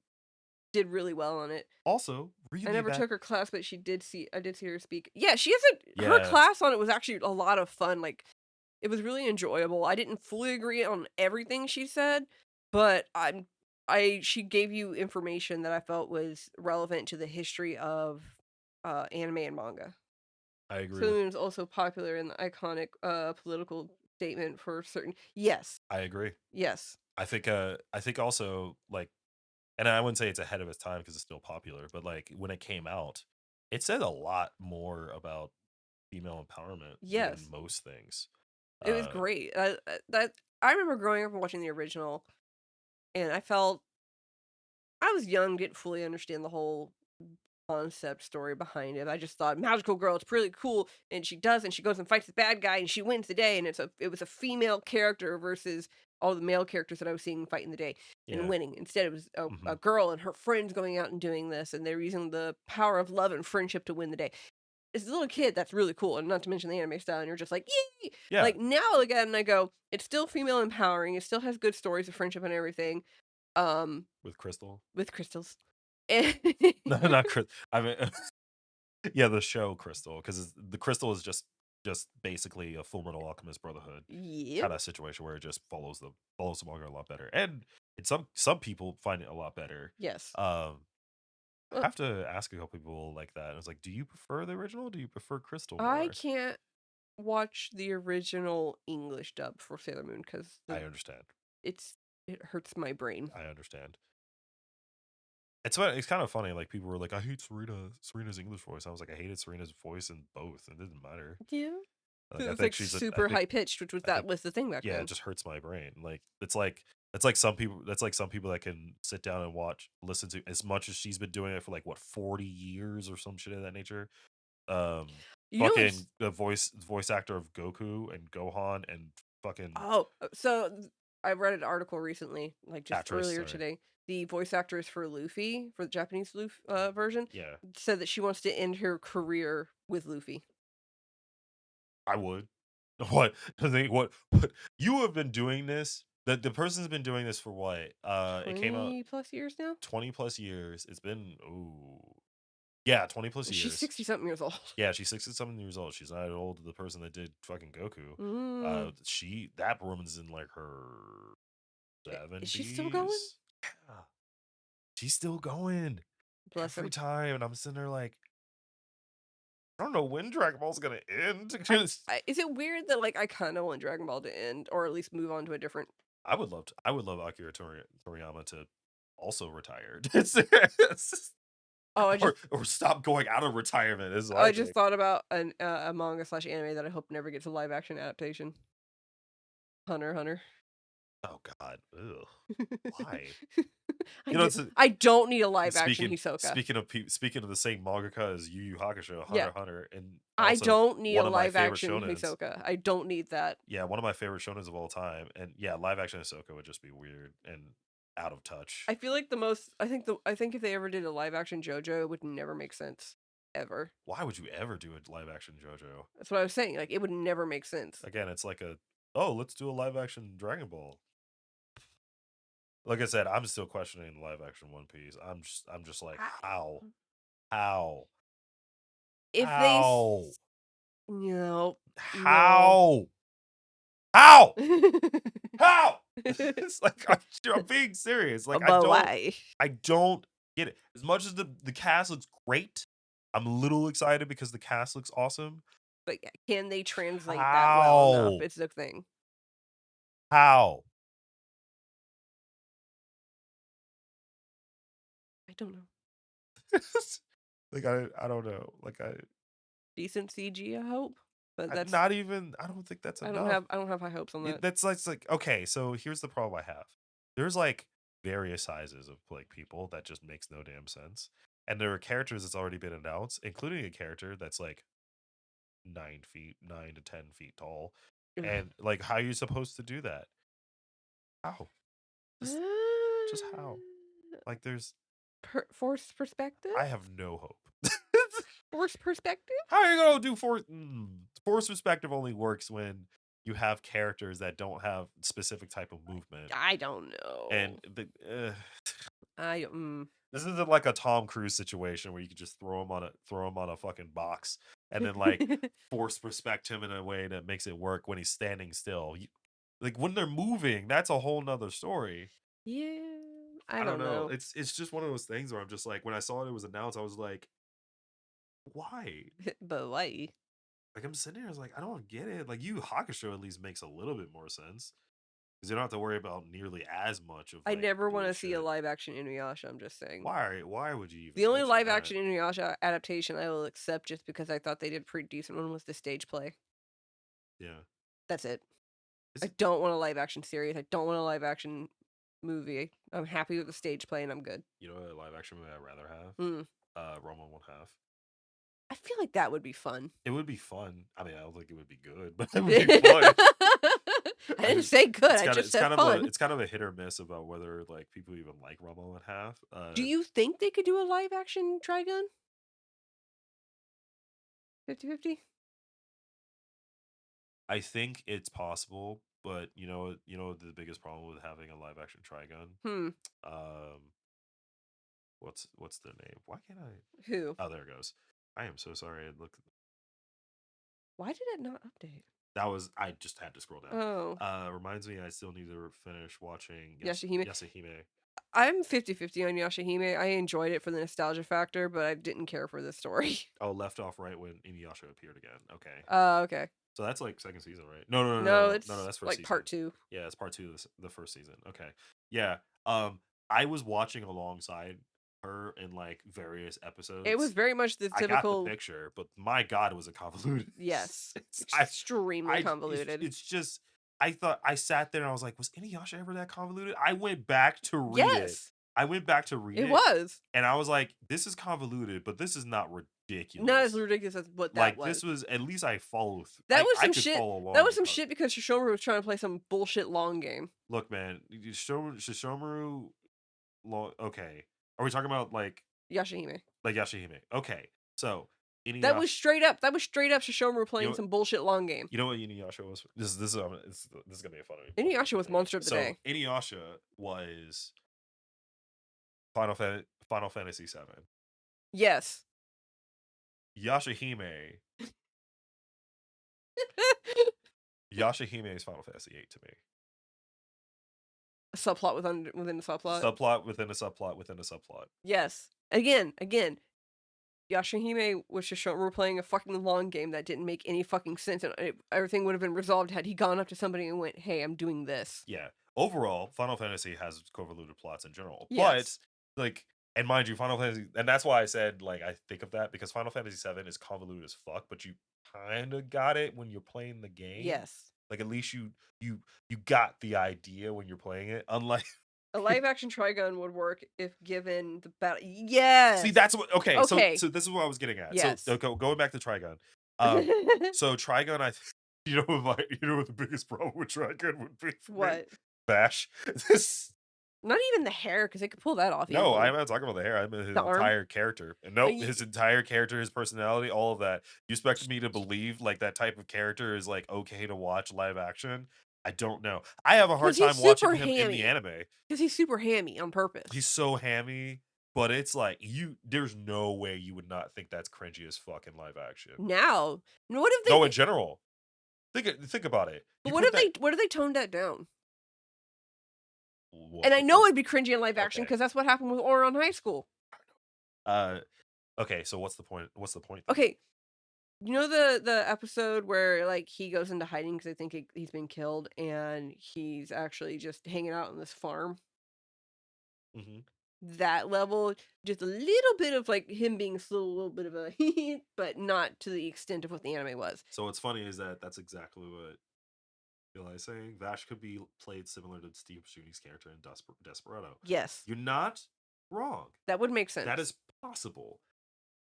did really well on it. Also, really I never took her class, but I did see her speak. Yeah, her class on it was actually a lot of fun. Like it was really enjoyable. I didn't fully agree on everything she said, but she gave you information that I felt was relevant to the history of anime and manga. I agree. Sailor Moon is also popular in the iconic political statement for certain. Yes, I agree. Yes, I think also like, and I wouldn't say it's ahead of its time because it's still popular, but like when it came out, it said a lot more about female empowerment than most things. It was great. I remember growing up and watching the original, and I felt I was young, didn't fully understand the whole concept story behind it. I just thought magical girl, it's pretty cool, and she does, and she goes and fights the bad guy, and she wins the day, and it was a female character versus all the male characters that I was seeing fighting the day and Yeah. winning. Instead, it was Hmm. a girl and her friends going out and doing this, and they're using the power of love and friendship to win the day. As a little kid, that's really cool, and not to mention the anime style, and you're just like, yay! Yeah. Like now, I look at it and I go, it's still female empowering. It still has good stories of friendship and everything. Um, With Crystal. with crystals. And No, not Crystal. I mean, yeah, the show Crystal, because the Crystal is just basically a Full Metal Alchemist Brotherhood Yep. kind of situation where it just follows the manga a lot better, and some people find it a lot better. Yes. Um, I Well, have to ask a couple people like that. And it's like, do you prefer the original? Or do you prefer Crystal I more? can't watch the original English dub for Sailor Moon because I understand. it hurts my brain. I understand. It's kind of funny. Like people were like, I hate Serena's English voice. I was like, I hated Serena's voice in both. It didn't matter. Yeah. Like It I was think like she's super high pitched, which was I think was the thing back yeah, it then. just hurts my brain. Like it's like some people that can sit down and listen to as much as she's been doing it for like what 40 years or some shit of that nature. You know Fucking what's the voice actor of Goku and Gohan and fucking I read an article recently, like just actress. earlier Sorry. today. The voice actress for Luffy, for the Japanese Luffy version, Yeah, said that she wants to end her career with Luffy. I would. What? What? You have been doing this. The person's been doing this for what? It came out 20 plus years now? 20 plus years. It's been yeah, 20 plus She's years. 60 something years old. Yeah, she's 60-something years old. She's not as old as the person that did fucking Goku. Mm. That woman's in like her Is 70s. she still going? Yeah, she's still going Bless every her. time, and I'm sitting there like, I don't know when Dragon Ball's gonna end. Is it weird that like I kind of want Dragon Ball to end, or at least move on to a different? I would love Akira Toriyama to also retire. Oh, or stop going out of retirement. Is what I just thought about a manga / anime that I hope never gets a live action adaptation. Hunter x Hunter. Oh God, ugh. Why? I, You know, I don't need a live action Hisoka. Speaking of the same mangaka as Yu Yu Hakusho, Hunter Yeah. x Hunter, and I also don't need one a of my live favorite action shonens. Hisoka. I don't need that. Yeah, one of my favorite shonens of all time, and yeah, live action Hisoka would just be weird and out of touch. I feel like I think if they ever did a live action JoJo, it would never make sense. Ever. Why would you ever do a live action JoJo? That's what I was saying. Like it would never make sense. Again, it's like let's do a live action Dragon Ball. Like I said, I'm still questioning the live action One Piece. I'm just like, how? If How? they no. How? How? How? It's like I'm being serious. Like But why? I don't get it. As much as the cast looks great, I'm a little excited because the cast looks awesome. But can they translate that well enough? How? It's the thing. How? I don't know. Like I don't know. Like Decent CG, I hope. But that's not even. I don't think that's enough. I don't have high hopes on that. That's like okay. So here's the problem I have. There's like various sizes of like people that just makes no damn sense, and there are characters that's already been announced, including a character that's like 9 to 10 feet tall, and like how are you supposed to do that? How? Just how? Like there's forced perspective? I have no hope. Forced perspective? How are you gonna do forced perspective? Only works when you have characters that don't have specific type of movement. I don't know. And this isn't like a Tom Cruise situation where you can just throw him on a fucking box and then like force perspect him in a way that makes it work when he's standing still. Like when they're moving, that's a whole nother story. Yeah, I don't know. It's just one of those things where I'm just like, when I saw it was announced, I was like, why? But why? Like I'm sitting here, I was like, I don't get it. Like Yu Hakusho at least makes a little bit more sense because you don't have to worry about nearly as much of. I Like, never want to see a live action Inuyasha. I'm just saying. Why? Why would you even? The only live action Inuyasha adaptation I will accept, just because I thought they did a pretty decent one, was the stage play. Yeah, that's it. I don't want a live action series. I don't want a live action movie. I'm happy with the stage play, and I'm good. You know what live action movie I'd rather have? Roma 100. half. I feel like that would be fun. It would be fun. I mean, I don't think it would be good, but it would be fun. I didn't say good. I just said fun. It's kind of a hit or miss about whether like people even like Rumble in half. Do you think they could do a live action Trigun? 50-50? I think it's possible, but you know the biggest problem with having a live action Trigun. What's their name? Why can't I? Who? Oh, there it goes. I am so sorry. Why did it not update? I just had to scroll down. Oh. Reminds me, I still need to finish watching Yashahime. Yashahime. I'm 50-50 on Yashahime. I enjoyed it for the nostalgia factor, but I didn't care for the story. Oh, left off right when Inuyasha appeared again. Okay. Okay. So that's like second season, right? No, It's that's first like season. part 2. Yeah, it's part 2 of the first season. Okay. Yeah. I was watching alongside her in like various episodes. It was very much the typical. I got the picture, but my God, it was convoluted. Yes, extremely convoluted. It's just I sat there and I was like, was Inuyasha ever that convoluted? I went back to read it. I went back to read it. It was, and I was like, this is convoluted, but this is not ridiculous. Not as ridiculous as what that was. This was at least I follow. That was some shit. That was some shit because Shishomaru was trying to play some bullshit long game. Look, man, Shishomaru. Okay, are we talking about like Yashahime? Like Yashahime. Okay, so Inuyasha, that was straight up Shishomaru playing some bullshit long game. You know what Inuyasha was? This is gonna be a fun one. Inuyasha was Monster of the Day. Inuyasha was Final Fantasy VII. Yes. Yashahime. Yashahime is Final Fantasy VIII to me. A subplot within a subplot. Subplot within a subplot within a subplot. Yes. Again. Yashahime was Shishomaru playing a fucking long game that didn't make any fucking sense, and everything would have been resolved had he gone up to somebody and went, "Hey, I'm doing this." Yeah. Overall, Final Fantasy has convoluted plots in general, yes. But like, and mind you, Final Fantasy, and that's why I said like I think of that because Final Fantasy VII is convoluted as fuck, but you kind of got it when you're playing the game. Yes. Like at least you got the idea when you're playing it, unlike. A live action Trigun would work if given the battle. Yes. See, that's what. Okay. So this is what I was getting at. Yes. So going back to Trigun. So Trigun, you know what the biggest problem with Trigun would be? What? Bash. Not even the hair, because they could pull that off. No, I'm not talking about the hair. I mean his entire arm? character. And no, his entire character, his personality, all of that. You expect me to believe like that type of character is like okay to watch live action? I don't know. I have a hard time watching him in the anime. Because he's super hammy on purpose. He's so hammy, but it's like there's no way you would not think that's cringy as fuck in live action. Now, what if they? No, in general. Think about it. But what if they toned that down? And I know it'd be cringy in live action because that's what happened with Ouran High School. Okay, so what's the point? Okay. You know the episode where like he goes into hiding because I think he's been killed and he's actually just hanging out on this farm. Mm-hmm. That level, just a little bit of like him being still a little bit of a but not to the extent of what the anime was. So what's funny is that's exactly what Eli's saying. Vash could be played similar to Steve Buscemi's character in Desperado. Yes, you're not wrong. That would make sense. That is possible.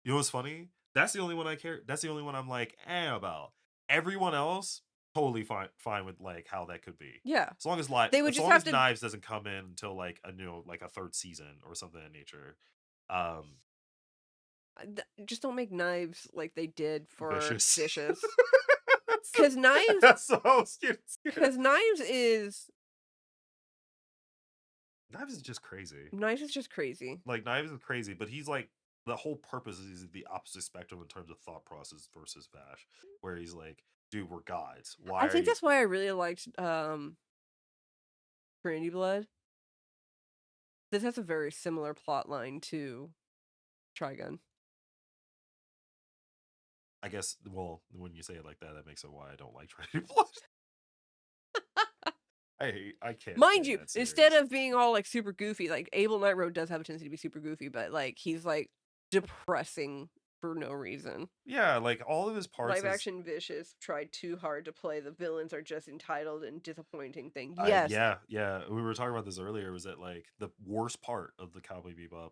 You know what's funny? That's the only one I care. That's the only one I'm like about. Everyone else, totally fine with like how that could be. Yeah, as long as Knives doesn't come in until like a third season or something of nature. Just don't make Knives like they did for Vicious. Because Knives. That's what I was getting. Because Knives is just crazy. Knives is just crazy. Like Knives is crazy, but he's like. The whole purpose is the opposite spectrum in terms of thought process versus Vash, where he's like, dude, we're gods. Why? I think that's why I really liked Trinity Blood. This has a very similar plot line to Trigun. I guess, well, when you say it like that, that makes it why I don't like Trinity Blood. I can't. Mind you, instead of being all like super goofy, like Abel Night Road does have a tendency to be super goofy, but like he's like depressing for no reason. Yeah, like all of his parts. Live action Vicious tried too hard to play the villains are just entitled and disappointing thing. Yes. Yeah. We were talking about this earlier. Was that like the worst part of the Cowboy Bebop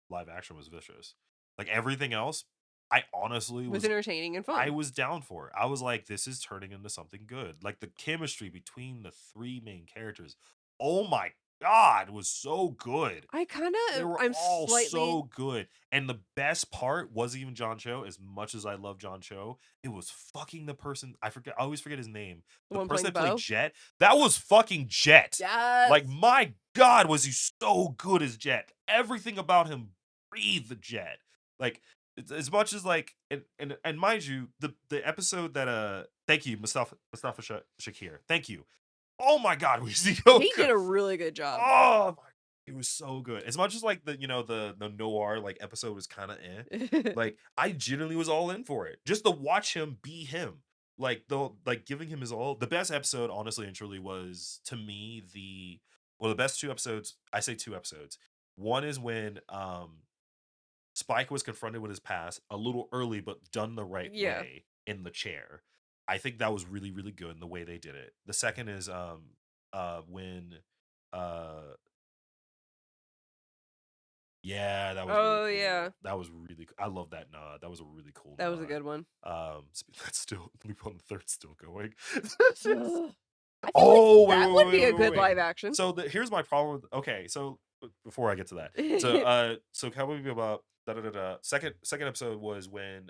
live action was Vicious? Like everything else, I honestly Was was entertaining and I fun. was down for it. I was like, this is turning into something good. Like the chemistry between the three main characters. Oh my god, was so good. They were I'm all slightly so good. And the best part wasn't even John Cho. As much as I love John Cho, it was fucking the person. I always forget his name. the The one person playing that played Bo. Jet. That was fucking Jet. Yes. Like my god, was he so good as Jet? Everything about him breathed Jet. Like as much as like and mind you, the episode that thank you Mustafa Shakir. Thank you. Oh my god, was he so He good? did a really good job. Oh my, it was so good. As much as like the noir like episode was kind of like I genuinely was all in for it. Just to watch him be him. Like giving him his all. The best episode, honestly and truly, was to me the best two episodes. I say two episodes. One is when Spike was confronted with his past a little early, but done the right Yeah. way in the chair. I think that was really, really good in the way they did it. The second is when uh yeah, that was really Oh yeah, cool. That was really I love that nod. That was a really cool that was a nod. good one. That's still Lupin the Third's still going. I feel like Oh, wait, that wait, would wait, be wait, a wait, good wait. live action. So here's my problem with okay, so before I get to that. So Cowboy Bebop da da da da. Second episode was when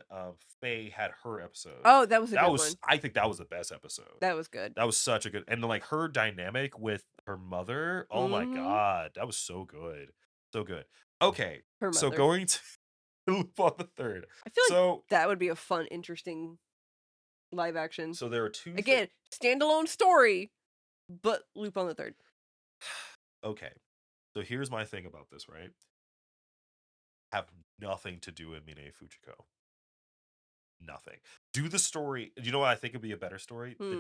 Faye had her episode. Oh, that was a That good was one. I think that was the best episode. That was good. That was such a good and like her dynamic with her mother. Oh my Mhm. god, that was so good. So good. Okay. Her So mother. going to Lupin the Third. I feel like So that would be a fun, interesting live action. so there are two Again, standalone story, but Lupin the Third. okay. So here's my thing about this, right? Have nothing to do with Mine Fujiko. Nothing. Do the story. You know what I think would be a better story? Hmm. The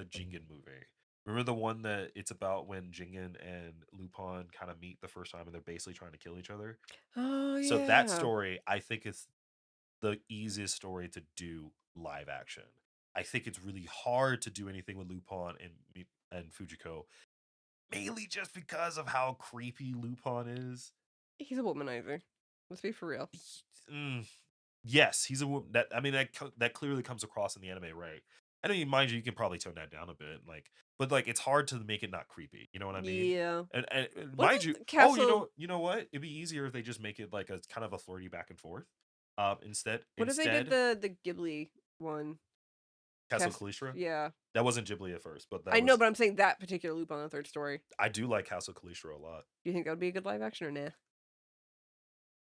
Jingen movie. Remember the one that it's about when Jingen and Lupin kind of meet the first time and they're basically trying to kill each other? Oh So that yeah. story, I think, is the easiest story to do live action. I think it's really hard to do anything with Lupin and Fujiko, mainly just because of how creepy Lupin is. He's a womanizer. Let's be for real. Yes, he's a that. I mean, that clearly comes across in the anime, right? I mean, mind you, you can probably tone that down a bit, like, but like, it's hard to make it not creepy. You know what I mean? Yeah. And What mind if you, the oh, castle? you know what? It'd be easier if they just make it like a kind of a flirty back and forth. What if they did the Ghibli one? Castle Kalishra. Yeah. That wasn't Ghibli at first, but that I know, was. but I'm saying that particular Lupin the Third story. I do like Castle Kalishra a lot. Do you think that would be a good live action or nah?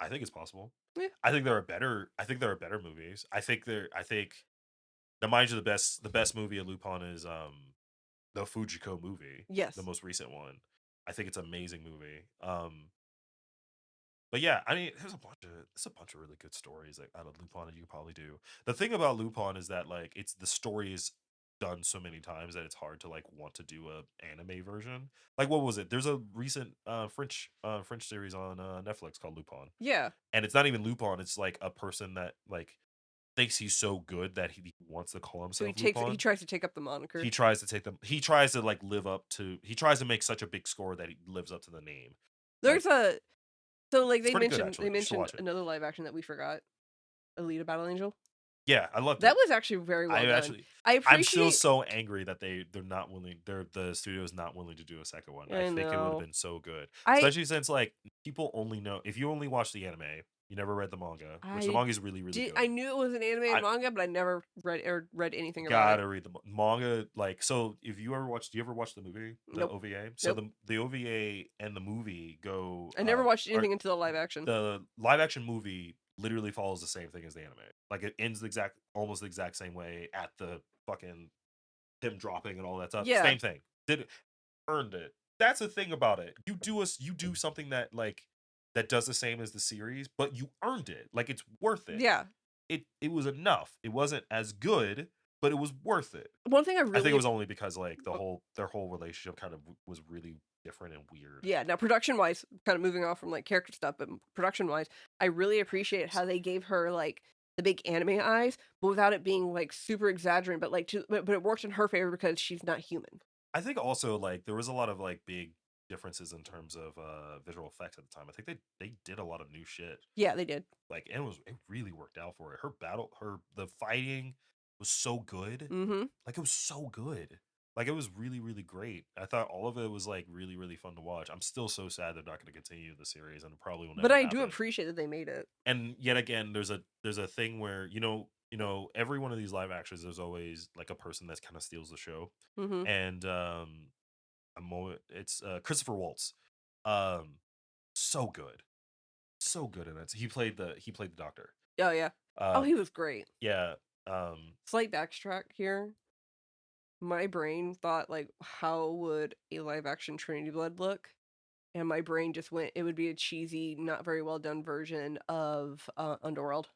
I think it's possible. Yeah. I think there are better. I think there are better movies. I think there. I think. Now, mind you, the best movie of Lupin is the Fujiko movie. Yes. The most recent one. I think it's an amazing movie. But yeah, I mean, there's a bunch of really good stories like out of Lupin that you could probably do. The thing about Lupin is that like it's the story is done so many times that it's hard to like want to do a anime version. Like what was it? There's a recent French series on Netflix called Lupin. Yeah. And it's not even Lupin, it's like a person that like thinks he's so good that he wants to call So himself he Lupin. tries to take up the moniker. He tries to take them. He tries to like live up to. He tries to make such a big score that he lives up to the name. There's a so like It's they pretty good, mentioned actually. they You should mentioned watch it. another live action that we forgot, Alita Battle Angel. Yeah, I loved That it. was actually very well done. I I'm still appreciate. so angry that they're not willing. The studio is not willing to do a second one. I think it would have know. been so good, I especially since like people only know if you only watch the anime, you never read the manga, which the I manga is really really good. I knew it was an anime I- and manga, but I never read anything about Gotta it. read the manga. Like, so if you ever watch, do you ever watch the movie, the Nope. OVA? So Nope. the OVA and the movie go. I never watched are- anything until the live action. The live action movie literally follows the same thing as the anime. Like it ends almost the exact same way at the fucking him dropping and all that stuff. Yeah. Same thing. Earned it. That's the thing about it. You do something that like that does the same as the series, but you earned it. Like it's worth it. Yeah. It was enough. It wasn't as good, but it was worth it. One thing I think really it was only because like their whole relationship kind of was really different and weird. Yeah, now production wise, kind of moving off from like character stuff, but production wise, I really appreciate how they gave her like the big anime eyes, but without it being like super exaggerated, but like but it worked in her favor because she's not human. I think also like there was a lot of like big differences in terms of visual effects at the time. I think they did a lot of new shit. Yeah, they did. Like, and it really worked out for it. The fighting was so good. Mm-hmm. Like, it was so good. Like, it was really, really great. I thought all of it was like really, really fun to watch. I'm still so sad they're not going to continue the series, and it probably will But never I do happen. appreciate that they made it. And yet again, there's a thing where every one of these live actions, there's always like a person that kind of steals the show, Mm-hmm. and it's Christopher Waltz, um, so good in it. He played the doctor. Oh yeah. Oh, Uh, he was great. yeah. Slight backtrack here. My brain thought like, how would a live action Trinity Blood look? And my brain just went, it would be a cheesy, not very well done version of Underworld.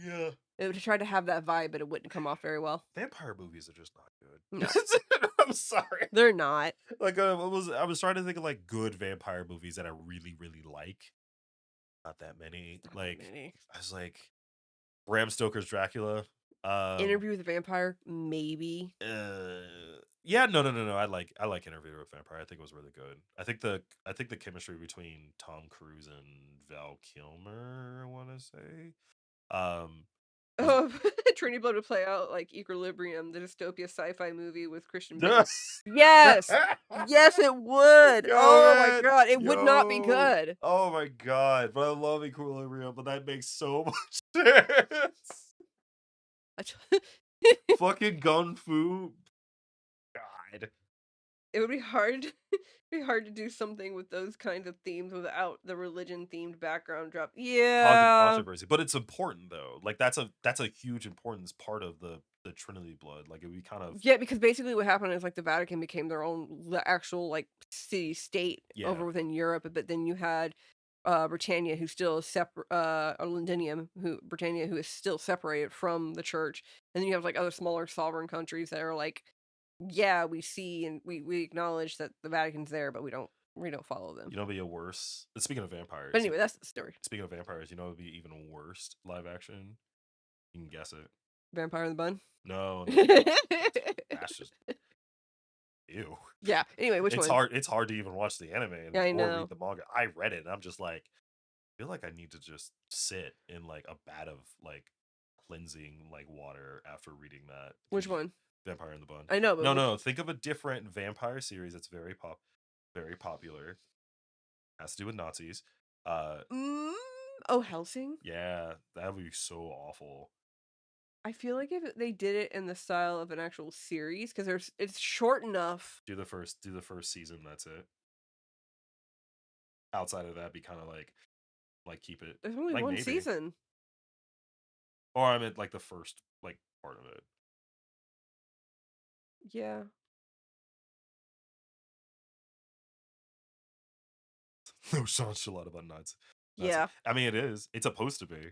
Yeah. It would try to have that vibe, but it wouldn't come off very well. Vampire movies are just not No, good. I'm sorry. they're not. Like, I was trying to think of like good vampire movies that I really, really like. Not that many. Like, Many. I was like, Bram Stoker's Dracula. Interview with a Vampire, maybe. Yeah, no. I like Interview with a Vampire. I think it was really good. I think the chemistry between Tom Cruise and Val Kilmer, I want to say, was Oh, Trinity Blood would play out like Equilibrium, the dystopia sci-fi movie with Christian Bale. Yes! Yes, it would! Yo, Oh my man. god, it would not be Yo. good! Oh my god, but I love Equilibrium, but that makes so much sense. Fucking Gun Fu. God. It would be hard to do something with those kinds of themes without the religion themed background drop. Causing Yeah. controversy, but it's important though. Like, that's a huge importance part of the Trinity Blood. Like, it would be kind of Yeah, because basically what happened is like the Vatican became their own actual like city state Yeah. over within Europe, but then you had Britannia who's still separate or Londinium Britannia who is still separated from the church. And then you have like other smaller sovereign countries that are like, yeah, we see and we acknowledge that the Vatican's there, but we don't follow them. It'd be a worse. Speaking of vampires, But anyway, that's the story. speaking of vampires, it'd be even worse live action. You can guess it. Vampire in the Bun? No, that's just ew. Yeah. Anyway, which It's one? hard. It's hard to even watch the anime and Yeah, I or know. read the manga. I read it, and I'm just like, I feel like I need to just sit in like a bat of like cleansing like water after reading that. Which one? Vampire in the Bun. I know, but No. Think of a different vampire series that's very popular. Has to do with Nazis. Oh, Helsing? Yeah, that would be so awful. I feel like if they did it in the style of an actual series, because it's short enough. Do the first season. That's it. Outside of that, be kind of like keep it. There's only like, one maybe. season. Or I meant like the first like part of it. Yeah. No nonchalant about nuts. Yeah. I mean, it is. It's supposed to be.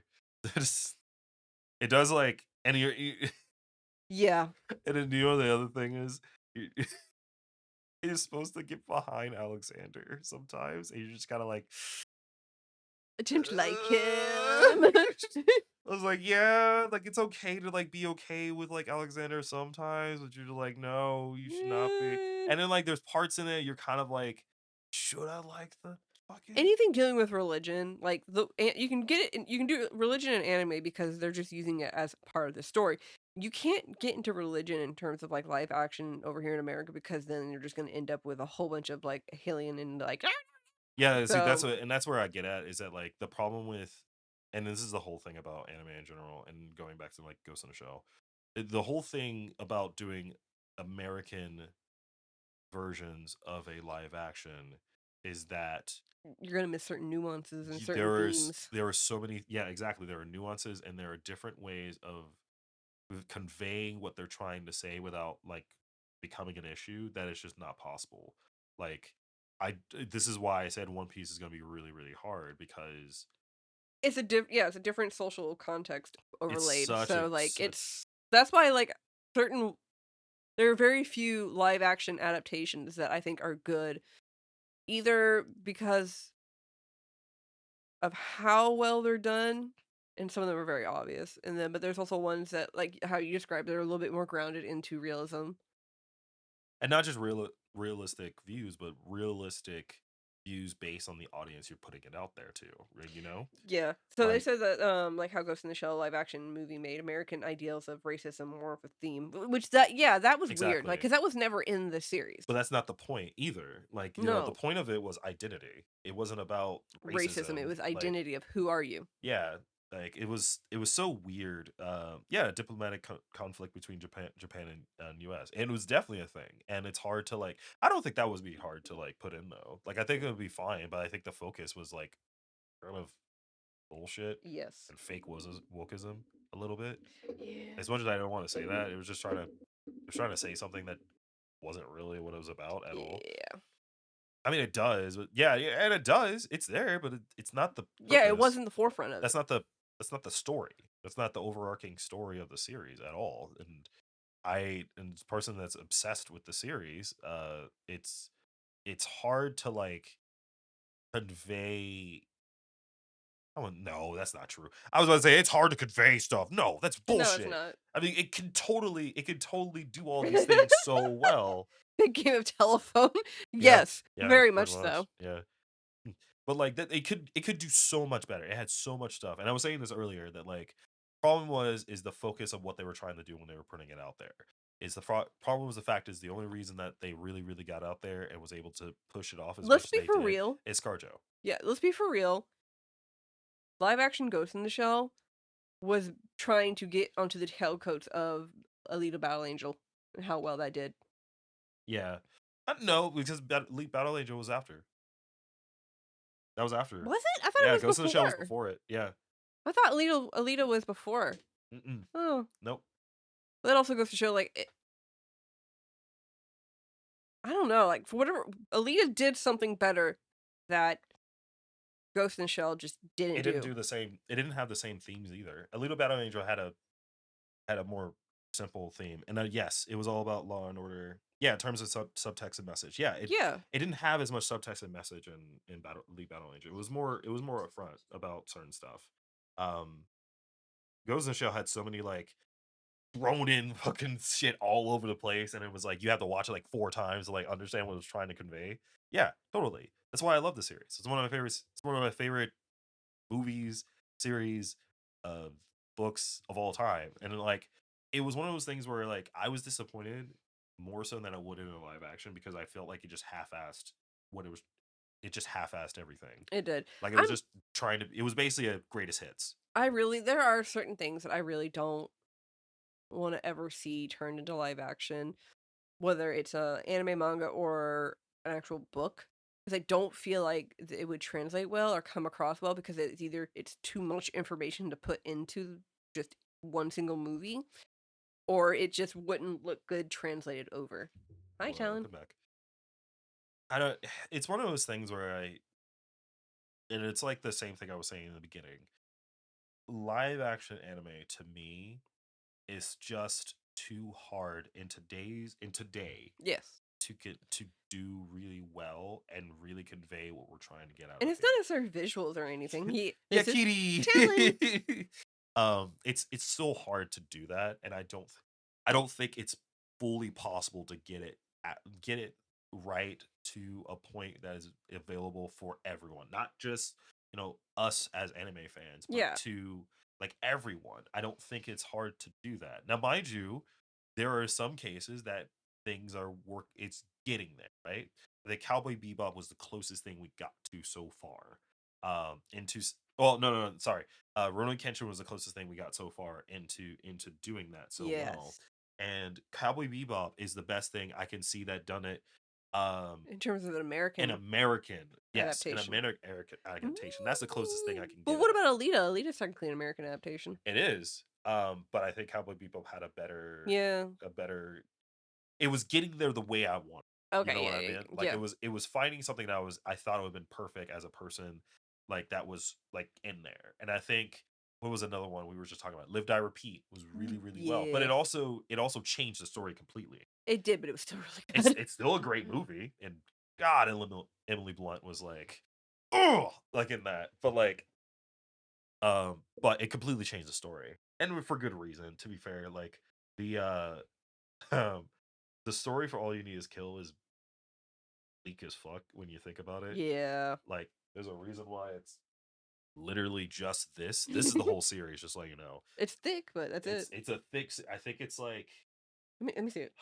It does like, and Yeah. and then the other thing is, you're supposed to get behind Alexander sometimes, and you're just kind of like, I didn't like him. I was like, yeah, like it's okay to like be okay with like Alexander sometimes, but you're like, no, you should not be. And then like there's parts in it you're kind of like, should I like the fucking Anything dealing with religion, like you can get it, you can do religion in anime because they're just using it as part of the story. You can't get into religion in terms of like live action over here in America because then you're just going to end up with a whole bunch of like alien and like. Yeah, see, that's So- that's where I get at, is that like the problem with, and this is the whole thing about anime in general, and going back to like Ghost in the Shell, the whole thing about doing American versions of a live action is that You're gonna miss certain nuances and certain there's themes. there are so many, yeah, exactly, there are nuances and there are different ways of conveying what they're trying to say without like becoming an issue that is just not possible. Like, this is why I said One Piece is going to be really, really hard, because It's a it's a different social context overlaid. such So a- like such- that's why like there are very few live action adaptations that I think are good, either because of how well they're done, and some of them are very obvious, and then but there's also ones that like how you described, they're a little bit more grounded into realism. and not just real, realistic views, but realistic views based on the audience you're putting it out there to, you know? Yeah. So they Like said that like how Ghost in the Shell live action movie made American ideals of racism more of a theme, which that yeah, that was weird. Like exactly. cuz that was never in the series. But that's not the point either. Like, the No, point of it was identity. It wasn't about racism. It racism. was Like, identity of who are you? yeah, like it was so weird. Yeah, diplomatic conflict between Japan and US. And it was definitely a thing. And it's hard to like I don't think that would be hard to like put in though. Like I think it would be fine, but I think the focus was like kind of bullshit Yes. and fake was wokeism a little bit. Yeah. As much as I don't want to say that, it was just trying to say something that wasn't really what it was about at all. Yeah. I mean, it does, but yeah, and it does. It's there, but it's not the Yeah, it purpose. wasn't the forefront of That's it. not the that's not the story. That's not the overarching story of the series at all. And as a person that's obsessed with the series, it's hard to like convey. Oh no, that's not true. I was about to say it's hard to convey stuff. No, that's No, it's bullshit. not. I mean, it could totally do all these things so well. Big game of telephone. Yeah, Yes, yeah, very pretty much much. so. Yeah. But like that it could do so much better. It had so much stuff. And I was saying this earlier that like problem is the focus of what they were trying to do when they were putting it out there. Is the problem was the fact is the only reason that they really really got out there and was able to push it off as much Let's as be they for did real. is ScarJo. Yeah, let's be for real. Live action Ghost in the Shell was trying to get onto the tailcoats of Alita Battle Angel and how well that did. Yeah. No, because Elite Battle Angel was after. That was after. Was it? I thought Yeah, it was Ghost in the Shell was before. before it. Yeah. I thought Alita was before. Mm-mm. Oh, Nope. that also goes to show like I don't know, like for whatever Alita did something better that Ghost in the Shell just didn't It didn't do. do the same. It didn't have the same themes either. Elite Battle Angel had a more simple theme. And yes, it was all about law and order. Yeah, in terms of subtext and message. Yeah, it Yeah, it didn't have as much subtext and message in Elite Battle Angel. It was more upfront about certain stuff. Um Ghost in the Shell had so many like thrown in fucking shit all over the place, and it was like you have to watch it like 4 times to like understand what it was trying to convey. Yeah, totally. That's why I love the series. It's one of my favorites. It's one of my favorite movies, series, uh, books of all time. And like, it was one of those things where like I was disappointed more so than I would in a live action because I felt like it just half-assed what it was. It just half-assed everything. it did. Like it was I'm just trying to. It was basically a greatest hits. I really there are certain things that I really don't want to ever see turned into live action, whether it's a anime, manga, or an actual book, because I don't feel like it would translate well or come across well because it's too much information to put into just one single movie, or it just wouldn't look good translated over. Hi, Talon. Welcome back. I don't. It's one of those things where and it's like the same thing I was saying in the beginning. Live action anime to me is just too hard in today Yes, to get to do really well and really convey what we're trying to get out and of it's not here. necessarily visuals or anything. Yeah, This is Talon. Kitty. It's so hard to do that, and I don't think it's fully possible to get it right to a point that is available for everyone, not just us as anime fans, but Yeah, to like everyone. I don't think it's hard to do that. Now, mind you, there are some cases that things are work. It's getting there, right? The Cowboy Bebop was the closest thing we got to so far. Well, no, sorry. Ronan Kenshin was the closest thing we got so far into doing that so well. yes. And Cowboy Bebop is the best thing I can see that done it. Um, In terms of an an American American, yes, an adaptation. American adaptation. That's the closest thing I can But get what it. about Alita? Alita's technically an American adaptation. It is. But I think Cowboy Bebop had a better, Yeah. a better. It was getting there the way I wanted. You know Okay. what Yeah. I Yeah. mean? Like Yeah. it was finding something that I thought would have been perfect as a person, like that was like in there. And I think what was another one we were just talking about? Live Die Repeat was really really well, but Yeah. it also changed the story completely. It did, but it was still really It's good. it's still a great movie, and God, Emily Blunt was like, oh, like in that, but it completely changed the story, and for good reason. To be fair, like the um, the story for All You Need Is Kill is bleak as fuck when you think about it. Yeah. Like, there's a reason why it's literally just this. This is the whole series, just let you know. It's thick, but that's it. It's a thick. I think it's like Let me see it.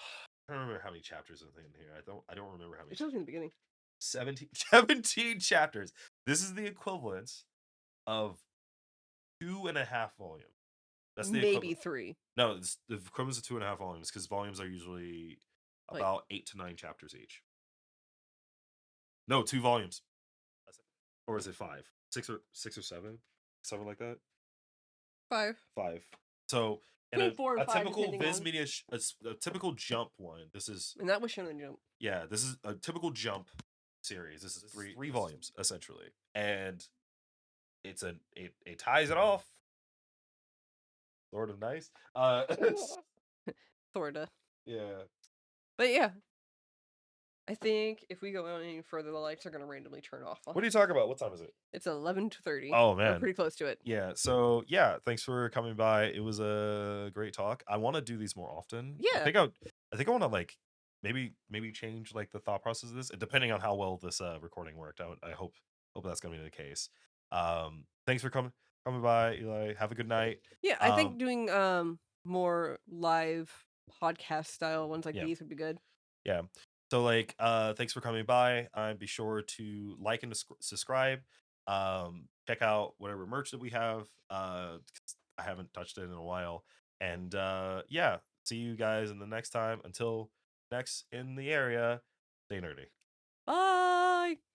I don't remember how many chapters in here. I don't remember how many. It shows in the beginning. 17 chapters. This is the equivalent of 2.5 volumes. That's the Maybe equivalent. 3. No, the equivalent of 2.5 volumes because volumes are usually Like- about 8 to 9 chapters each. No, 2 volumes. Or is it 5? 6 or 7? Something like that. 5. 5. So in Between 4 and a 5, typical depending Viz on- Media, a typical Jump one. This is And that was Shonen Jump. yeah. This is a typical Jump series. This is three volumes essentially, and it ties it off. Sort of nice. Sorta. Yeah. But yeah. I think if we go on any further, the lights are going to randomly turn off. What are you talking about? What time is it? It's 11:30. Oh We're man. pretty close to it. Yeah. So yeah, thanks for coming by. It was a great talk. I want to do these more often. Yeah. I think I want to like maybe change like the thought process of this, depending on how well this recording worked out. I hope that's gonna be the case. Thanks for coming by, Eli. Have a good night. Yeah, I think doing more live podcast style ones like Yeah. these would be good. Yeah. So like thanks for coming by. Be sure to like and subscribe. Check out whatever merch that we have. I haven't touched it in a while. And yeah, see you guys in the next time. Until next in the area, stay nerdy. Bye.